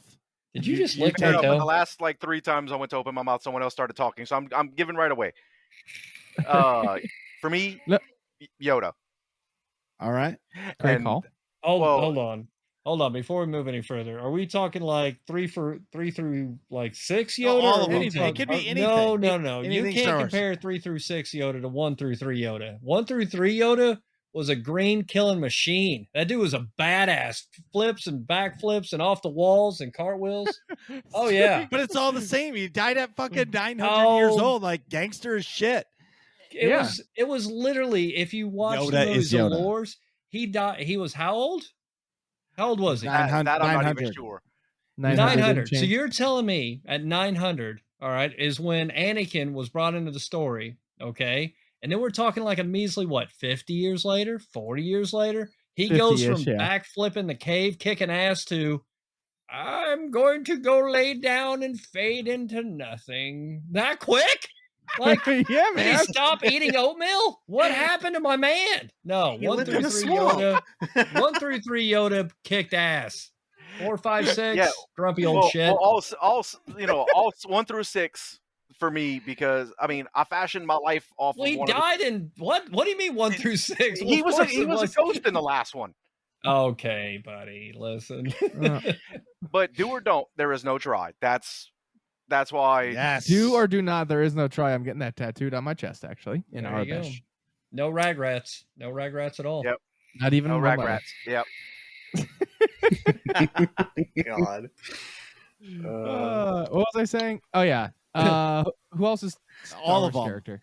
C: Did you just lick
D: No,
C: my
D: but
C: toe?
D: the last 3 times I went to open my mouth, someone else started talking. So I'm giving right away. For me,
B: No.
D: Yoda.
A: All right.
B: Great
D: And-
B: call.
C: Hold on. Before we move any further, are we talking like 3 through 6 Yoda?
A: all
C: or
A: of
C: are
A: them.
C: we
A: It
C: talking-
A: could be
C: No.
A: anything.
C: You
A: Anything
C: can't
A: Star Wars.
C: compare 3 through 6 Yoda to 1 through 3 Yoda. 1 through 3 Yoda was a green killing machine. That dude was a badass. Flips and backflips and off the walls and cartwheels. Oh yeah.
A: But it's all the same. He died at fucking 900 years
C: Oh.
A: old. Like gangster as shit.
C: It was literally, if you watch
A: Yoda
C: the
A: is
C: movies of
A: Yoda.
C: Wars, he died. He was how old? How old was he?
D: That I'm not
A: 900.
D: even sure.
C: 900. So
B: change.
C: you're telling me at 900, all right, is when Anakin was brought into the story, okay? And then we're talking like a measly, 50 years later, 40 years later? He goes from
B: 50-ish, yeah.
C: backflipping the cave, kicking ass to, I'm going to go lay down and fade into nothing. That quick? Like,
B: yeah,
C: did he
B: man.
C: stop eating oatmeal? What happened to my man? No,
E: He
C: 1
E: lived
C: through
E: in a
C: 3
E: swamp.
C: Yoda. 1 through 3 Yoda kicked ass. 4, 5, 6,
D: Yeah.
C: grumpy old
D: Well,
C: shit.
D: all 1 through 6 for me because I fashioned my life off
C: Well,
D: of
C: he
D: one of
C: died in what? What do you mean 1 through 6?
D: the, he
C: Well,
D: was
C: of
D: a, he
C: course
D: was
C: it
D: a ghost in the last one.
C: Okay, buddy, listen.
D: But do or don't, there is no try. That's why.
A: Yes.
B: Do or do not. There is no try. I'm getting that tattooed on my chest, actually, in
C: There
B: our
C: you go.
B: bench.
C: No rag rats. No rag rats at all.
D: Yep.
B: Not even
D: No
B: one
D: rag
B: letter.
D: rats. Yep.
E: God.
B: What was I saying? Oh yeah. Who else is Star
A: All
B: Wars
A: of them.
B: character?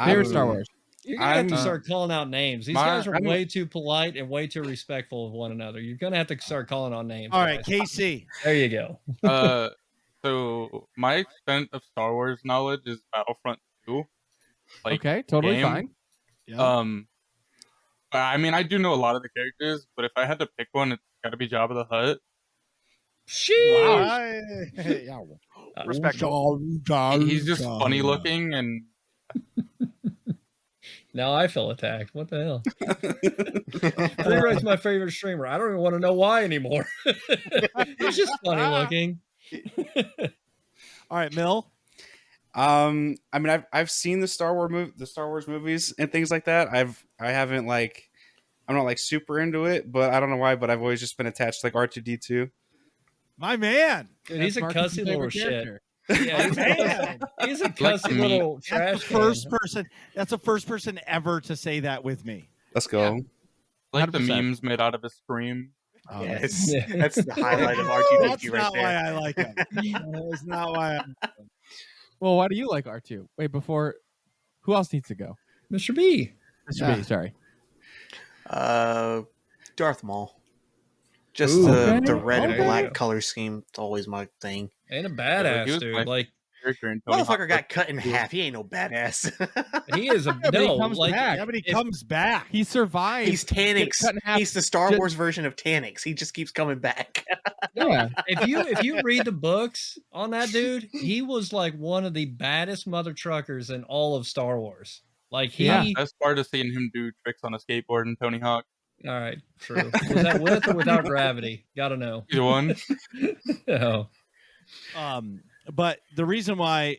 B: Favorite Star Wars.
C: You're gonna have to
F: I'm,
C: start calling out names. These
F: my-
C: guys are
F: I'm-
C: way too polite and way too respectful of one another. You're gonna have to start calling on names.
A: All right,
C: guys.
A: KC.
C: There you go.
F: So my extent of Star Wars knowledge is Battlefront 2.
B: Okay, totally
F: game.
B: fine.
F: I mean, I do know a lot of the characters, but if I had to pick one, it's got to be Jabba the Hutt.
C: Sheesh.
D: Respectful.
F: He's just funny looking, and
C: Now I feel attacked. What the hell? Freeright's my favorite streamer. I don't even want to know why anymore. He's just funny looking.
A: All right, Mill.
G: I mean, I've seen the Star Wars movies and things like that. I haven't I'm not super into it, but I don't know why. But I've always just been attached to R2D2.
A: My man.
C: Dude, he's a
B: That's Marcus's
C: cussy little
B: favorite
C: shit.
B: character.
C: Yeah, he's a cussy
F: meat.
C: little
A: That's
C: trash
A: the first
C: can.
A: person. That's the first person ever to say that with me.
G: Let's go.
F: Like the
B: 100%.
F: memes made out of his scream.
A: Oh,
E: Yes,
C: Yeah.
E: that's the highlight of
A: That's
E: R2D2 right
A: not why
E: there.
A: I like him. That's not why.
B: Well, why do you like R2? Wait, before who else needs to go?
C: Mr. B.
B: Mr. B, sorry.
E: Darth Maul. Just
C: Ooh,
E: the red and
C: okay.
E: black color scheme. It's always my thing.
C: And a
F: he
C: badass
F: was
C: dude.
F: my
C: Like
F: character in Tony Hawk.
E: Motherfucker got cut in half. He ain't no badass.
C: he is a
B: but he
C: no.
B: comes
C: Like
B: back.
A: Yeah, but he
B: If-
A: comes back.
B: He survived.
E: He's Tanix.
B: cut in half.
E: He's the Star
B: Just-
E: Wars version of Tanix. He just keeps coming back.
B: yeah.
C: if you read the books on that dude, he was like one of the baddest mother truckers in all of Star Wars. Like he.
B: Yeah.
F: Best part is seeing him do tricks on a skateboard in Tony Hawk.
C: All right, true. Was that with or without gravity? Gotta know.
F: Either one.
C: Oh.
A: But the reason why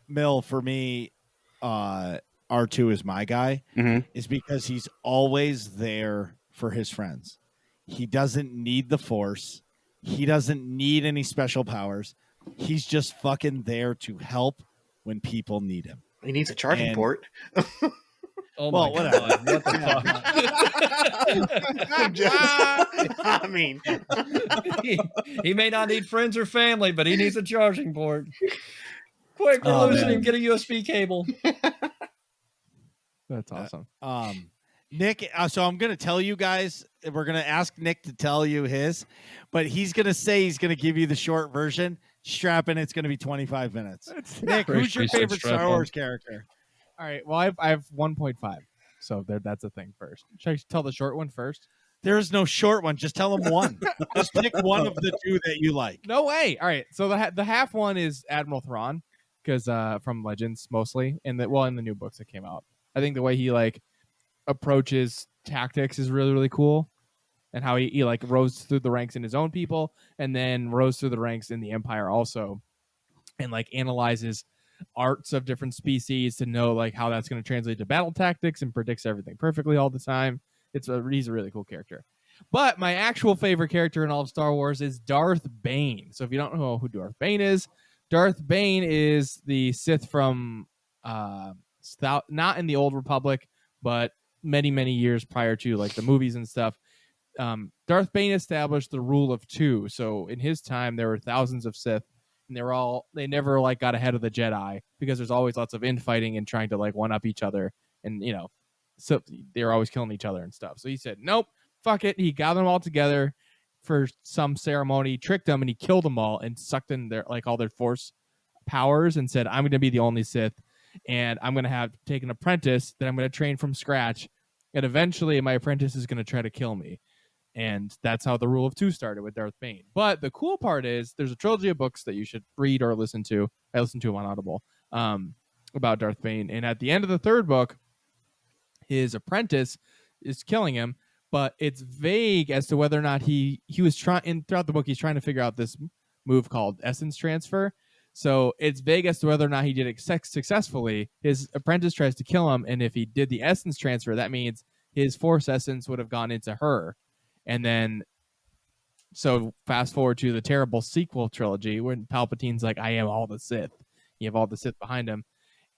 A: Mill for me, R2 is my guy
G: Mhm.
A: is because he's always there for his friends. He doesn't need the Force. He doesn't need any special powers. He's just fucking there to help when people need him.
E: He needs a charging
A: And-
E: port.
C: Oh
A: Well,
C: my
A: whatever.
C: god! What the
E: I'm just, I mean,
C: fuck? He may not need friends or family, but he needs a charging port. Quick, we're
A: Oh,
C: losing
A: man.
C: him. Get a USB cable.
B: That's awesome.
A: Nick, so I'm going to tell you guys, we're going to ask Nick to tell you his, but he's going to say he's going to give you the short version. Strap in, it's going to be 25 minutes. Nick, who's your
C: Appreciate
A: favorite
C: strap
A: Star
C: on.
A: Wars character?
B: All right. Well, I have 1.5. So that's a thing first. Should I tell the short one first?
A: There is no short one. Just tell him one. Just pick one of the two that you like.
B: No way. All right. So the half one is Admiral Thrawn, because from Legends mostly, and in the new books that came out. I think the way he like approaches tactics is really, really cool, and how he like rose through the ranks in his own people, and then rose through the ranks in the Empire also, and like analyzes arts of different species to know like how that's going to translate to battle tactics, and predicts everything perfectly all the time. He's a really cool character. But my actual favorite character in all of Star Wars is Darth Bane. So if you don't know who Darth Bane is the Sith from not in the Old Republic, but many, many years prior to like the movies and stuff. Darth Bane established the rule of two. So in his time, there were thousands of Sith, and they never like got ahead of the Jedi, because there's always lots of infighting and trying to like one up each other, and so they were always killing each other and stuff. So he said, nope, fuck it. He gathered them all together for some ceremony, tricked them, and he killed them all and sucked in their like all their Force powers, and said, I'm going to be the only Sith, and I'm going to have to take an apprentice that I'm going to train from scratch, and eventually my apprentice is going to try to kill me. And that's how the rule of two started with Darth Bane. But the cool part is there's a trilogy of books that you should read or listen to. I listened to them on Audible about Darth Bane. And at the end of the third book, his apprentice is killing him, but it's vague as to whether or not he was trying, throughout the book, he's trying to figure out this move called essence transfer. So it's vague as to whether or not he did it successfully. His apprentice tries to kill him, and if he did the essence transfer, that means his Force essence would have gone into her. And then, so fast forward to the terrible sequel trilogy when Palpatine's like, I am all the Sith. You have all the Sith behind him.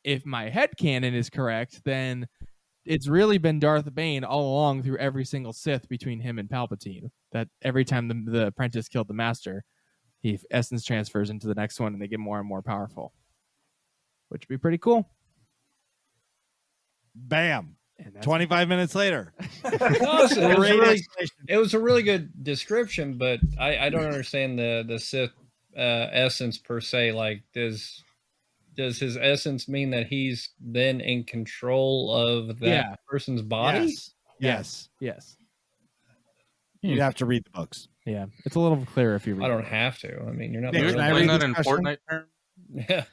B: If my headcanon is correct, then it's really been Darth Bane all along through every single Sith between him and Palpatine. That every time the apprentice killed the master, he essence transfers into the next one, and they get more and more powerful, which would be pretty cool.
A: Bam.
B: And that's
A: 25 minutes later.
C: Awesome. It was,
A: Great
C: really,
A: explanation.
C: it was a really good description, but I don't understand the Sith essence per se. Like, does his essence mean that he's then in control of that person's body?
B: Yes.
A: You'd have to read the books.
B: Yeah. It's a little clearer if you read
C: I don't
B: it.
C: have to. I mean, you're not.
A: Yeah,
F: You
A: can I
F: explain
A: read
F: that in
A: this question?
F: Fortnite terms?
C: Yeah.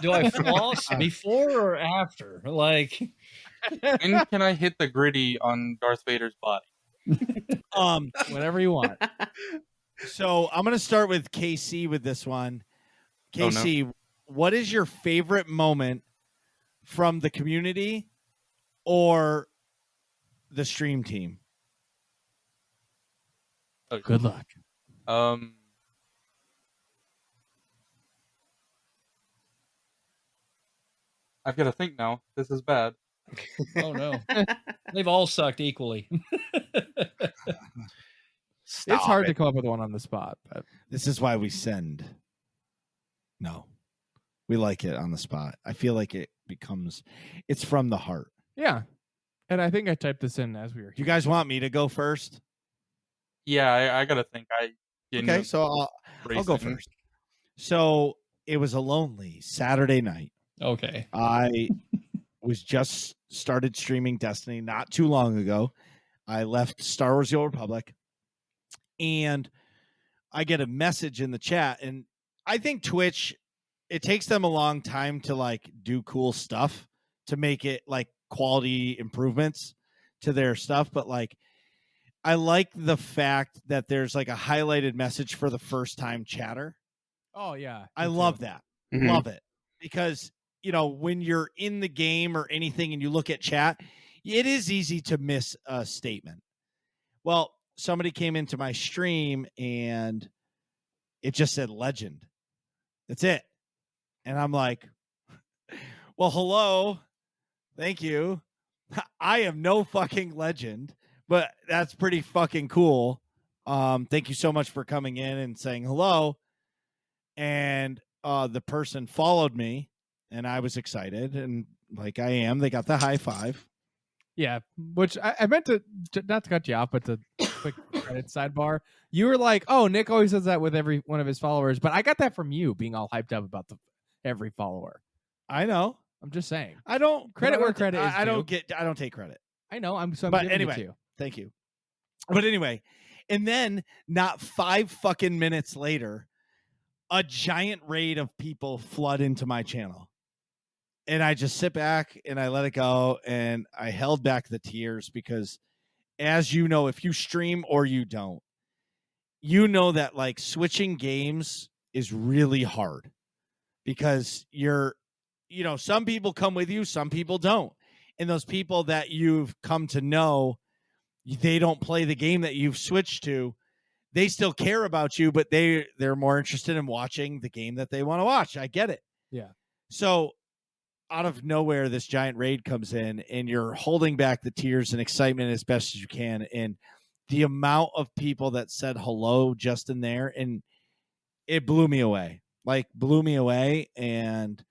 C: Do I floss before or after? Like,
F: When can I hit the gritty on Darth Vader's body?
B: Whatever you want.
A: So I'm going to start with KC with this one.
F: Oh, no.
A: KC, what is your favorite moment from the community or the stream team?
B: Good luck.
F: I've got to think now. This is bad.
C: Oh no, they've all sucked equally.
B: It's hard to come up with one on the spot, but
A: This is why we send. No, we like it on the spot. I feel like it's from the heart.
B: yeah. And I think I typed this in as we were.
A: Do you guys want me to go first?
F: Yeah, I got to think.
A: Okay, so I'll go first. So it was a lonely Saturday night.
C: Okay.
A: I was just started streaming Destiny not too long ago. I left Star Wars: The Old Republic, and I get a message in the chat. And I think Twitch, it takes them a long time to like do cool stuff to make it like quality improvements to their stuff. But like, I like the fact that there's like a highlighted message for the first time chatter.
B: Oh yeah,
A: I love that.
G: Mhm.
A: Love it. Because, when you're in the game or anything and you look at chat, it is easy to miss a statement. Well, somebody came into my stream and it just said legend. That's it. And I'm like, well, hello. Thank you. I am no fucking legend, but that's pretty fucking cool. Thank you so much for coming in and saying hello. And the person followed me and I was excited. And like I am, they got the high five.
B: Yeah, which I meant to not to cut you off, but to quick credit sidebar. You were like, "Oh, Nick always says that with every one of his followers," but I got that from you being all hyped up about every follower.
A: I know.
B: I'm just saying.
A: I don't
B: Credit
A: I
B: where
A: don't-
B: credit is
A: I don't
B: due.
A: I don't take credit.
B: I know. I'm
A: But
B: giving
A: anyway.
B: it to you.
A: Thank you. But anyway, and then not 5 fucking minutes later, a giant raid of people flood into my channel. And I just sit back and I let it go. And I held back the tears because, as you know, if you stream or you don't, that like switching games is really hard because some people come with you, some people don't. And those people that you've come to know, they don't play the game that you've switched to. They still care about you, but they're more interested in watching the game that they want to watch. I get it.
B: Yeah.
A: So out of nowhere, this giant raid comes in and you're holding back the tears and excitement as best as you can. And the amount of people that said hello just in there, and it blew me away. And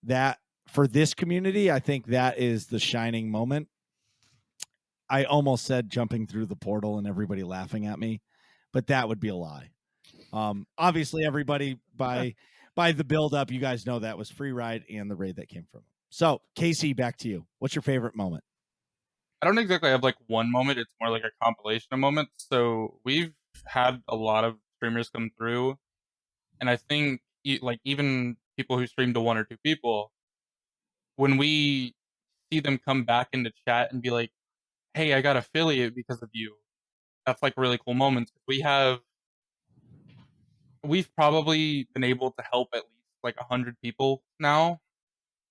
A: that for this community, I think that is the shining moment. I almost said jumping through the portal and everybody laughing at me, but that would be a lie. Obviously, everybody by the build up, you guys know that was Free Ride and the raid that came from it. So, Casey, back to you. What's your favorite moment?
F: I don't exactly have like one moment. It's more like a compilation of moments. So we've had a lot of streamers come through, and I think like even people who stream to 1 or 2 people, when we see them come back into chat and be like, "Hey, I got affiliate because of you," that's like really cool moments. We've probably been able to help at least like 100 people now,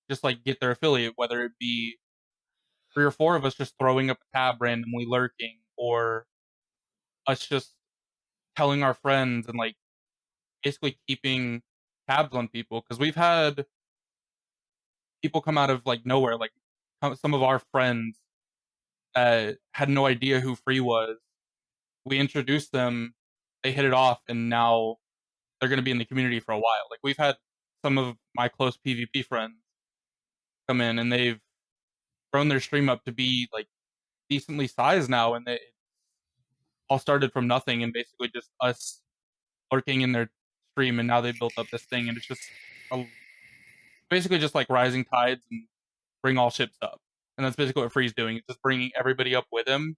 F: just like get their affiliate, whether it be 3 or 4 of us just throwing up a tab randomly lurking, or us just telling our friends and like basically keeping tabs on people, because we've had people come out of like nowhere, like some of our friends had no idea who Free was. We introduced them, they hit it off, and now they're going to be in the community for a while. Like we've had some of my close PvP friends come in and they've grown their stream up to be like decently sized now, and it all started from nothing and basically just us lurking in their stream, and now they built up this thing, and it's just basically just like rising tides and bring all ships up. And that's basically what Free's doing. It's just bringing everybody up with him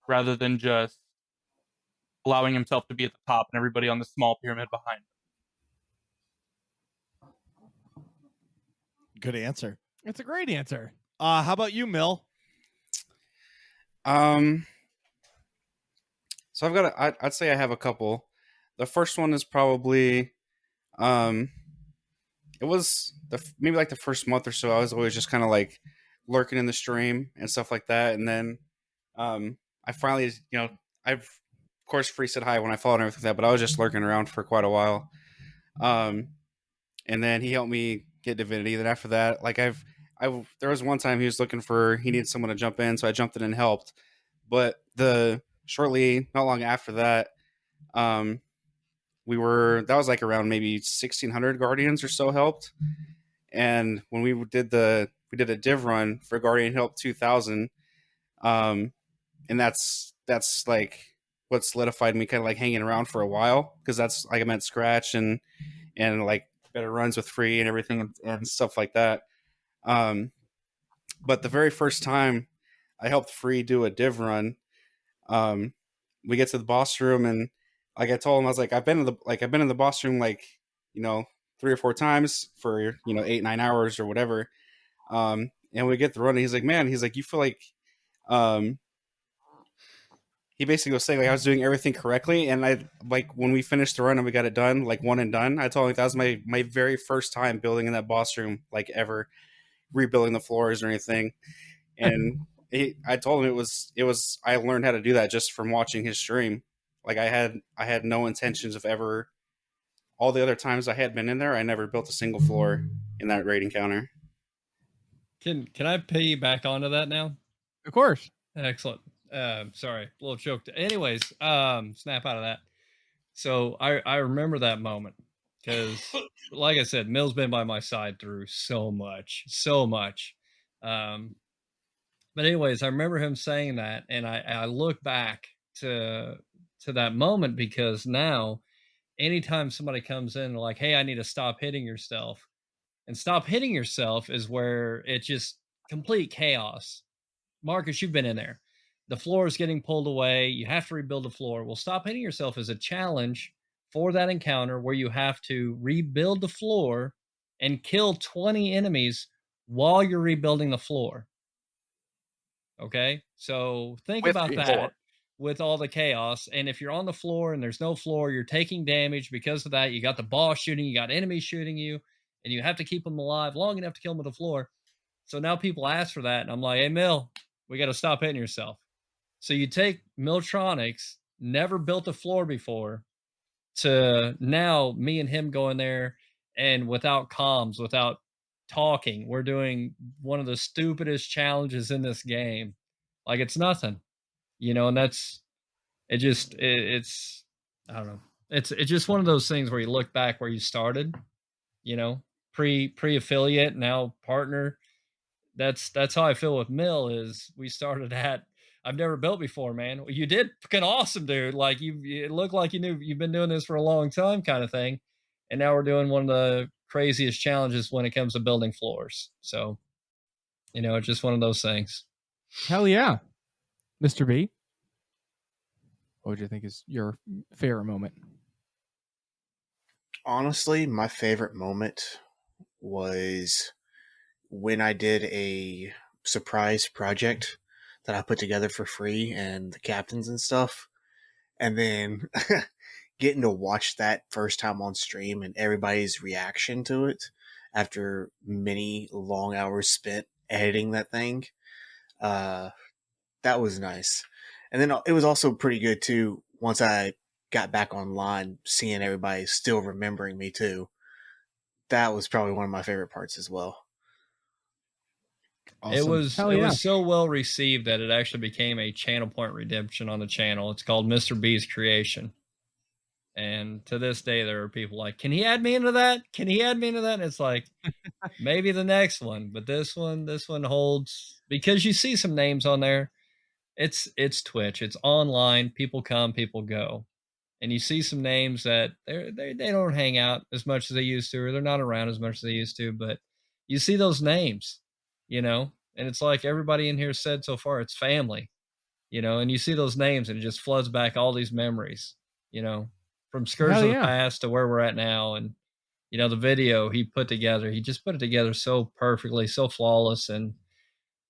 F: rather than just allowing himself to be at the top and everybody on the small pyramid behind him.
A: Good answer.
B: It's a great answer.
A: How about you, Mill?
G: So I'd say I have a couple. The first one is probably, it was maybe like the first month or so. I was always just kind of like lurking in the stream and stuff like that. And then, I finally, I've of course Free said hi when I followed and everything like that, but I was just lurking around for quite a while. And then he helped me get Divinity. Then after that, like I've there was one time he needed someone to jump in, so I jumped in and helped. But not long after that, that was like around maybe 1,600 Guardians or so helped. And when we did a div run for Guardian Help 2000, and that's like what solidified me kind of like hanging around for a while, because that's like I meant Scratch and like better runs with free and everything and stuff like that. But the very first time I helped free do a div run, we get to the boss room, and like I told him, I was like, I've been in the boss room like, 3 or 4 times for 8-9 hours or whatever. And we get the run, and he's like, man, you feel like, he basically was saying like I was doing everything correctly, and I like when we finished the run and we got it done, like one and done. I told him like, that was my very first time building in that boss room, like ever rebuilding the floors or anything. And I told him it was I learned how to do that just from watching his stream. Like I had no intentions of ever. All the other times I had been in there, I never built a single floor in that raid encounter.
C: Can I piggyback onto that now?
B: Of course.
C: Excellent. Sorry, a little choked. Anyways, snap out of that. So I remember that moment because, like I said, Mill's been by my side through so much. But anyways, I remember him saying that, and I look back to that moment because now, anytime somebody comes in like, "Hey, I need to stop hitting yourself," and stop hitting yourself is where it's just complete chaos. Marcus, you've been in there. The floor is getting pulled away. You have to rebuild the floor. Well, stop hitting yourself is a challenge for that encounter where you have to rebuild the floor and kill 20 enemies while you're rebuilding the floor. Okay, so think about that with all the chaos. And if you're on the floor and there's no floor, you're taking damage because of that. You got the boss shooting, you got enemies shooting you, and you have to keep them alive long enough to kill them with the floor. So now people ask for that, and I'm like, hey, Mill, we got to stop hitting yourself. So you take Milltronics, never built a floor before, to now me and him go in there, and without comms, without talking, we're doing one of the stupidest challenges in this game. Like it's nothing, and that's it's I don't know. It's just one of those things where you look back where you started, pre-affiliate, now partner. That's how I feel with Mill. Is we started at I've never built before, man. You did fucking awesome, dude. Like it looked like you've been doing this for a long time, kind of thing. And now we're doing one of the craziest challenges when it comes to building floors. So, it's just one of those things.
B: Hell yeah, Mr. B. What would you think is your favorite moment?
E: Honestly, my favorite moment was when I did a surprise project that I put together for free and the captains and stuff. And then getting to watch that first time on stream and everybody's reaction to it after many long hours spent editing that thing. That was nice. And then it was also pretty good too, once I got back online, seeing everybody still remembering me too. That was probably one of my favorite parts as well.
C: Awesome. It was so well received that it actually became a channel point redemption on the channel. It's called Mr. B's Creation. And to this day, there are people like, can he add me into that? Can he add me into that? And it's like, maybe the next one, but this one holds, because you see some names on there. It's Twitch. It's online. People come, people go. And you see some names that they don't hang out as much as they used to, or they're not around as much as they used to, but you see those names, and it's like everybody in here said so far, it's family, and you see those names and it just floods back all these memories, from Scourge of the Past to where we're at now. And, the video he just put it together so perfectly, so flawless. And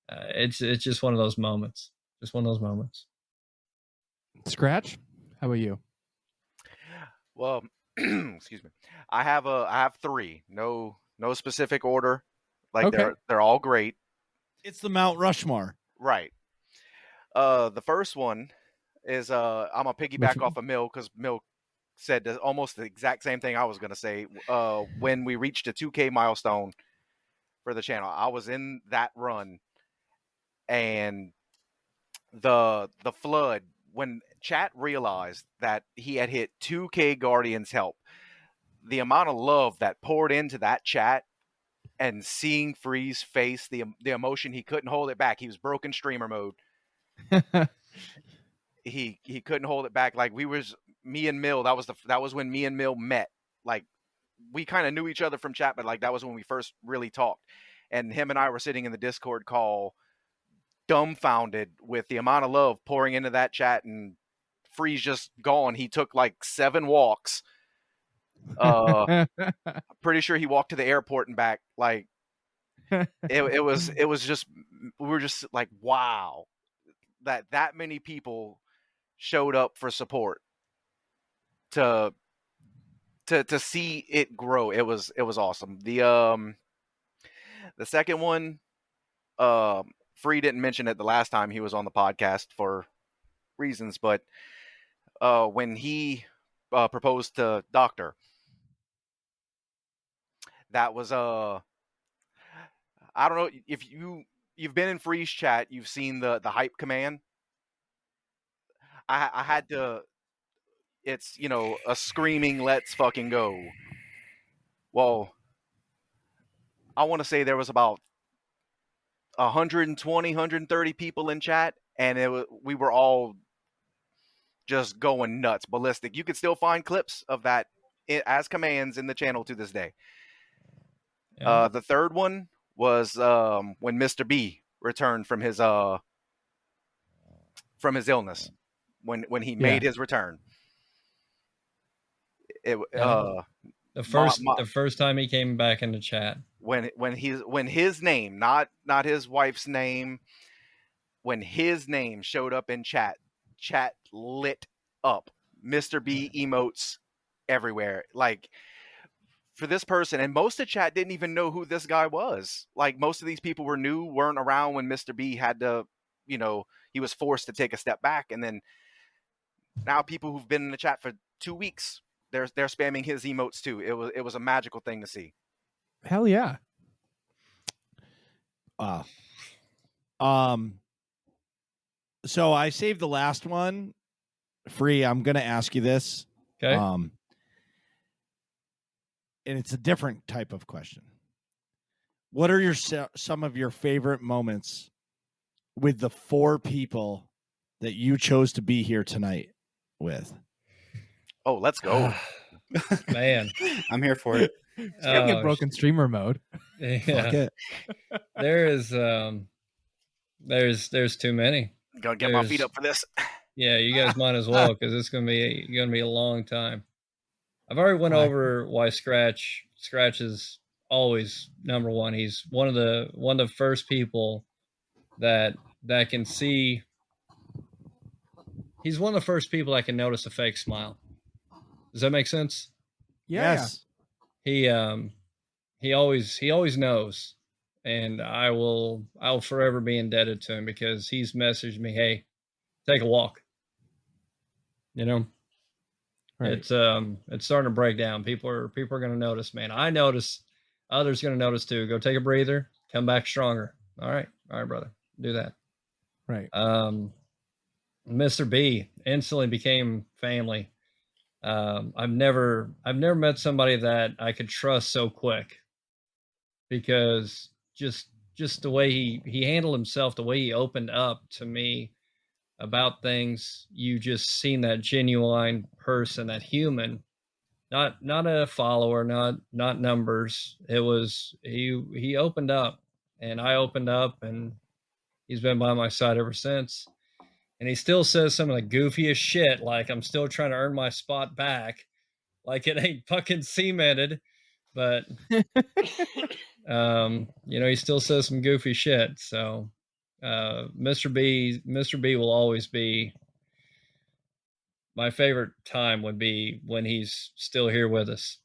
C: it's just one of those moments. Just one of those moments.
B: Scratch, how about you?
D: Well, excuse me. I have 3. No specific order. Like okay. They're all great.
A: It's the Mount Rushmore.
D: Right. The first one is I'm a piggyback off of Mill, because Mill said almost the exact same thing I was gonna say. When we reached a 2K milestone for the channel. I was in that run, and the flood, when chat realized that he had hit 2K Guardians help, the amount of love that poured into that chat, and seeing Free's face, the emotion, he couldn't hold it back. He was broken streamer mode. He couldn't hold it back. Like, me and Mill, that was when me and Mill met. Like, we kind of knew each other from chat, but like that was when we first really talked. And him and I were sitting in the Discord call, dumbfounded with the amount of love pouring into that chat, and Free's just gone. He took like 7 walks. Pretty sure he walked to the airport and back. Like, it was just, we were just like, wow, that many people showed up for support to see it grow. It was awesome. The second one, Free didn't mention it the last time he was on the podcast for reasons, but when he proposed to Doctor, that was I don't know if you've been in Free's chat, you've seen the hype command. I had to. It's, a screaming "Let's fucking go." Well, I want to say there was about 120, 130 people in chat, and we were all just going nuts, ballistic. You could still find clips of that as commands in the channel to this day.
C: Yeah.
D: The third one was when Mr. B returned from his illness, when he made his return.
C: The first time he came back in the chat,
D: when his name, not his wife's name, when his name showed up in chat lit up. Mr. B emotes everywhere. Like, for this person, and most of chat didn't even know who this guy was. Like, most of these people weren't around when Mr. B had to, he was forced to take a step back. And then now people who've been in the chat for 2 weeks, they're spamming his emotes too. It was a magical thing to see.
B: Hell yeah.
A: So I saved the last one. Free, I'm going to ask you this.
C: okay?
A: And it's a different type of question. What are some of your favorite moments with the 4 people that you chose to be here tonight with?
D: Oh, let's go.
C: Man,
G: I'm here for it.
B: Speaking of broken streamer mode.
C: yeah,
A: Fuck it.
C: there is there's too many.
D: Gonna get my feet up for this.
C: Yeah, you guys might as well, because it's gonna be a long time. I've already went over why Scratch is always number one. He's one of the first people that can see. He's one of the first people that can notice a fake smile. Does that make sense?
A: Yes.
C: He always knows, and I'll forever be indebted to him, because he's messaged me, "Hey, take a walk."
B: Right.
C: It's starting to break down. People are going to notice, man. I notice. Others going to notice too. Go take a breather. Come back stronger. All right, brother. Do that.
B: Right.
C: Mr. B instantly became family. I've never met somebody that I could trust so quick, because just the way he handled himself, the way he opened up to me about things, you just seen that genuine person, that human, not a follower, not numbers. It was he opened up, and I opened up, and he's been by my side ever since. And he still says some of the goofiest shit, like I'm still trying to earn my spot back, like it ain't fucking cemented. But he still says some goofy shit. So Mr. B will always be my favorite. Time would be when he's still here with us,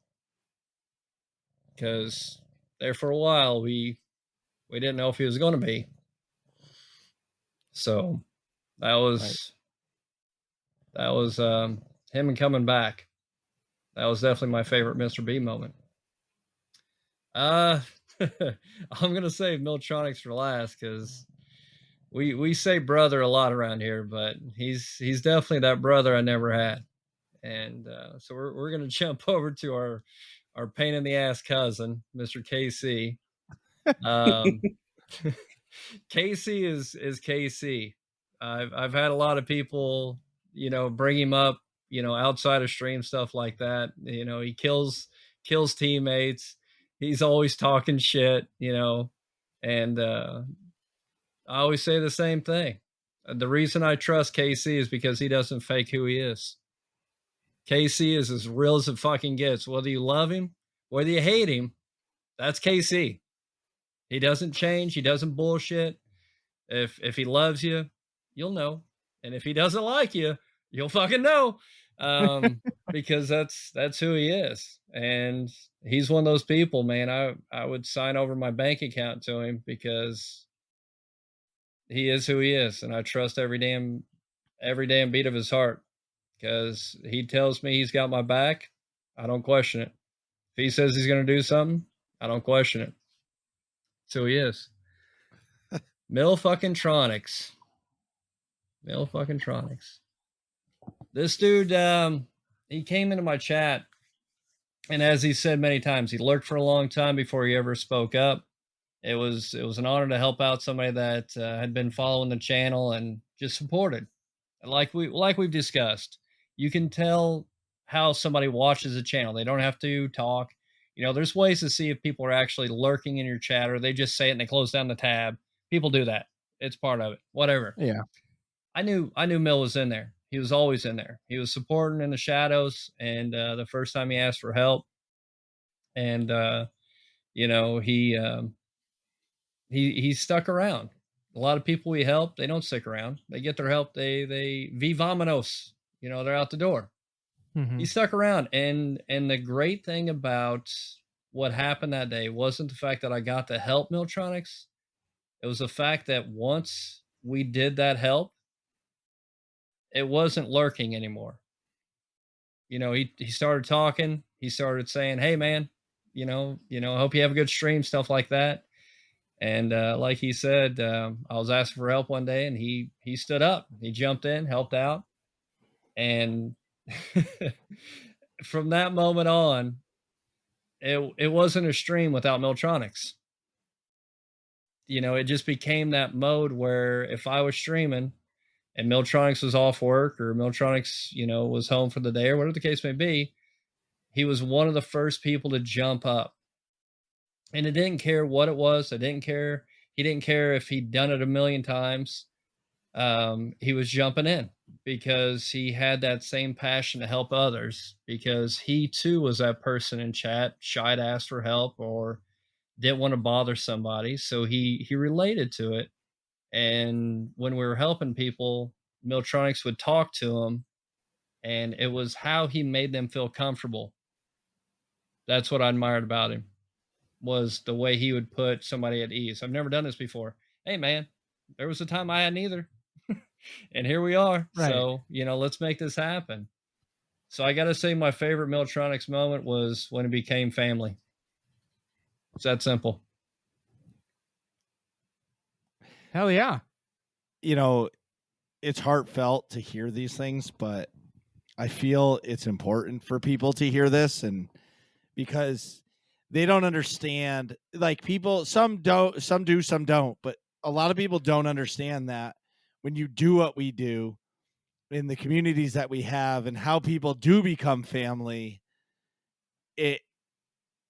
C: because there for a while we didn't know if he was going to be. So that was him coming back. That was definitely my favorite Mr. B moment. I'm gonna save Miltronics for last because we say brother a lot around here, but he's definitely that brother I never had. And so we're gonna jump over to our pain in the ass cousin, Mr. KC. Um, KC is KC. I've had a lot of people, bring him up, outside of stream, stuff like that. He kills teammates. He's always talking shit, and I always say the same thing. The reason I trust KC is because he doesn't fake who he is. KC is as real as it fucking gets. Whether you love him, whether you hate him, that's KC. He doesn't change. He doesn't bullshit. If he loves you, you'll know. And if he doesn't like you, you'll fucking know. Because that's who he is. And he's one of those people, man. I would sign over my bank account to him because he is who he is. And I trust every damn beat of his heart. Because he tells me he's got my back, I don't question it. If he says he's going to do something, I don't question it. So he is. Mill fucking Tronics. This dude, he came into my chat, and as he said many times, he lurked for a long time before he ever spoke up. It was an honor to help out somebody that had been following the channel and just supported. Like we've discussed, you can tell how somebody watches a channel. They don't have to talk. There's ways to see if people are actually lurking in your chat, or they just say it and they close down the tab. People do that. It's part of it. Whatever.
B: Yeah.
C: I knew Mill was in there. He was always in there. He was supporting in the shadows. And the first time he asked for help, and he stuck around. A lot of people we help, they don't stick around. They get their help. They vivamanos. They're out the door.
B: Mm-hmm.
C: He stuck around. And the great thing about what happened that day wasn't the fact that I got to help Miltronics. It was the fact that once we did that help, it wasn't lurking anymore. He started talking. He started saying, "Hey, man, I hope you have a good stream," stuff like that. And like he said, I was asking for help one day, and he stood up. He jumped in, helped out. And from that moment on, it wasn't a stream without Miltronics. It just became that mode where if I was streaming and Miltronics was off work, or Miltronics, was home for the day, or whatever the case may be, he was one of the first people to jump up. And it didn't care what it was. He didn't care if he'd done it a million times. He was jumping in because he had that same passion to help others, because he too was that person in chat, shy to ask for help or didn't want to bother somebody. So he related to it. And when we were helping people, Miltronics would talk to him, and it was how he made them feel comfortable. That's what I admired about him, was the way he would put somebody at ease. I've never done this before. Hey, man, there was a time I hadn't either. And here we are.
B: Right.
C: So, let's make this happen. So I got to say my favorite Miltronics moment was when it became family. It's that simple.
B: Hell yeah.
A: It's heartfelt to hear these things, but I feel it's important for people to hear this, and because they don't understand, like, people, some do, some don't, but a lot of people don't understand that when you do what we do in the communities that we have and how people do become family, it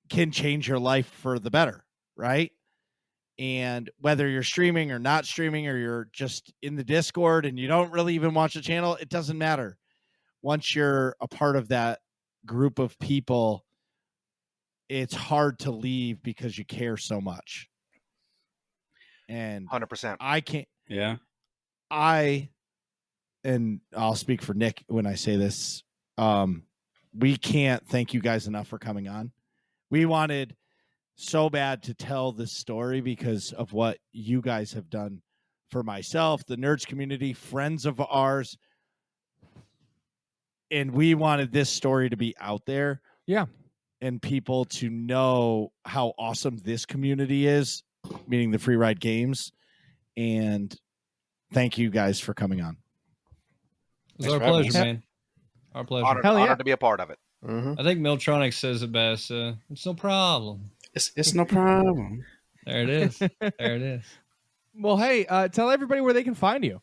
A: can change your life for the better, right? And whether you're streaming or not streaming, or you're just in the Discord and you don't really even watch the channel, it doesn't matter. Once you're a part of that group of people, it's hard to leave because you care so much. And
D: 100%.
A: I can't.
G: Yeah.
A: And I'll speak for Nick when I say this. We can't thank you guys enough for coming on. We wanted so bad to tell this story because of what you guys have done for myself, the nerds community, friends of ours. And we wanted this story to be out there.
B: Yeah.
A: and people to know how awesome this community is, meaning the Free Ride Games. And thank you guys for coming on.
C: It was our pleasure, man. Our pleasure.
D: Honored to be a part of it.
E: Mm-hmm.
C: I think Miltronic says it best. It's no problem.
G: It's no problem.
C: There it is. There it is.
B: Well, hey, tell everybody where they can find you.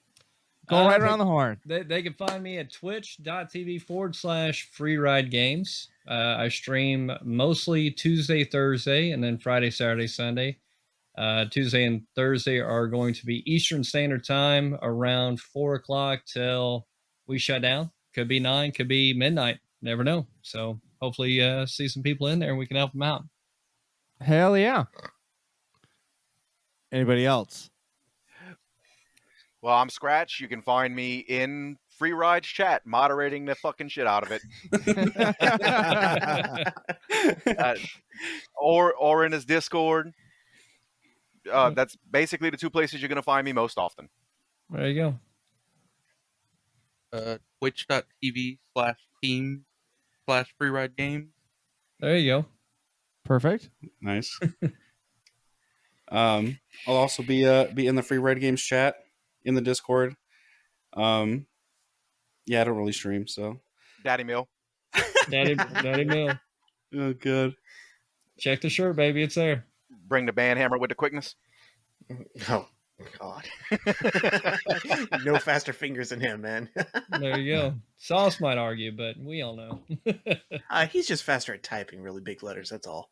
B: Go right around the horn.
C: They can find me at twitch.tv/freeridegames. I stream mostly Tuesday, Thursday, and then Friday, Saturday, Sunday. Tuesday and Thursday are going to be Eastern Standard Time around 4 o'clock till we shut down. Could be 9, could be midnight. Never know. So hopefully see some people in there and we can help them out.
B: Hell yeah.
A: Anybody else?
D: Well, I'm Scratch. You can find me in Free Rides chat, moderating the fucking shit out of it. Or in his Discord. That's basically the two places you're going to find me most often.
C: There you
F: go. Twitch.tv/team/freeridegames.
C: There you go.
B: Perfect.
G: Nice. I'll also be in the Free Ride Games chat in the Discord. Yeah, I don't really stream, so.
D: Daddy Mill.
C: Daddy Mill.
G: Oh, good.
C: Check the shirt, baby. It's there.
D: Bring the band hammer with the quickness.
E: Oh, God. No faster fingers than him, man.
C: There you go. Sauce might argue, but we all know.
E: He's just faster at typing really big letters, that's all.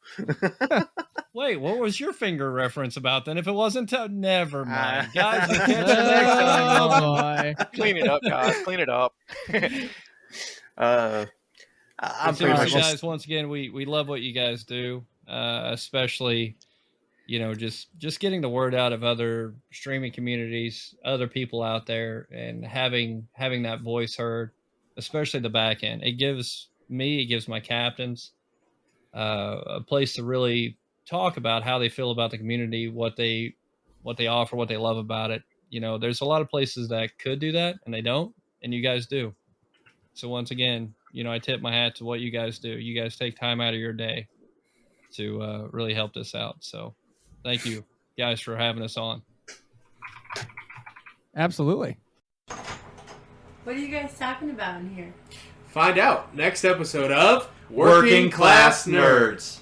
C: Wait, what was your finger reference about then? If it wasn't, never mind. Guys, we'll catch you next time.
B: Boy.
D: Clean it up, guys. Clean it up.
E: I'm pretty much
C: guys, once again, we love what you guys do, especially, just getting the word out of other streaming communities, other people out there, and having that voice heard, especially the back end. It gives my captains a place to really talk about how they feel about the community, what they offer, what they love about it. There's a lot of places that could do that and they don't, and you guys do. So once again, I tip my hat to what you guys do. You guys take time out of your day to really help this out. So thank you guys for having us on.
B: Absolutely.
I: What are you guys talking about in here?
J: Find out next episode of Working Class Nerds.